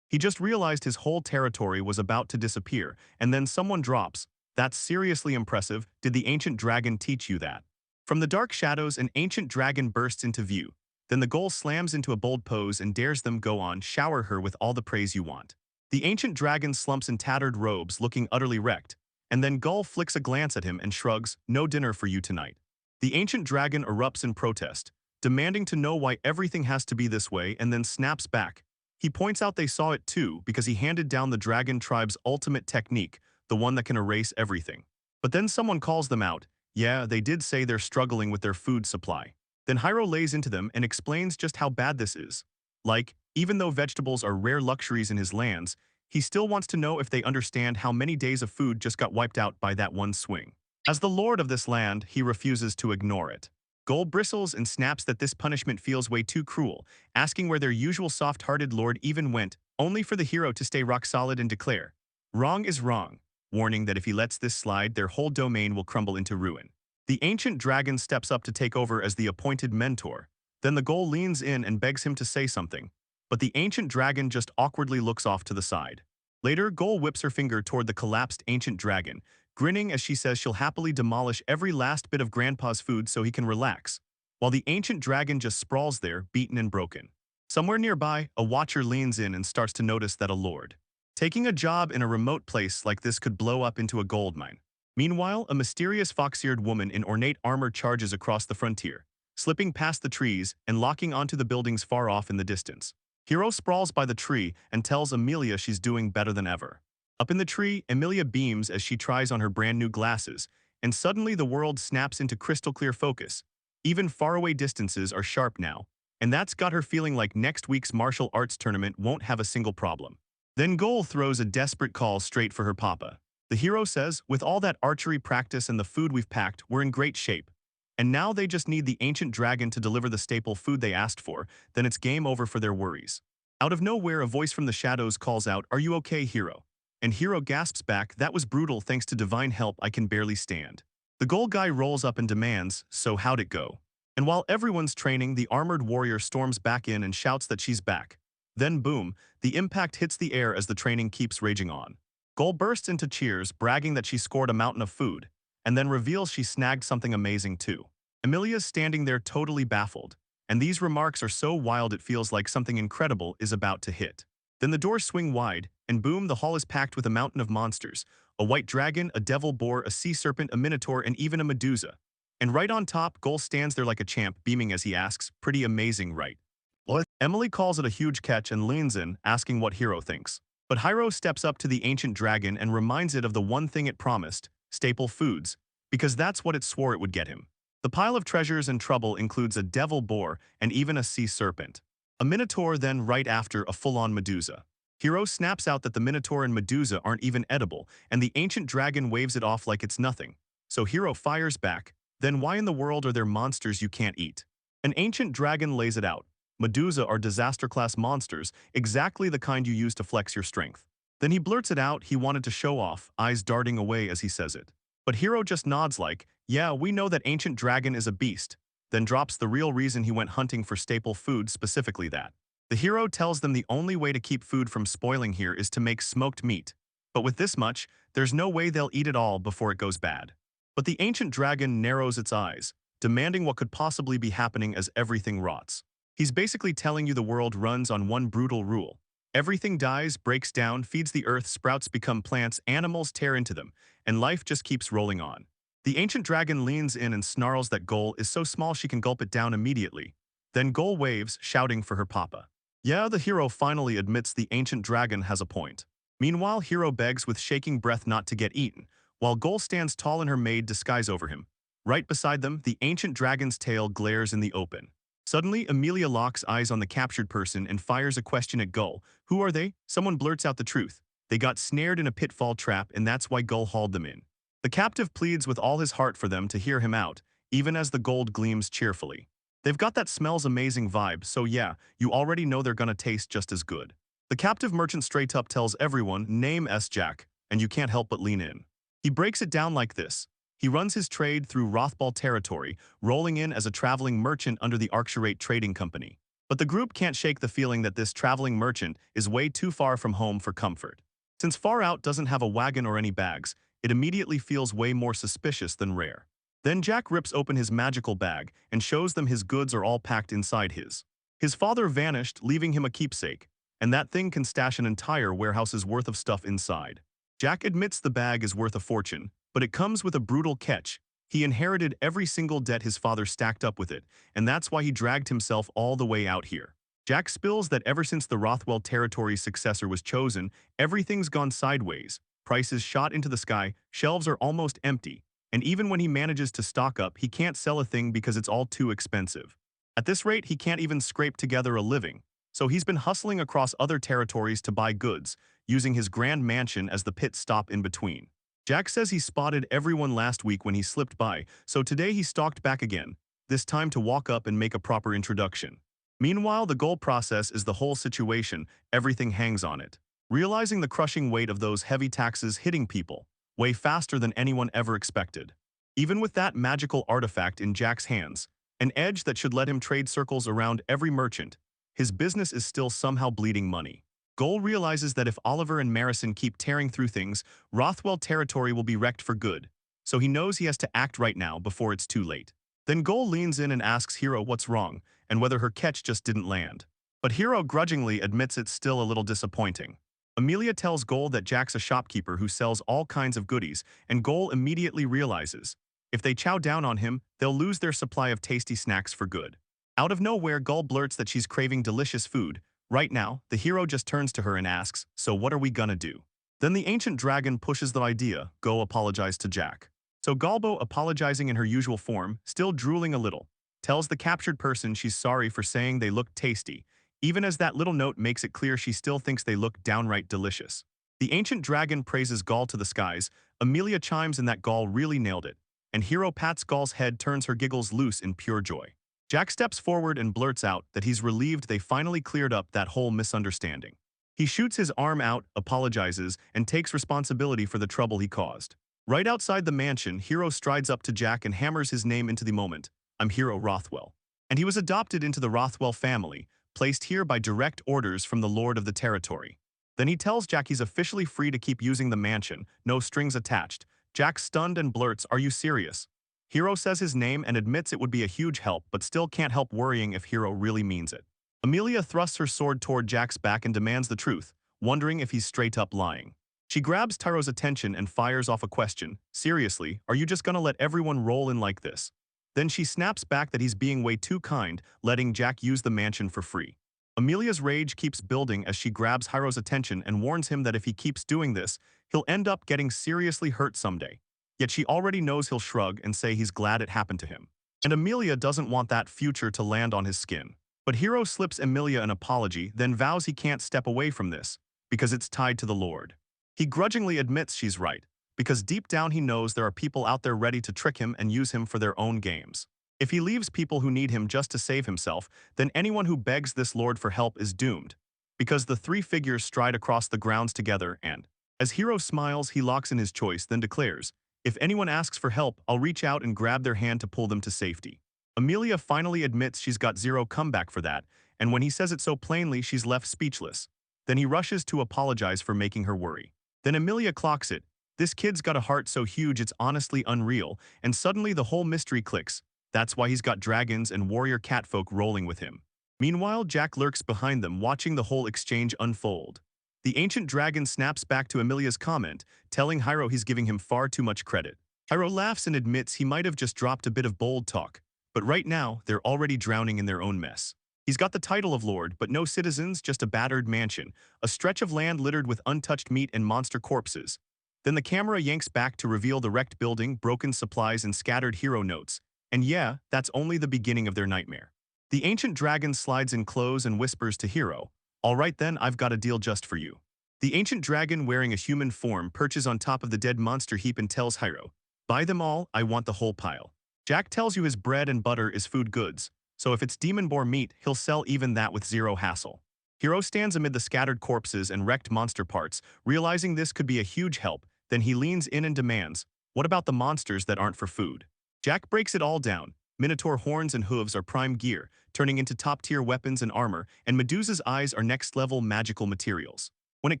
He just realized his whole territory was about to disappear, and then someone drops. That's seriously impressive. Did the ancient dragon teach you that? From the dark shadows, an ancient dragon bursts into view. Then the Ghoul slams into a bold pose and dares them go on, shower her with all the praise you want. The ancient dragon slumps in tattered robes, looking utterly wrecked, and then Gull flicks a glance at him and shrugs, no dinner for you tonight. The ancient dragon erupts in protest, demanding to know why everything has to be this way, and then snaps back. He points out they saw it too because he handed down the dragon tribe's ultimate technique, the one that can erase everything. But then someone calls them out. Yeah, they did say they're struggling with their food supply. Then Hiro lays into them and explains just how bad this is. Like, even though vegetables are rare luxuries in his lands, he still wants to know if they understand how many days of food just got wiped out by that one swing. As the lord of this land, he refuses to ignore it. Gull bristles and snaps that this punishment feels way too cruel, asking where their usual soft-hearted lord even went, only for the hero to stay rock solid and declare, "Wrong is wrong," warning that if he lets this slide, their whole domain will crumble into ruin. The ancient dragon steps up to take over as the appointed mentor. Then the Ghoul leans in and begs him to say something, but the ancient dragon just awkwardly looks off to the side. Later, Ghoul whips her finger toward the collapsed ancient dragon, grinning as she says she'll happily demolish every last bit of Grandpa's food so he can relax, while the ancient dragon just sprawls there, beaten and broken. Somewhere nearby, a watcher leans in and starts to notice that a lord taking a job in a remote place like this could blow up into a gold mine. Meanwhile, a mysterious fox-eared woman in ornate armor charges across the frontier, slipping past the trees and locking onto the buildings far off in the distance. Hiro sprawls by the tree and tells Emilia she's doing better than ever. Up in the tree, Emilia beams as she tries on her brand new glasses, and suddenly the world snaps into crystal clear focus. Even faraway distances are sharp now, and that's got her feeling like next week's martial arts tournament won't have a single problem. Then Ghoul throws a desperate call straight for her papa. The hero says, with all that archery practice and the food we've packed, we're in great shape. And now they just need the ancient dragon to deliver the staple food they asked for, then it's game over for their worries. Out of nowhere, a voice from the shadows calls out, "Are you okay, Hiro?" And Hiro gasps back, "That was brutal, thanks to divine help I can barely stand." The Ghoul guy rolls up and demands, "So how'd it go?" And while everyone's training, the armored warrior storms back in and shouts that she's back. Then boom, the impact hits the air as the training keeps raging on. Ghoul bursts into cheers, bragging that she scored a mountain of food, and then reveals she snagged something amazing too. Emilia's standing there totally baffled, and these remarks are so wild it feels like something incredible is about to hit. Then the doors swing wide, and boom, the hall is packed with a mountain of monsters. A white dragon, a devil boar, a sea serpent, a minotaur, and even a medusa. And right on top, Ghoul stands there like a champ, beaming as he asks, "Pretty amazing, right?" What? Emily calls it a huge catch and leans in, asking what Hiro thinks. But Hiro steps up to the ancient dragon and reminds it of the one thing it promised, staple foods, because that's what it swore it would get him. The pile of treasures and trouble includes a devil boar and even a sea serpent. A minotaur, then right after, a full-on medusa. Hiro snaps out that the minotaur and medusa aren't even edible, and the ancient dragon waves it off like it's nothing. So Hiro fires back, "Then why in the world are there monsters you can't eat?" An ancient dragon lays it out. Medusa are disaster-class monsters, exactly the kind you use to flex your strength. Then he blurts it out, he wanted to show off, eyes darting away as he says it. But Hiro just nods like, "Yeah, we know that ancient dragon is a beast," then drops the real reason he went hunting for staple food, specifically that. The hero tells them the only way to keep food from spoiling here is to make smoked meat. But with this much, there's no way they'll eat it all before it goes bad. But the ancient dragon narrows its eyes, demanding what could possibly be happening as everything rots. He's basically telling you the world runs on one brutal rule. Everything dies, breaks down, feeds the earth, sprouts become plants, animals tear into them, and life just keeps rolling on. The ancient dragon leans in and snarls that Ghoul is so small she can gulp it down immediately. Then Ghoul waves, shouting for her papa. Yeah, the hero finally admits the ancient dragon has a point. Meanwhile, Hiro begs with shaking breath not to get eaten, while Ghoul stands tall in her maid disguise over him. Right beside them, the ancient dragon's tail glares in the open. Suddenly, Emilia locks eyes on the captured person and fires a question at Ghoul. "Who are they?" Someone blurts out the truth. They got snared in a pitfall trap, and that's why Ghoul hauled them in. The captive pleads with all his heart for them to hear him out, even as the gold gleams cheerfully. They've got that smells amazing vibe, so yeah, you already know they're gonna taste just as good. The captive merchant straight up tells everyone, "Name S. Jack," and you can't help but lean in. He breaks it down like this. He runs his trade through Rothball territory, rolling in as a traveling merchant under the Arcturate Trading Company. But the group can't shake the feeling that this traveling merchant is way too far from home for comfort. Since Far Out doesn't have a wagon or any bags, it immediately feels way more suspicious than rare. Then Jack rips open his magical bag and shows them his goods are all packed inside his. His father vanished, leaving him a keepsake, and that thing can stash an entire warehouse's worth of stuff inside. Jack admits the bag is worth a fortune, but it comes with a brutal catch. He inherited every single debt his father stacked up with it, and that's why he dragged himself all the way out here. Jack spills that ever since the Rothwell territory's successor was chosen, everything's gone sideways. Prices shot into the sky, shelves are almost empty, and even when he manages to stock up, he can't sell a thing because it's all too expensive. At this rate, he can't even scrape together a living, so he's been hustling across other territories to buy goods, using his grand mansion as the pit stop in between. Jack says he spotted everyone last week when he slipped by, so today he stalked back again, this time to walk up and make a proper introduction. Meanwhile, the goal process is the whole situation, everything hangs on it. Realizing the crushing weight of those heavy taxes hitting people, way faster than anyone ever expected. Even with that magical artifact in Jack's hands, an edge that should let him trade circles around every merchant, his business is still somehow bleeding money. Goal realizes that if Oliver and Marison keep tearing through things, Rothwell territory will be wrecked for good, so he knows he has to act right now before it's too late. Then Goal leans in and asks Hiro what's wrong, and whether her catch just didn't land. But Hiro grudgingly admits it's still a little disappointing. Amelia tells Goal that Jack's a shopkeeper who sells all kinds of goodies, and Goal immediately realizes, if they chow down on him, they'll lose their supply of tasty snacks for good. Out of nowhere, Goal blurts that she's craving delicious food. Right now, the hero just turns to her and asks, so what are we gonna do? Then the ancient dragon pushes the idea, go apologize to Jack. So Galbo, apologizing in her usual form, still drooling a little, tells the captured person she's sorry for saying they look tasty, even as that little note makes it clear she still thinks they look downright delicious. The ancient dragon praises Gaul to the skies, Amelia chimes in that Gaul really nailed it, and Hero pats Gaul's head, turns her giggles loose in pure joy. Jack steps forward and blurts out that he's relieved they finally cleared up that whole misunderstanding. He shoots his arm out, apologizes, and takes responsibility for the trouble he caused. Right outside the mansion, Hero strides up to Jack and hammers his name into the moment. I'm Hero Rothwell. And he was adopted into the Rothwell family, placed here by direct orders from the Lord of the territory. Then he tells Jack he's officially free to keep using the mansion, no strings attached. Jack, stunned and blurts, are you serious? Hero says his name and admits it would be a huge help, but still can't help worrying if Hero really means it. Amelia thrusts her sword toward Jack's back and demands the truth, wondering if he's straight up lying. She grabs Tyro's attention and fires off a question. Seriously, are you just gonna let everyone roll in like this? Then she snaps back that he's being way too kind, letting Jack use the mansion for free. Amelia's rage keeps building as she grabs Hyro's attention and warns him that if he keeps doing this, he'll end up getting seriously hurt someday. Yet she already knows he'll shrug and say he's glad it happened to him. And Amelia doesn't want that future to land on his skin. But Hero slips Amelia an apology, then vows he can't step away from this, because it's tied to the Lord. He grudgingly admits she's right, because deep down he knows there are people out there ready to trick him and use him for their own games. If he leaves people who need him just to save himself, then anyone who begs this Lord for help is doomed. Because the three figures stride across the grounds together and, as Hero smiles, he locks in his choice, then declares, if anyone asks for help, I'll reach out and grab their hand to pull them to safety. Amelia finally admits she's got zero comeback for that, and when he says it so plainly, she's left speechless. Then he rushes to apologize for making her worry. Then Amelia clocks it. This kid's got a heart so huge it's honestly unreal, and suddenly the whole mystery clicks. That's why he's got dragons and warrior catfolk rolling with him. Meanwhile, Jack lurks behind them, watching the whole exchange unfold. The ancient dragon snaps back to Amelia's comment, telling Hiro he's giving him far too much credit. Hiro laughs and admits he might have just dropped a bit of bold talk, but right now, they're already drowning in their own mess. He's got the title of Lord, but no citizens, just a battered mansion, a stretch of land littered with untouched meat and monster corpses. Then the camera yanks back to reveal the wrecked building, broken supplies, and scattered hero notes. And yeah, that's only the beginning of their nightmare. The ancient dragon slides in close and whispers to Hiro, all right then, I've got a deal just for you. The ancient dragon, wearing a human form, perches on top of the dead monster heap and tells Hiro, buy them all, I want the whole pile. Jack tells you his bread and butter is food goods, so if it's demon boar meat, he'll sell even that with zero hassle. Hiro stands amid the scattered corpses and wrecked monster parts, realizing this could be a huge help, then he leans in and demands, What about the monsters that aren't for food? Jack breaks it all down. Minotaur horns and hooves are prime gear, turning into top-tier weapons and armor, and Medusa's eyes are next-level magical materials. When it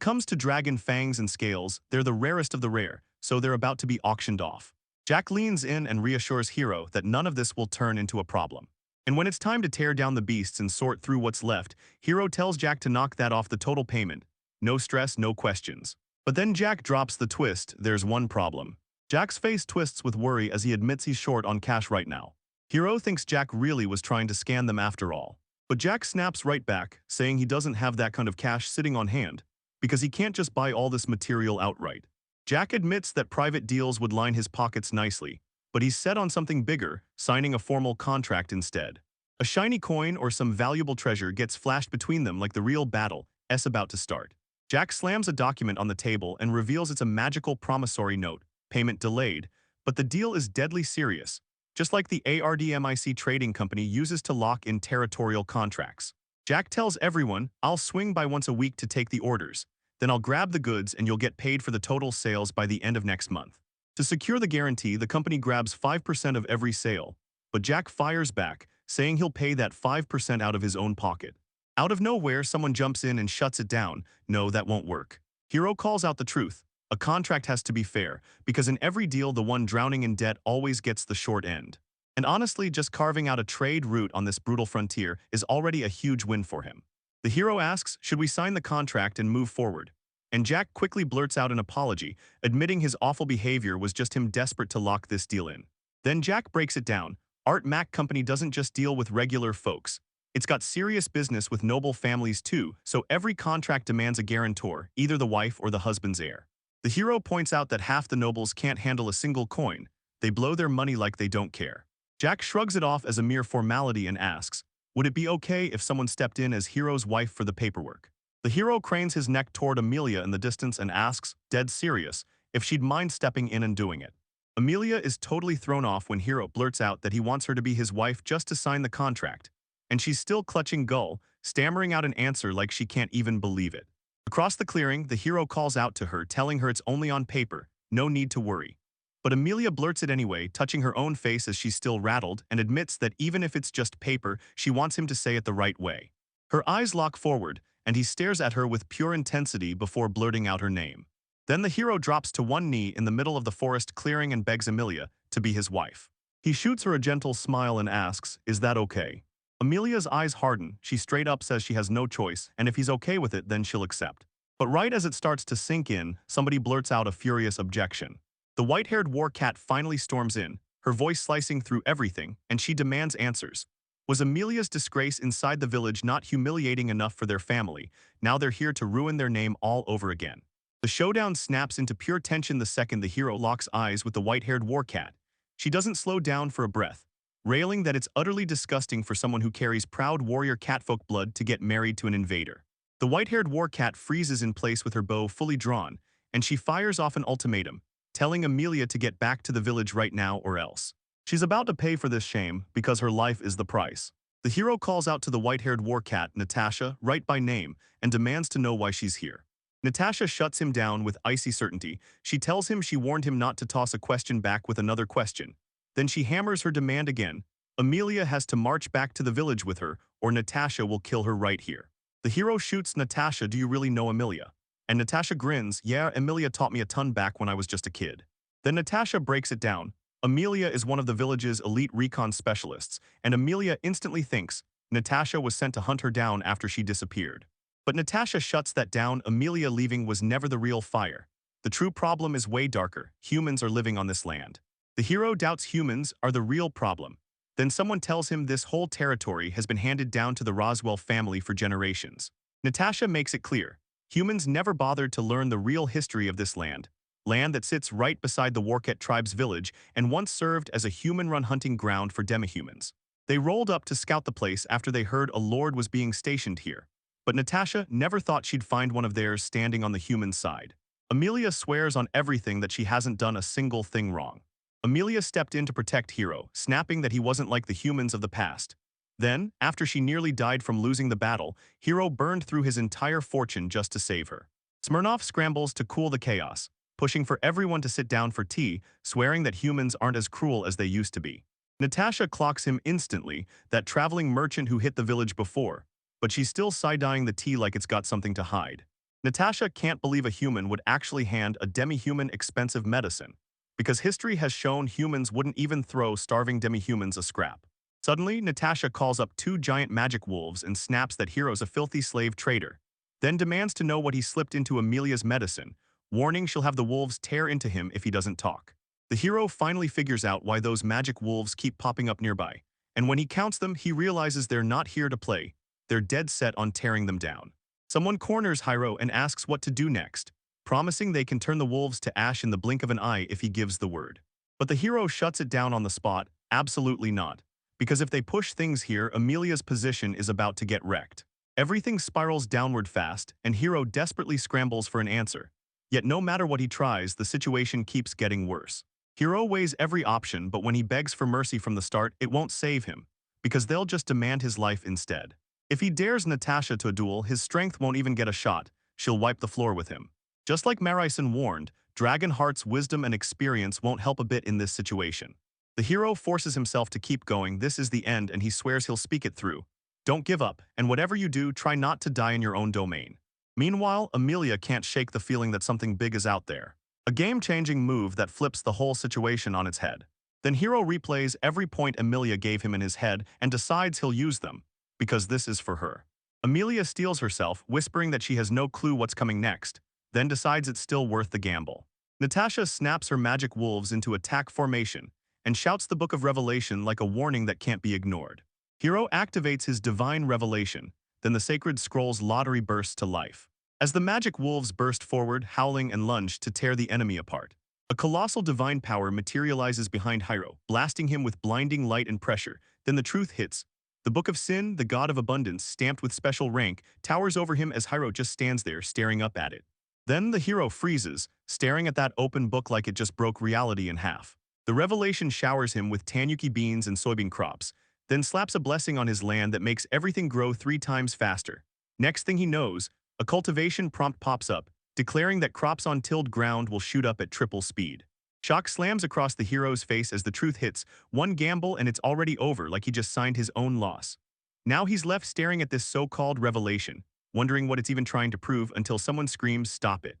comes to dragon fangs and scales, they're the rarest of the rare, so they're about to be auctioned off. Jack leans in and reassures Hiro that none of this will turn into a problem. And when it's time to tear down the beasts and sort through what's left, Hiro tells Jack to knock that off the total payment. No stress, no questions. But then Jack drops the twist. There's one problem. Jack's face twists with worry as he admits he's short on cash right now. Hiro thinks Jack really was trying to scan them after all. But Jack snaps right back, saying he doesn't have that kind of cash sitting on hand, because he can't just buy all this material outright. Jack admits that private deals would line his pockets nicely, but he's set on something bigger, signing a formal contract instead. A shiny coin or some valuable treasure gets flashed between them like the real battle is about to start. Jack slams a document on the table and reveals it's a magical promissory note, payment delayed, but the deal is deadly serious, just like the ARDMIC trading company uses to lock in territorial contracts. Jack tells everyone, "I'll swing by once a week to take the orders, then I'll grab the goods and you'll get paid for the total sales by the end of next month." To secure the guarantee, the company grabs 5% of every sale, but Jack fires back, saying he'll pay that 5% out of his own pocket. Out of nowhere, someone jumps in and shuts it down. No, that won't work. Hiro calls out the truth. A contract has to be fair, because in every deal the one drowning in debt always gets the short end. And honestly, just carving out a trade route on this brutal frontier is already a huge win for him. The hero asks, should we sign the contract and move forward? And Jack quickly blurts out an apology, admitting his awful behavior was just him desperate to lock this deal in. Then Jack breaks it down. Art Mac Company doesn't just deal with regular folks. It's got serious business with noble families too, so every contract demands a guarantor, either the wife or the husband's heir. The hero points out that half the nobles can't handle a single coin. They blow their money like they don't care. Jack shrugs it off as a mere formality and asks, would it be okay if someone stepped in as Hiro's wife for the paperwork? The hero cranes his neck toward Amelia in the distance and asks, dead serious, if she'd mind stepping in and doing it. Amelia is totally thrown off when Hiro blurts out that he wants her to be his wife just to sign the contract. And she's still clutching Gull, stammering out an answer like she can't even believe it. Across the clearing, the hero calls out to her, telling her it's only on paper, no need to worry. But Amelia blurts it anyway, touching her own face as she's still rattled, and admits that even if it's just paper, she wants him to say it the right way. Her eyes lock forward, and he stares at her with pure intensity before blurting out her name. Then the hero drops to one knee in the middle of the forest clearing and begs Amelia to be his wife. He shoots her a gentle smile and asks, is that okay? Amelia's eyes harden. She straight up says she has no choice, and if he's okay with it, then she'll accept. But right as it starts to sink in, somebody blurts out a furious objection. The white-haired war cat finally storms in, her voice slicing through everything, and she demands answers. Was Amelia's disgrace inside the village not humiliating enough for their family? Now they're here to ruin their name all over again. The showdown snaps into pure tension the second the hero locks eyes with the white-haired war cat. She doesn't slow down for a breath, railing that it's utterly disgusting for someone who carries proud warrior catfolk blood to get married to an invader. The white-haired war cat freezes in place with her bow fully drawn, and she fires off an ultimatum, telling Amelia to get back to the village right now or else. She's about to pay for this shame because her life is the price. The hero calls out to the white-haired war cat, Natasha, right by name, and demands to know why she's here. Natasha shuts him down with icy certainty. She tells him she warned him not to toss a question back with another question. Then she hammers her demand again. Amelia has to march back to the village with her, or Natasha will kill her right here. The hero shoots Natasha, do you really know Amelia? And Natasha grins, yeah, Amelia taught me a ton back when I was just a kid. Then Natasha breaks it down. Amelia is one of the village's elite recon specialists, and Amelia instantly thinks Natasha was sent to hunt her down after she disappeared. But Natasha shuts that down. Amelia leaving was never the real fire. The true problem is way darker. Humans are living on this land. The hero doubts humans are the real problem. Then someone tells him this whole territory has been handed down to the Roswell family for generations. Natasha makes it clear. Humans never bothered to learn the real history of this land that sits right beside the Warcat tribe's village and once served as a human-run hunting ground for demihumans. They rolled up to scout the place after they heard a lord was being stationed here. But Natasha never thought she'd find one of theirs standing on the human side. Amelia swears on everything that she hasn't done a single thing wrong. Amelia stepped in to protect Hiro, snapping that he wasn't like the humans of the past. Then, after she nearly died from losing the battle, Hiro burned through his entire fortune just to save her. Smirnov scrambles to cool the chaos, pushing for everyone to sit down for tea, swearing that humans aren't as cruel as they used to be. Natasha clocks him instantly, that traveling merchant who hit the village before, but she's still side-eyeing the tea like it's got something to hide. Natasha can't believe a human would actually hand a demi-human expensive medicine, because history has shown humans wouldn't even throw starving demi-humans a scrap. Suddenly, Natasha calls up two giant magic wolves and snaps that Hero's a filthy slave trader, then demands to know what he slipped into Amelia's medicine, warning she'll have the wolves tear into him if he doesn't talk. The hero finally figures out why those magic wolves keep popping up nearby, and when he counts them, he realizes they're not here to play. They're dead set on tearing them down. Someone corners Hiro and asks what to do next, promising they can turn the wolves to ash in the blink of an eye if he gives the word. But the hero shuts it down on the spot, absolutely not. Because if they push things here, Amelia's position is about to get wrecked. Everything spirals downward fast, and Hiro desperately scrambles for an answer. Yet no matter what he tries, the situation keeps getting worse. Hiro weighs every option, but when he begs for mercy from the start, it won't save him, because they'll just demand his life instead. If he dares Natasha to a duel, his strength won't even get a shot. She'll wipe the floor with him. Just like Marison warned, Dragonheart's wisdom and experience won't help a bit in this situation. The hero forces himself to keep going. This is the end, and he swears he'll speak it through. Don't give up, and whatever you do, try not to die in your own domain. Meanwhile, Amelia can't shake the feeling that something big is out there. A game-changing move that flips the whole situation on its head. Then Hiro replays every point Amelia gave him in his head and decides he'll use them, because this is for her. Amelia steels herself, whispering that she has no clue what's coming next, then decides it's still worth the gamble. Natasha snaps her magic wolves into attack formation and shouts the Book of Revelation like a warning that can't be ignored. Hiro activates his divine revelation, then the sacred scroll's lottery bursts to life. As the magic wolves burst forward, howling and lunge to tear the enemy apart, a colossal divine power materializes behind Hiro, blasting him with blinding light and pressure. Then the truth hits. The Book of Sin, the god of abundance, stamped with special rank, towers over him as Hiro just stands there staring up at it. Then the hero freezes, staring at that open book like it just broke reality in half. The revelation showers him with tanuki beans and soybean crops, then slaps a blessing on his land that makes everything grow 3 times faster. Next thing he knows, a cultivation prompt pops up, declaring that crops on tilled ground will shoot up at triple speed. Shock slams across the hero's face as the truth hits, one gamble and it's already over, like he just signed his own loss. Now he's left staring at this so-called revelation, wondering what it's even trying to prove until someone screams, "Stop it."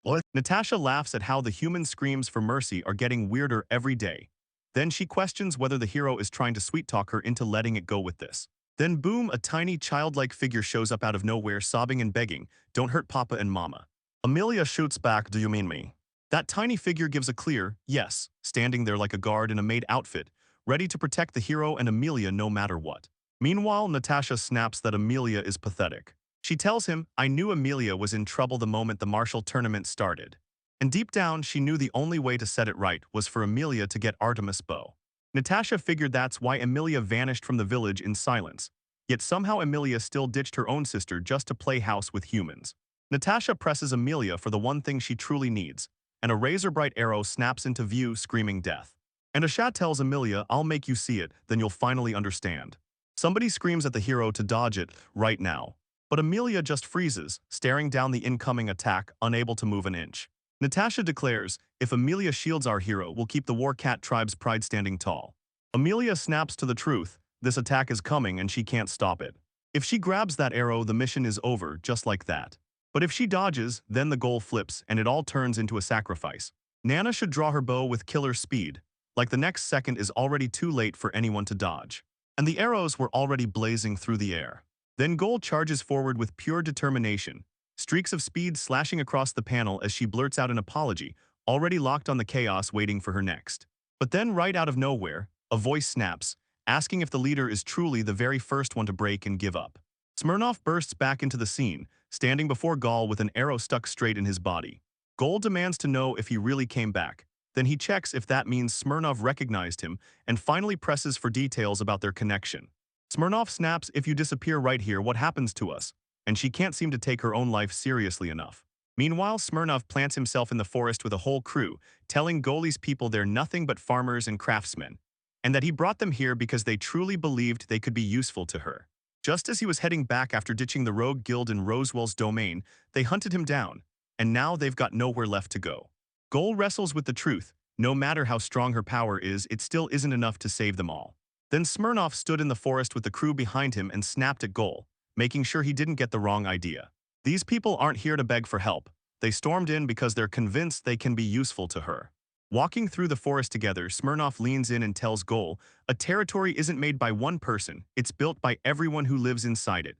What? Natasha laughs at how the human screams for mercy are getting weirder every day. Then she questions whether the hero is trying to sweet-talk her into letting it go with this. Then boom, a tiny childlike figure shows up out of nowhere, sobbing and begging, "Don't hurt Papa and Mama." Amelia shoots back, "Do you mean me?" That tiny figure gives a clear yes, standing there like a guard in a maid outfit, ready to protect the hero and Amelia no matter what. Meanwhile, Natasha snaps that Amelia is pathetic. She tells him, "I knew Amelia was in trouble the moment the martial tournament started." And deep down, she knew the only way to set it right was for Amelia to get Artemis' bow. Natasha figured that's why Amelia vanished from the village in silence. Yet somehow Amelia still ditched her own sister just to play house with humans. Natasha presses Amelia for the one thing she truly needs, and a razor-bright arrow snaps into view, screaming death. And Asha tells Amelia, "I'll make you see it, then you'll finally understand." Somebody screams at the hero to dodge it right now. But Amelia just freezes, staring down the incoming attack, unable to move an inch. Natasha declares, "If Amelia shields our hero, we'll keep the War Cat tribe's pride standing tall." Amelia snaps to the truth. This attack is coming and she can't stop it. If she grabs that arrow, the mission is over, just like that. But if she dodges, then the goal flips and it all turns into a sacrifice. Nana should draw her bow with killer speed, like the next second is already too late for anyone to dodge. And the arrows were already blazing through the air. Then Goal charges forward with pure determination, streaks of speed slashing across the panel as she blurts out an apology, already locked on the chaos waiting for her next. But then right out of nowhere, a voice snaps, asking if the leader is truly the very first one to break and give up. Smirnov bursts back into the scene, standing before Gaul with an arrow stuck straight in his body. Gaul demands to know if he really came back. Then he checks if that means Smirnov recognized him and finally presses for details about their connection. Smirnov snaps, "If you disappear right here, what happens to us?" And she can't seem to take her own life seriously enough. Meanwhile, Smirnov plants himself in the forest with a whole crew, telling Goalie's people they're nothing but farmers and craftsmen, and that he brought them here because they truly believed they could be useful to her. Just as he was heading back after ditching the rogue guild in Roswell's domain, they hunted him down, and now they've got nowhere left to go. Goal wrestles with the truth. No matter how strong her power is, it still isn't enough to save them all. Then Smirnov stood in the forest with the crew behind him and snapped at Goal, making sure he didn't get the wrong idea. These people aren't here to beg for help. They stormed in because they're convinced they can be useful to her. Walking through the forest together, Smirnov leans in and tells Goal, a territory isn't made by one person, it's built by everyone who lives inside it.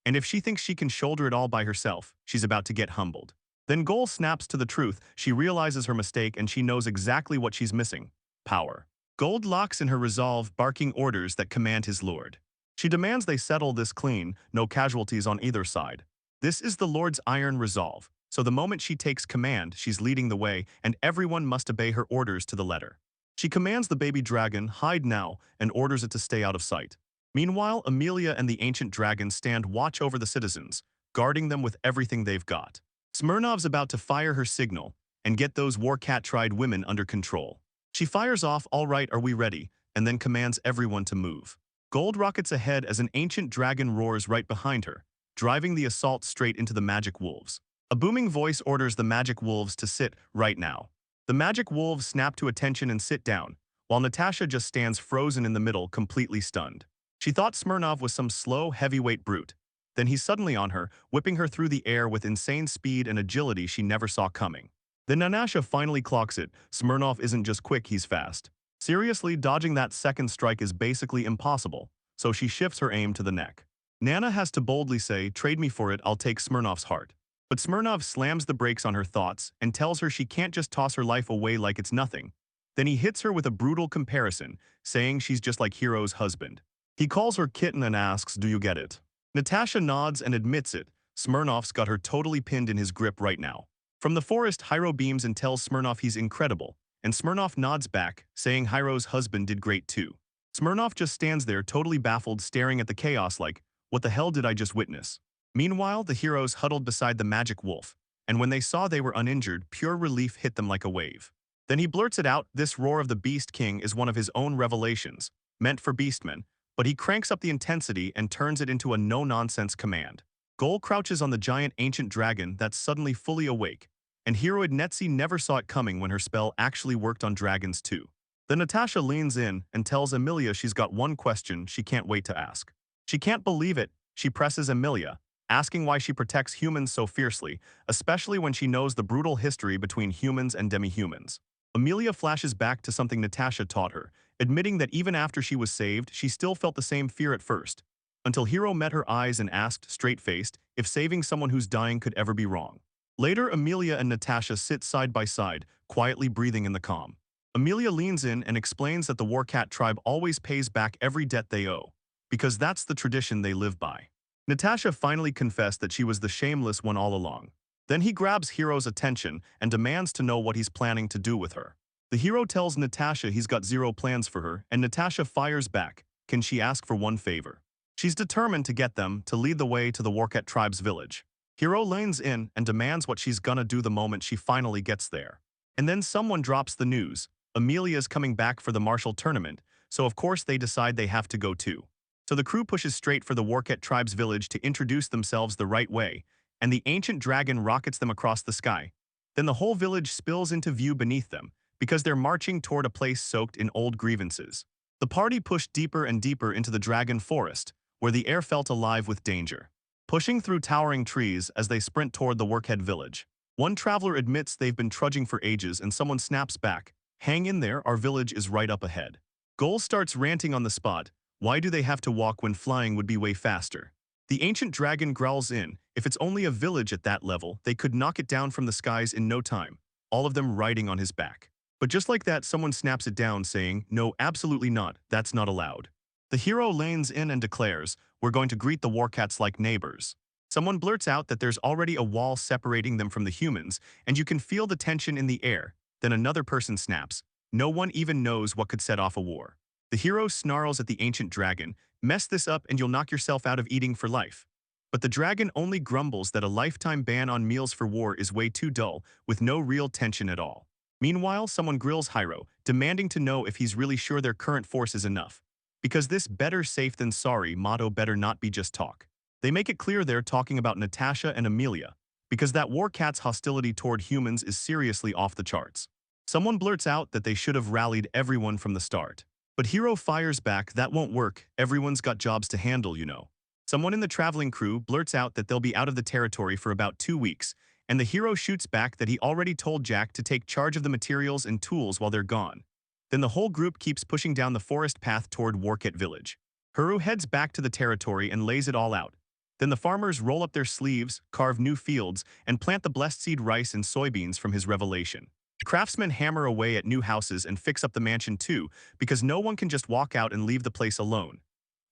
And if she thinks she can shoulder it all by herself, she's about to get humbled. Then Goal snaps to the truth. She realizes her mistake and she knows exactly what she's missing: power. Gold locks in her resolve, barking orders that command his lord. She demands they settle this clean, no casualties on either side. This is the Lord's iron resolve, so the moment she takes command, she's leading the way, and everyone must obey her orders to the letter. She commands the baby dragon, hide now, and orders it to stay out of sight. Meanwhile, Amelia and the ancient dragon stand watch over the citizens, guarding them with everything they've got. Smirnov's about to fire her signal and get those war-cat-tried women under control. She fires off, "All right, are we ready?" and then commands everyone to move. Gold rockets ahead as an ancient dragon roars right behind her, driving the assault straight into the magic wolves. A booming voice orders the magic wolves to sit right now. The magic wolves snap to attention and sit down, while Natasha just stands frozen in the middle, completely stunned. She thought Smirnov was some slow, heavyweight brute. Then he's suddenly on her, whipping her through the air with insane speed and agility she never saw coming. Then Natasha finally clocks it. Smirnov isn't just quick, he's fast. Seriously, dodging that second strike is basically impossible, so she shifts her aim to the neck. Nana has to boldly say, "Trade me for it, I'll take Smirnov's heart." But Smirnov slams the brakes on her thoughts and tells her she can't just toss her life away like it's nothing. Then he hits her with a brutal comparison, saying she's just like Hiro's husband. He calls her kitten and asks, "Do you get it?" Natasha nods and admits it. Smirnov's got her totally pinned in his grip right now. From the forest, Hiro beams and tells Smirnov he's incredible, and Smirnov nods back, saying Hiro's husband did great too. Smirnov just stands there totally baffled, staring at the chaos like, what the hell did I just witness? Meanwhile, the heroes huddled beside the magic wolf, and when they saw they were uninjured, pure relief hit them like a wave. Then he blurts it out, this roar of the Beast King is one of his own revelations, meant for beastmen, but he cranks up the intensity and turns it into a no-nonsense command. Goal crouches on the giant ancient dragon that's suddenly fully awake, and Hiro Netsi never saw it coming when her spell actually worked on dragons too. Then Natasha leans in and tells Amelia she's got one question she can't wait to ask. She can't believe it. She presses Amelia, asking why she protects humans so fiercely, especially when she knows the brutal history between humans and demi-humans. Amelia flashes back to something Natasha taught her, admitting that even after she was saved, she still felt the same fear at first, until Hiro met her eyes and asked, straight-faced, if saving someone who's dying could ever be wrong. Later, Amelia and Natasha sit side by side, quietly breathing in the calm. Amelia leans in and explains that the Warcat tribe always pays back every debt they owe, because that's the tradition they live by. Natasha finally confessed that she was the shameless one all along. Then he grabs Hiro's attention and demands to know what he's planning to do with her. The hero tells Natasha he's got zero plans for her, and Natasha fires back, can she ask for one favor? She's determined to get them to lead the way to the Warcat tribe's village. Hiro leans in and demands what she's gonna do the moment she finally gets there. And then someone drops the news. Amelia's coming back for the martial tournament, so of course they decide they have to go too. So the crew pushes straight for the Warcat tribe's village to introduce themselves the right way, and the ancient dragon rockets them across the sky. Then the whole village spills into view beneath them, because they're marching toward a place soaked in old grievances. The party pushed deeper and deeper into the dragon forest, where the air felt alive with danger. Pushing through towering trees as they sprint toward the Workhead village. One traveler admits they've been trudging for ages and someone snaps back, hang in there, our village is right up ahead. Goal starts ranting on the spot, why do they have to walk when flying would be way faster? The ancient dragon growls in, if it's only a village at that level, they could knock it down from the skies in no time, all of them riding on his back. But just like that, someone snaps it down saying, no, absolutely not, that's not allowed. The hero lanes in and declares, we're going to greet the Warcats like neighbors. Someone blurts out that there's already a wall separating them from the humans, and you can feel the tension in the air. Then another person snaps, no one even knows what could set off a war. The hero snarls at the ancient dragon, mess this up and you'll knock yourself out of eating for life. But the dragon only grumbles that a lifetime ban on meals for war is way too dull, with no real tension at all. Meanwhile, someone grills Hiro, demanding to know if he's really sure their current force is enough. Because this better safe than sorry motto better not be just talk. They make it clear they're talking about Natasha and Amelia, because that war cat's hostility toward humans is seriously off the charts. Someone blurts out that they should have rallied everyone from the start. But Hiro fires back, that won't work, everyone's got jobs to handle, you know. Someone in the traveling crew blurts out that they'll be out of the territory for about 2 weeks, and the hero shoots back that he already told Jack to take charge of the materials and tools while they're gone. Then the whole group keeps pushing down the forest path toward Warcat village. Haru heads back to the territory and lays it all out. Then the farmers roll up their sleeves, carve new fields, and plant the blessed seed rice and soybeans from his revelation. The craftsmen hammer away at new houses and fix up the mansion too, because no one can just walk out and leave the place alone.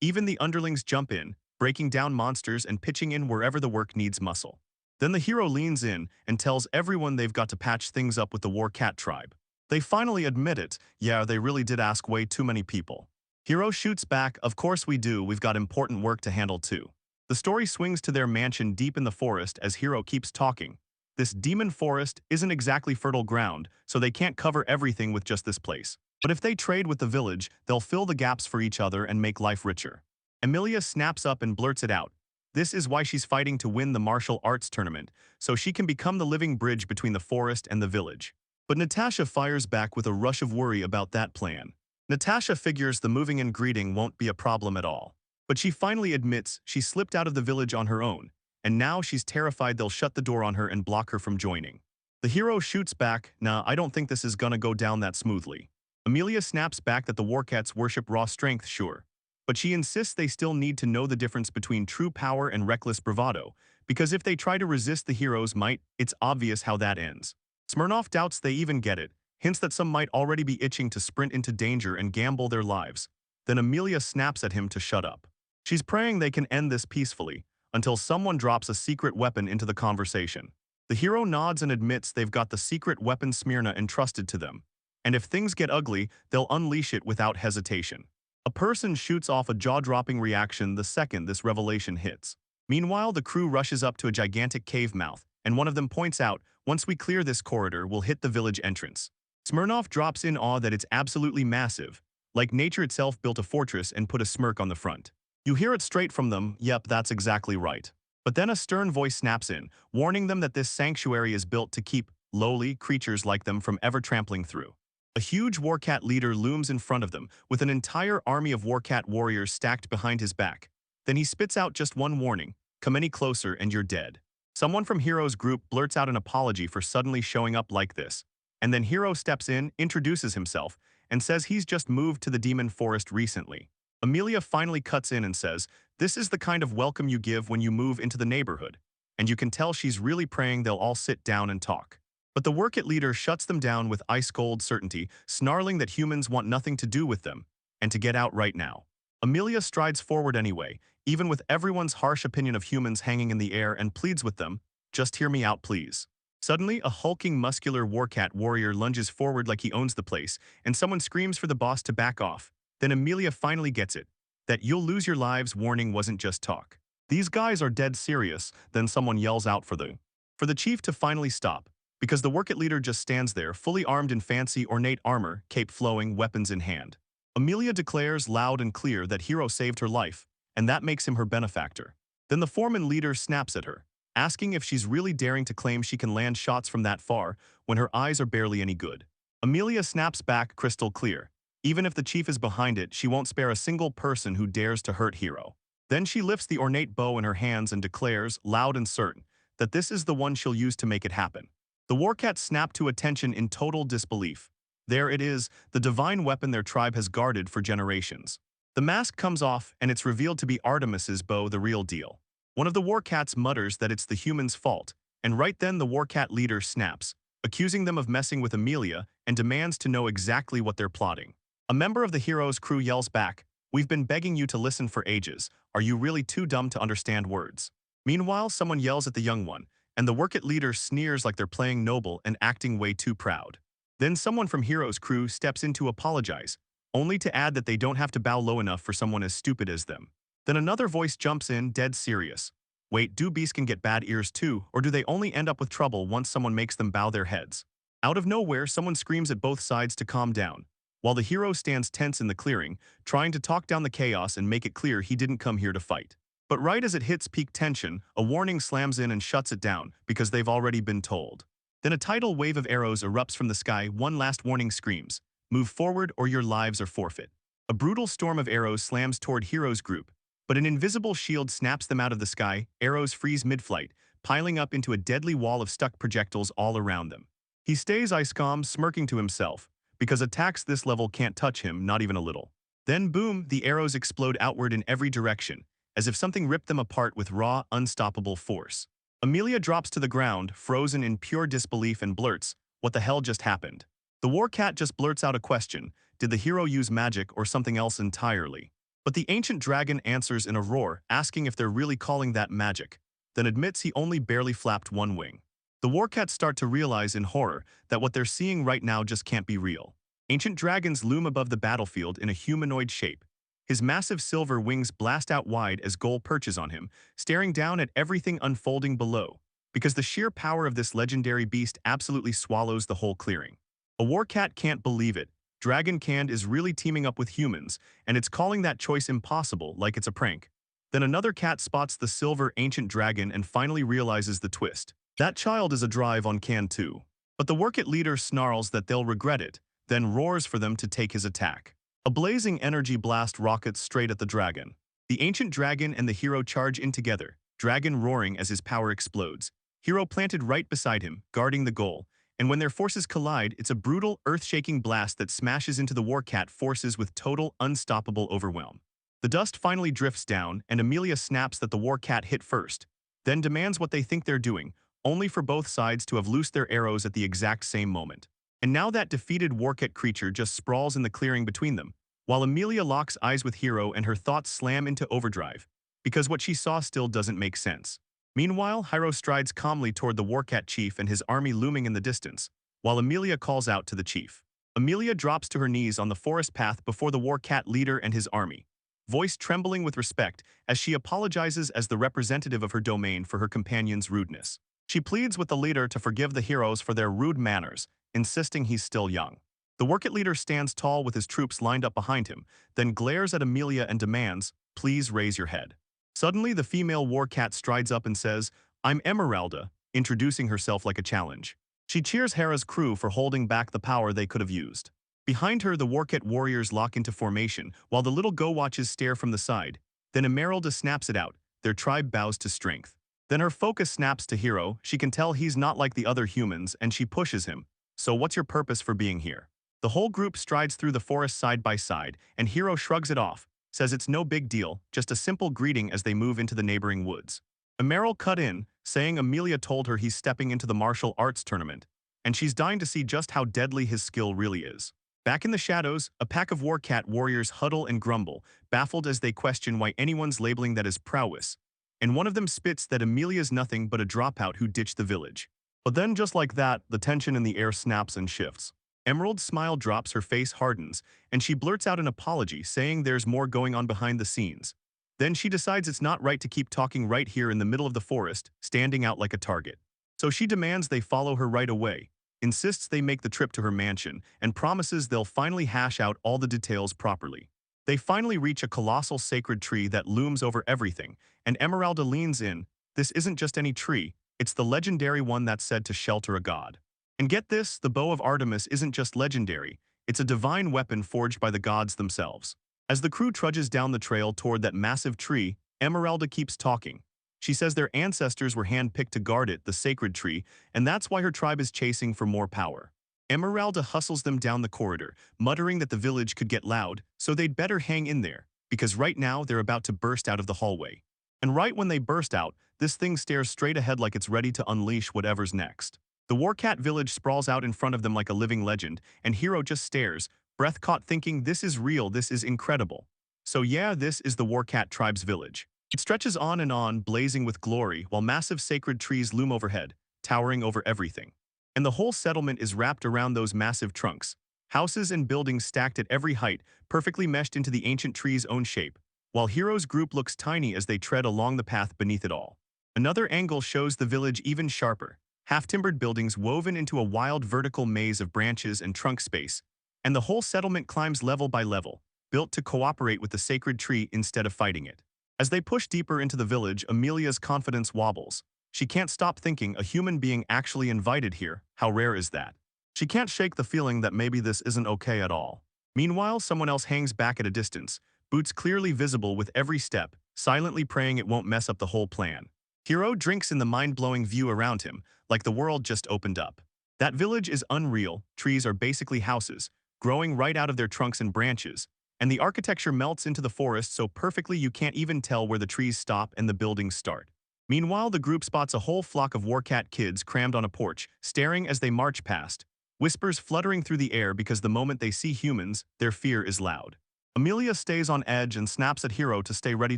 Even the underlings jump in, breaking down monsters and pitching in wherever the work needs muscle. Then the hero leans in and tells everyone they've got to patch things up with the War Cat tribe. They finally admit it, yeah, they really did ask way too many people. Hero shoots back, of course we do, we've got important work to handle too. The story swings to their mansion deep in the forest as Hero keeps talking. This demon forest isn't exactly fertile ground, so they can't cover everything with just this place. But if they trade with the village, they'll fill the gaps for each other and make life richer. Emilia snaps up and blurts it out. This is why she's fighting to win the martial arts tournament, so she can become the living bridge between the forest and the village. But Natasha fires back with a rush of worry about that plan. Natasha figures the moving and greeting won't be a problem at all. But she finally admits she slipped out of the village on her own, and now she's terrified they'll shut the door on her and block her from joining. The hero shoots back, nah, I don't think this is gonna go down that smoothly. Emilia snaps back that the Warcats worship raw strength, sure. But she insists they still need to know the difference between true power and reckless bravado, because if they try to resist the hero's might, it's obvious how that ends. Smirnoff doubts they even get it, hints that some might already be itching to sprint into danger and gamble their lives. Then Emilia snaps at him to shut up. She's praying they can end this peacefully, until someone drops a secret weapon into the conversation. The hero nods and admits they've got the secret weapon Smyrna entrusted to them, and if things get ugly, they'll unleash it without hesitation. A person shoots off a jaw-dropping reaction the second this revelation hits. Meanwhile, the crew rushes up to a gigantic cave mouth, and one of them points out, once we clear this corridor, we'll hit the village entrance. Smirnoff drops in awe that it's absolutely massive, like nature itself built a fortress and put a smirk on the front. You hear it straight from them, yep, that's exactly right. But then a stern voice snaps in, warning them that this sanctuary is built to keep lowly creatures like them from ever trampling through. A huge Warcat leader looms in front of them, with an entire army of Warcat warriors stacked behind his back. Then he spits out just one warning, come any closer and you're dead. Someone from Hero's group blurts out an apology for suddenly showing up like this. And then Hero steps in, introduces himself, and says he's just moved to the demon forest recently. Emilia finally cuts in and says, this is the kind of welcome you give when you move into the neighborhood. And you can tell she's really praying they'll all sit down and talk. But the Warcat leader shuts them down with ice-cold certainty, snarling that humans want nothing to do with them, and to get out right now. Emilia strides forward anyway, even with everyone's harsh opinion of humans hanging in the air, and pleads with them, just hear me out please. Suddenly, a hulking muscular Warcat warrior lunges forward like he owns the place, and someone screams for the boss to back off. Then Emilia finally gets it. That you'll lose your lives warning wasn't just talk. These guys are dead serious, then someone yells out for the chief to finally stop, because the Warcat leader just stands there, fully armed in fancy ornate armor, cape flowing, weapons in hand. Emilia declares loud and clear that Hero saved her life, and that makes him her benefactor. Then the foreman leader snaps at her, asking if she's really daring to claim she can land shots from that far when her eyes are barely any good. Emilia snaps back crystal clear. Even if the chief is behind it, she won't spare a single person who dares to hurt Hero. Then she lifts the ornate bow in her hands and declares, loud and certain, that this is the one she'll use to make it happen. The Warcats snap to attention in total disbelief. There it is, the divine weapon their tribe has guarded for generations. The mask comes off, and it's revealed to be Artemis's bow, the real deal. One of the Warcats mutters that it's the human's fault, and right then the Warcat leader snaps, accusing them of messing with Emilia, and demands to know exactly what they're plotting. A member of the hero's crew yells back, we've been begging you to listen for ages, are you really too dumb to understand words? Meanwhile, someone yells at the young one, and the Warcat leader sneers like they're playing noble and acting way too proud. Then someone from Hero's crew steps in to apologize, only to add that they don't have to bow low enough for someone as stupid as them. Then another voice jumps in, dead serious. Wait, do beasts can get bad ears too, or do they only end up with trouble once someone makes them bow their heads? Out of nowhere, someone screams at both sides to calm down, while the hero stands tense in the clearing, trying to talk down the chaos and make it clear he didn't come here to fight. But right as it hits peak tension, a warning slams in and shuts it down because they've already been told. Then a tidal wave of arrows erupts from the sky. One last warning screams, "Move forward or your lives are forfeit." A brutal storm of arrows slams toward Hero's group, but an invisible shield snaps them out of the sky. Arrows freeze mid-flight, piling up into a deadly wall of stuck projectiles all around them. He stays ice calm, smirking to himself, because attacks this level can't touch him, not even a little. Then boom, the arrows explode outward in every direction, as if something ripped them apart with raw, unstoppable force. Amelia drops to the ground, frozen in pure disbelief, and blurts, "What the hell just happened?" The war cat just blurts out a question: did the hero use magic or something else entirely? But the ancient dragon answers in a roar, asking if they're really calling that magic, then admits he only barely flapped one wing. The war cats start to realize in horror that what they're seeing right now just can't be real. Ancient dragons loom above the battlefield in a humanoid shape. His massive silver wings blast out wide as Goal perches on him, staring down at everything unfolding below, because the sheer power of this legendary beast absolutely swallows the whole clearing. A war cat can't believe it. Dragon Canned is really teaming up with humans, and it's calling that choice impossible, like it's a prank. Then another cat spots the silver ancient dragon and finally realizes the twist. That child is a drive on Can too. But the work it leader snarls that they'll regret it, then roars for them to take his attack. A blazing energy blast rockets straight at the dragon. The ancient dragon and the hero charge in together, dragon roaring as his power explodes. Hero planted right beside him, guarding the goal, and when their forces collide, it's a brutal, earth-shaking blast that smashes into the warcat forces with total, unstoppable overwhelm. The dust finally drifts down, and Amelia snaps that the warcat hit first, then demands what they think they're doing, only for both sides to have loosed their arrows at the exact same moment. And now that defeated warcat creature just sprawls in the clearing between them, while Amelia locks eyes with Hero and her thoughts slam into overdrive, because what she saw still doesn't make sense. Meanwhile, Hiro strides calmly toward the warcat chief and his army looming in the distance, while Amelia calls out to the chief. Amelia drops to her knees on the forest path before the warcat leader and his army, voice trembling with respect as she apologizes as the representative of her domain for her companion's rudeness. She pleads with the leader to forgive the heroes for their rude manners, insisting he's still young. The warcat leader stands tall with his troops lined up behind him, then glares at Amelia and demands, "Please raise your head." Suddenly, the female warcat strides up and says, "I'm Emeralda," introducing herself like a challenge. She cheers Hera's crew for holding back the power they could have used. Behind her, the warcat warriors lock into formation, while the little go-watches stare from the side. Then Emeralda snaps it out. Their tribe bows to strength. Then her focus snaps to Hero. She can tell he's not like the other humans, and she pushes him. "So what's your purpose for being here?" The whole group strides through the forest side by side, and Hero shrugs it off, says it's no big deal, just a simple greeting as they move into the neighboring woods. Emerald cut in, saying Amelia told her he's stepping into the martial arts tournament, and she's dying to see just how deadly his skill really is. Back in the shadows, a pack of warcat warriors huddle and grumble, baffled as they question why anyone's labeling that as prowess, and one of them spits that Amelia's nothing but a dropout who ditched the village. But then just like that, the tension in the air snaps and shifts. Emerald's smile drops, her face hardens, and she blurts out an apology, saying there's more going on behind the scenes. Then she decides it's not right to keep talking right here in the middle of the forest, standing out like a target. So she demands they follow her right away, insists they make the trip to her mansion, and promises they'll finally hash out all the details properly. They finally reach a colossal sacred tree that looms over everything, and Emeralda leans in. This isn't just any tree, it's the legendary one that's said to shelter a god. And get this, the bow of Artemis isn't just legendary, it's a divine weapon forged by the gods themselves. As the crew trudges down the trail toward that massive tree, Emeralda keeps talking. She says their ancestors were handpicked to guard it, the sacred tree, and that's why her tribe is chasing for more power. Emeralda hustles them down the corridor, muttering that the village could get loud, so they'd better hang in there, because right now they're about to burst out of the hallway. And right when they burst out, this thing stares straight ahead like it's ready to unleash whatever's next. The warcat village sprawls out in front of them like a living legend, and Hero just stares, breath caught, thinking this is real, this is incredible. So yeah, this is the warcat tribe's village. It stretches on, blazing with glory, while massive sacred trees loom overhead, towering over everything. And the whole settlement is wrapped around those massive trunks. Houses and buildings stacked at every height, perfectly meshed into the ancient tree's own shape, while Hero's group looks tiny as they tread along the path beneath it all. Another angle shows the village even sharper. Half-timbered buildings woven into a wild vertical maze of branches and trunk space, and the whole settlement climbs level by level, built to cooperate with the sacred tree instead of fighting it. As they push deeper into the village, Amelia's confidence wobbles. She can't stop thinking a human being actually invited here. How rare is that? She can't shake the feeling that maybe this isn't okay at all. Meanwhile, someone else hangs back at a distance, boots clearly visible with every step, silently praying it won't mess up the whole plan. Hiro drinks in the mind-blowing view around him, like the world just opened up. That village is unreal, trees are basically houses, growing right out of their trunks and branches, and the architecture melts into the forest so perfectly you can't even tell where the trees stop and the buildings start. Meanwhile, the group spots a whole flock of warcat kids crammed on a porch, staring as they march past, whispers fluttering through the air because the moment they see humans, their fear is loud. Amelia stays on edge and snaps at Hiro to stay ready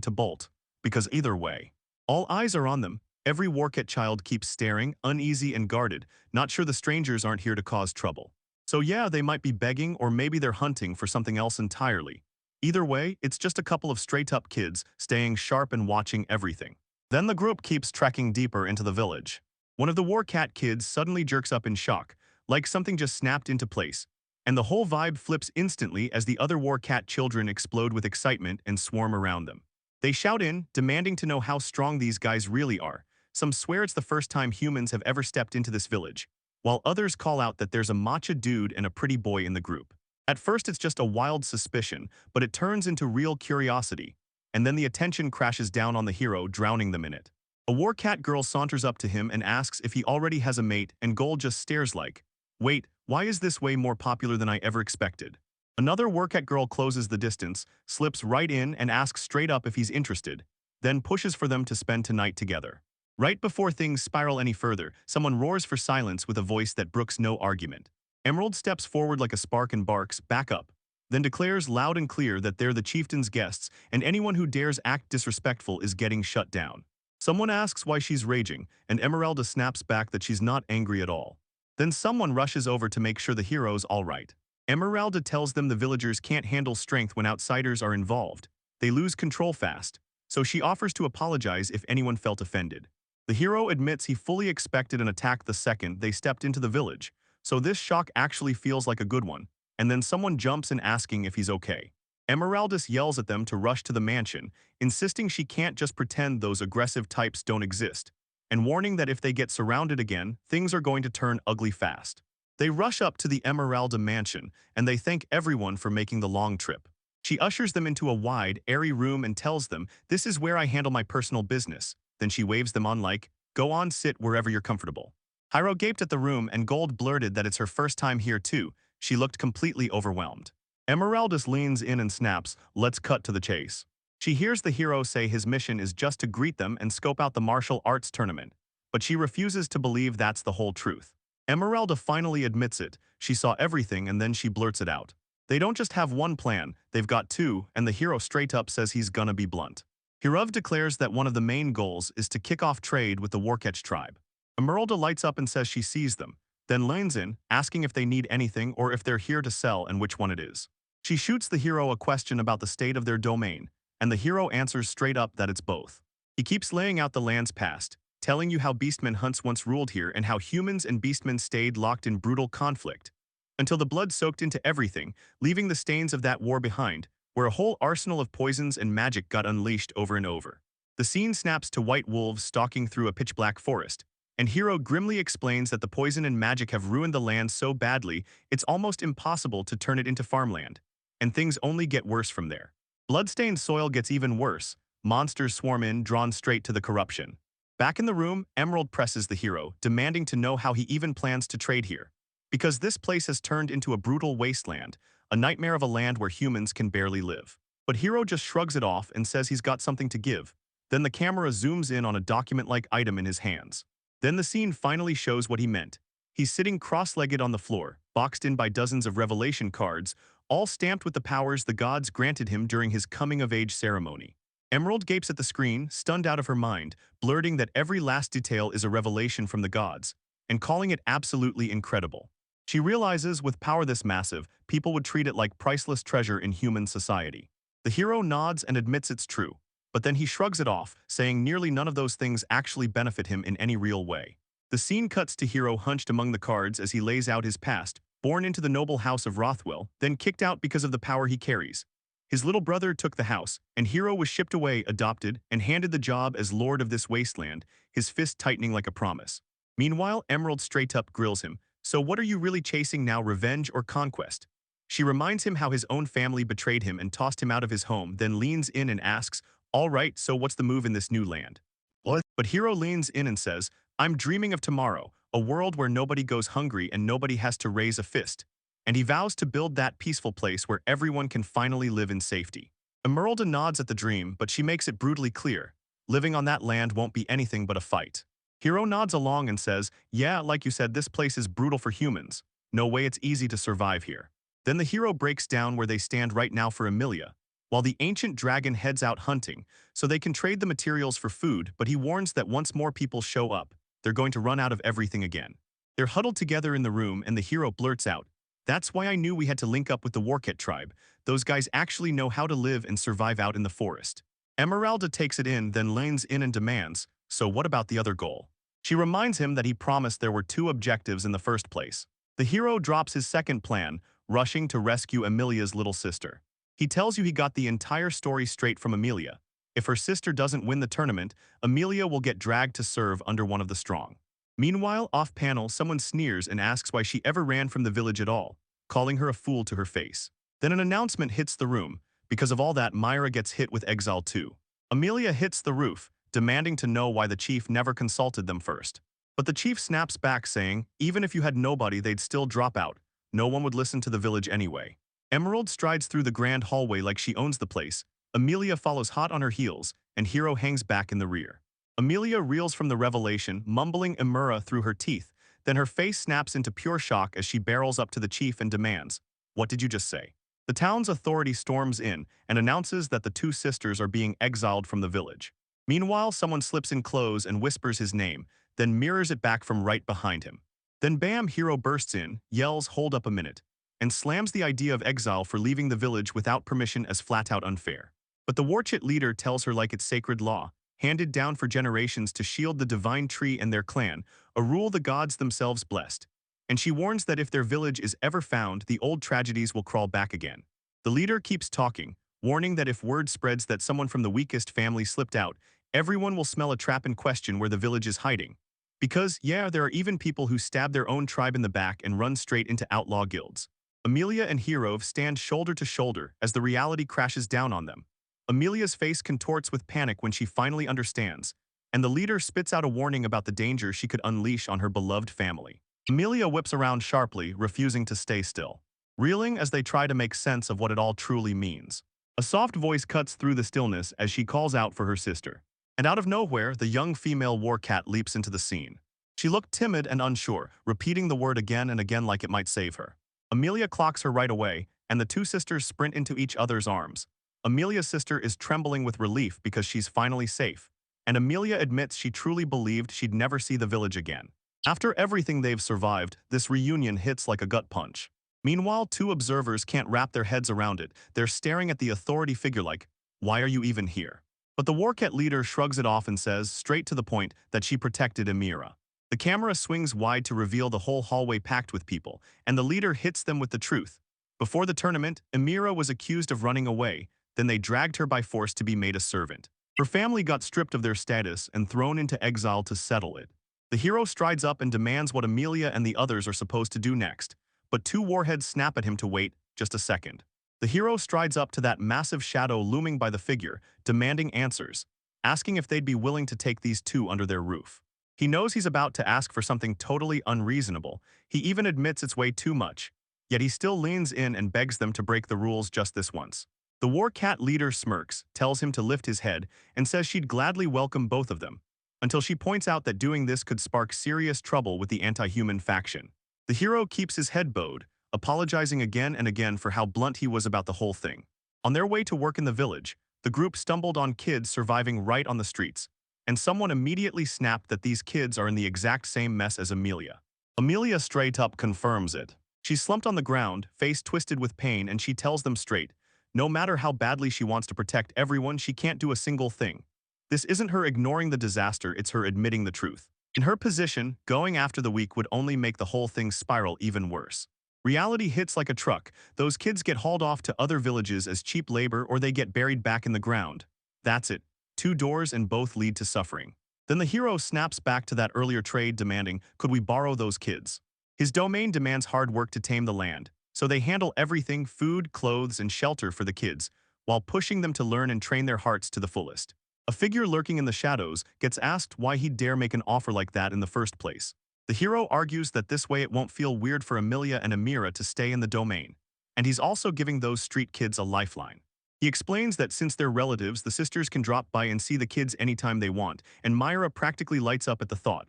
to bolt, because either way, all eyes are on them. Every warcat child keeps staring, uneasy and guarded, not sure the strangers aren't here to cause trouble. So yeah, they might be begging or maybe they're hunting for something else entirely. Either way, it's just a couple of straight-up kids staying sharp and watching everything. Then the group keeps trekking deeper into the village. One of the warcat kids suddenly jerks up in shock, like something just snapped into place, and the whole vibe flips instantly as the other warcat children explode with excitement and swarm around them. They shout in, demanding to know how strong these guys really are. Some swear it's the first time humans have ever stepped into this village, while others call out that there's a matcha dude and a pretty boy in the group. At first it's just a wild suspicion, but it turns into real curiosity, and then the attention crashes down on the hero, drowning them in it. A warcat girl saunters up to him and asks if he already has a mate, and Gold just stares like, wait, why is this way more popular than I ever expected? Another warcat girl closes the distance, slips right in and asks straight up if he's interested, then pushes for them to spend tonight together. Right before things spiral any further, someone roars for silence with a voice that brooks no argument. Emerald steps forward like a spark and barks, back up, then declares loud and clear that they're the chieftain's guests and anyone who dares act disrespectful is getting shut down. Someone asks why she's raging, and Emeralda snaps back that she's not angry at all. Then someone rushes over to make sure the hero's all right. Emeralda tells them the villagers can't handle strength when outsiders are involved. They lose control fast, so she offers to apologize if anyone felt offended. The hero admits he fully expected an attack the second they stepped into the village, so this shock actually feels like a good one, and then someone jumps in asking if he's okay. Emeraldus yells at them to rush to the mansion, insisting she can't just pretend those aggressive types don't exist, and warning that if they get surrounded again, things are going to turn ugly fast. They rush up to the Emeralda mansion, and they thank everyone for making the long trip. She ushers them into a wide, airy room and tells them, "This is where I handle my personal business." Then she waves them on like, "Go on, sit wherever you're comfortable." Hiro gaped at the room and Gold blurted that it's her first time here too. She looked completely overwhelmed. Emeraldus leans in and snaps, "Let's cut to the chase." She hears the hero say his mission is just to greet them and scope out the martial arts tournament, but she refuses to believe that's the whole truth. Emeralda finally admits it. She saw everything and then she blurts it out. They don't just have one plan, they've got two, and the hero straight up says he's gonna be blunt. Hirov declares that one of the main goals is to kick off trade with the Warkech tribe. Emeralda lights up and says she sees them, then leans in, asking if they need anything or if they're here to sell and which one it is. She shoots the hero a question about the state of their domain, and the hero answers straight up that it's both. He keeps laying out the land's past, telling you how beastmen hunts once ruled here and how humans and beastmen stayed locked in brutal conflict, until the blood soaked into everything, leaving the stains of that war behind, where a whole arsenal of poisons and magic got unleashed over and over. The scene snaps to white wolves stalking through a pitch-black forest, and Hiro grimly explains that the poison and magic have ruined the land so badly it's almost impossible to turn it into farmland, and things only get worse from there. Bloodstained soil gets even worse, monsters swarm in, drawn straight to the corruption. Back in the room, Emerald presses the hero, demanding to know how he even plans to trade here. Because this place has turned into a brutal wasteland, a nightmare of a land where humans can barely live. But Hiro just shrugs it off and says he's got something to give. Then the camera zooms in on a document-like item in his hands. Then the scene finally shows what he meant. He's sitting cross-legged on the floor, boxed in by dozens of revelation cards, all stamped with the powers the gods granted him during his coming-of-age ceremony. Emerald gapes at the screen, stunned out of her mind, blurting that every last detail is a revelation from the gods, and calling it absolutely incredible. She realizes with power this massive, people would treat it like priceless treasure in human society. The hero nods and admits it's true, but then he shrugs it off, saying nearly none of those things actually benefit him in any real way. The scene cuts to Hiro hunched among the cards as he lays out his past, born into the noble house of Rothwell, then kicked out because of the power he carries. His little brother took the house, and Hiro was shipped away, adopted, and handed the job as lord of this wasteland, his fist tightening like a promise. Meanwhile, Emerald straight up grills him, "So what are you really chasing now, revenge or conquest?" She reminds him how his own family betrayed him and tossed him out of his home, then leans in and asks, "All right, so what's the move in this new land?" What? But Hiro leans in and says, "I'm dreaming of tomorrow, a world where nobody goes hungry and nobody has to raise a fist." And he vows to build that peaceful place where everyone can finally live in safety. Emeralda nods at the dream, but she makes it brutally clear. Living on that land won't be anything but a fight. Hiro nods along and says, "Yeah, like you said, this place is brutal for humans. No way it's easy to survive here." Then the hero breaks down where they stand right now for Emilia, while the ancient dragon heads out hunting, so they can trade the materials for food, but he warns that once more people show up, they're going to run out of everything again. They're huddled together in the room and the hero blurts out, "That's why I knew we had to link up with the Warcat tribe. Those guys actually know how to live and survive out in the forest." Emeralda takes it in, then leans in and demands, "So what about the other goal?" She reminds him that he promised there were two objectives in the first place. The hero drops his second plan, rushing to rescue Emilia's little sister. He tells you he got the entire story straight from Emilia. If her sister doesn't win the tournament, Emilia will get dragged to serve under one of the strong. Meanwhile, off-panel, someone sneers and asks why she ever ran from the village at all, calling her a fool to her face. Then an announcement hits the room. Because of all that, Myra gets hit with exile too. Emilia hits the roof, demanding to know why the chief never consulted them first. But the chief snaps back saying, even if you had nobody, they'd still drop out. No one would listen to the village anyway. Emerald strides through the grand hallway like she owns the place. Emilia follows hot on her heels, and Hiro hangs back in the rear. Emilia reels from the revelation, mumbling Emura through her teeth. Then her face snaps into pure shock as she barrels up to the chief and demands, "What did you just say?" The town's authority storms in and announces that the two sisters are being exiled from the village. Meanwhile, someone slips in clothes and whispers his name, then mirrors it back from right behind him. Then bam, Hiro bursts in, yells, "Hold up a minute," and slams the idea of exile for leaving the village without permission as flat-out unfair. But the Warchit leader tells her like it's sacred law, handed down for generations to shield the divine tree and their clan, a rule the gods themselves blessed. And she warns that if their village is ever found, the old tragedies will crawl back again. The leader keeps talking, warning that if word spreads that someone from the weakest family slipped out, everyone will smell a trap and question where the village is hiding. Because, yeah, there are even people who stab their own tribe in the back and run straight into outlaw guilds. Emilia and Hiro stand shoulder to shoulder as the reality crashes down on them. Emilia's face contorts with panic when she finally understands, and the leader spits out a warning about the danger she could unleash on her beloved family. Emilia whips around sharply, refusing to stay still, reeling as they try to make sense of what it all truly means. A soft voice cuts through the stillness as she calls out for her sister. And out of nowhere, the young female warcat leaps into the scene. She looked timid and unsure, repeating the word again and again like it might save her. Emilia clocks her right away, and the two sisters sprint into each other's arms. Emilia's sister is trembling with relief because she's finally safe, and Emilia admits she truly believed she'd never see the village again. After everything they've survived, this reunion hits like a gut punch. Meanwhile, two observers can't wrap their heads around it. They're staring at the authority figure like, "Why are you even here?" But the Warcat leader shrugs it off and says, straight to the point, that she protected Emira. The camera swings wide to reveal the whole hallway packed with people, and the leader hits them with the truth. Before the tournament, Emira was accused of running away, then they dragged her by force to be made a servant. Her family got stripped of their status and thrown into exile to settle it. The hero strides up and demands what Emilia and the others are supposed to do next, but two warheads snap at him to wait just a second. The hero strides up to that massive shadow looming by the figure, demanding answers, asking if they'd be willing to take these two under their roof. He knows he's about to ask for something totally unreasonable. He even admits it's way too much, yet he still leans in and begs them to break the rules just this once. The Warcat leader smirks, tells him to lift his head, and says she'd gladly welcome both of them, until she points out that doing this could spark serious trouble with the anti-human faction. The hero keeps his head bowed, apologizing again and again for how blunt he was about the whole thing. On their way to work in the village, the group stumbled on kids surviving right on the streets, and someone immediately snapped that these kids are in the exact same mess as Emilia. Emilia straight up confirms it. She's slumped on the ground, face twisted with pain, and she tells them straight, no matter how badly she wants to protect everyone, she can't do a single thing. This isn't her ignoring the disaster, it's her admitting the truth. In her position, going after the weak would only make the whole thing spiral even worse. Reality hits like a truck. Those kids get hauled off to other villages as cheap labor or they get buried back in the ground. That's it. Two doors and both lead to suffering. Then the hero snaps back to that earlier trade demanding, could we borrow those kids? His domain demands hard work to tame the land, so they handle everything, food, clothes, and shelter for the kids, while pushing them to learn and train their hearts to the fullest. A figure lurking in the shadows gets asked why he'd dare make an offer like that in the first place. The hero argues that this way it won't feel weird for Emilia and Amira to stay in the domain, and he's also giving those street kids a lifeline. He explains that since they're relatives, the sisters can drop by and see the kids anytime they want, and Myra practically lights up at the thought.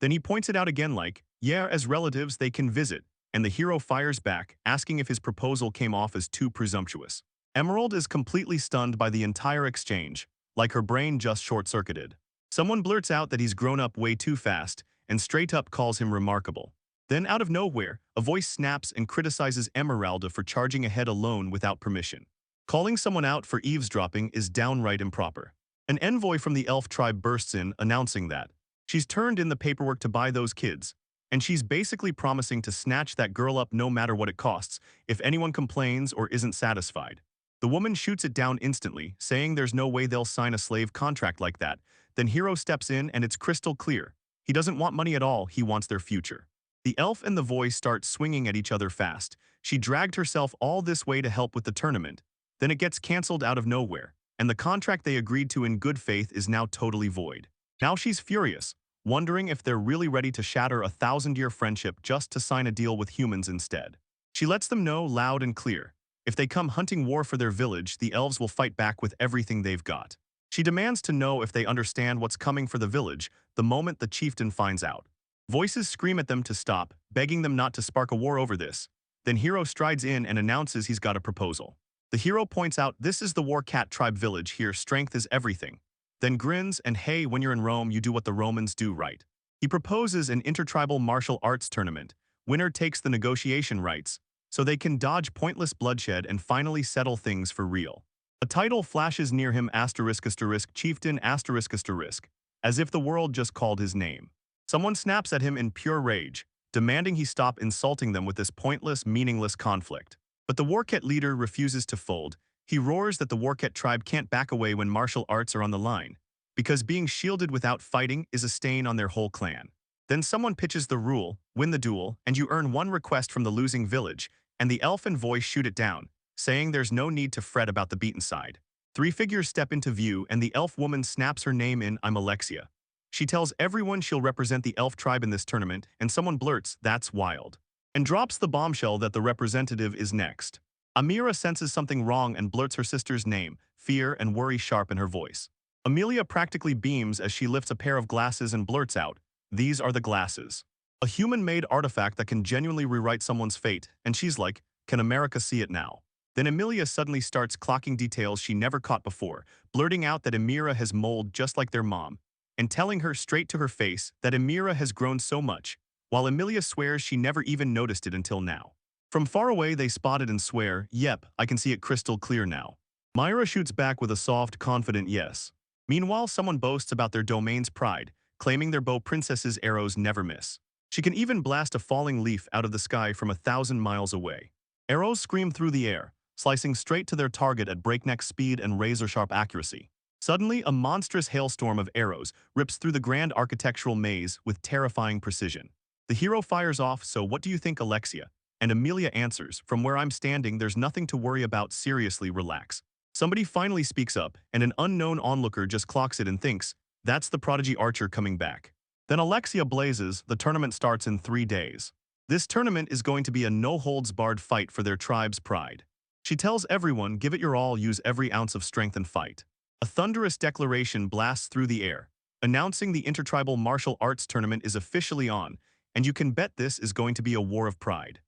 Then he points it out again like, yeah, as relatives they can visit, and the hero fires back, asking if his proposal came off as too presumptuous. Emerald is completely stunned by the entire exchange, like her brain just short-circuited. Someone blurts out that he's grown up way too fast, and straight up calls him remarkable. Then out of nowhere, a voice snaps and criticizes Emeralda for charging ahead alone without permission. Calling someone out for eavesdropping is downright improper. An envoy from the elf tribe bursts in, announcing that she's turned in the paperwork to buy those kids, and she's basically promising to snatch that girl up no matter what it costs, if anyone complains or isn't satisfied. The woman shoots it down instantly, saying there's no way they'll sign a slave contract like that. Then Hero steps in and it's crystal clear. He doesn't want money at all, he wants their future. The elf and the voice start swinging at each other fast. She dragged herself all this way to help with the tournament. Then it gets cancelled out of nowhere, and the contract they agreed to in good faith is now totally void. Now she's furious, wondering if they're really ready to shatter a 1,000-year friendship just to sign a deal with humans instead. She lets them know loud and clear. If they come hunting war for their village, the elves will fight back with everything they've got. She demands to know if they understand what's coming for the village the moment the chieftain finds out. Voices scream at them to stop, begging them not to spark a war over this. Then Hero strides in and announces he's got a proposal. The hero points out this is the War Cat tribe village here, strength is everything. Then grins and hey, when you're in Rome you do what the Romans do, right? He proposes an intertribal martial arts tournament. Winner takes the negotiation rights, so they can dodge pointless bloodshed and finally settle things for real. A title flashes near him *** chieftain ***, as if the world just called his name. Someone snaps at him in pure rage, demanding he stop insulting them with this pointless, meaningless conflict. But the Warcat leader refuses to fold. He roars that the Warcat tribe can't back away when martial arts are on the line, because being shielded without fighting is a stain on their whole clan. Then someone pitches the rule, win the duel, and you earn one request from the losing village, and the elf and voice shoot it down, saying there's no need to fret about the beaten side. Three figures step into view and the elf woman snaps her name in, I'm Alexia. She tells everyone she'll represent the elf tribe in this tournament, and someone blurts, that's wild, and drops the bombshell that the representative is next. Amira senses something wrong and blurts her sister's name, fear and worry sharp in her voice. Amelia practically beams as she lifts a pair of glasses and blurts out, these are the glasses. A human-made artifact that can genuinely rewrite someone's fate, and she's like, can America see it now? Then Amelia suddenly starts clocking details she never caught before, blurting out that Amira has mold just like their mom, and telling her straight to her face that Amira has grown so much, while Amelia swears she never even noticed it until now. From far away they spot it and swear, yep, I can see it crystal clear now. Myra shoots back with a soft, confident yes. Meanwhile, someone boasts about their domain's pride, claiming their bow princess's arrows never miss. She can even blast a falling leaf out of the sky from 1,000 miles away. Arrows scream through the air, slicing straight to their target at breakneck speed and razor-sharp accuracy. Suddenly, a monstrous hailstorm of arrows rips through the grand architectural maze with terrifying precision. The hero fires off, so what do you think, Alexia? And Amelia answers, from where I'm standing, there's nothing to worry about, seriously, relax. Somebody finally speaks up, and an unknown onlooker just clocks it and thinks, that's the prodigy archer coming back. Then Alexia blazes, the tournament starts in 3 days. This tournament is going to be a no-holds-barred fight for their tribe's pride. She tells everyone, give it your all, use every ounce of strength and fight. A thunderous declaration blasts through the air, announcing the intertribal martial arts tournament is officially on, and you can bet this is going to be a war of pride.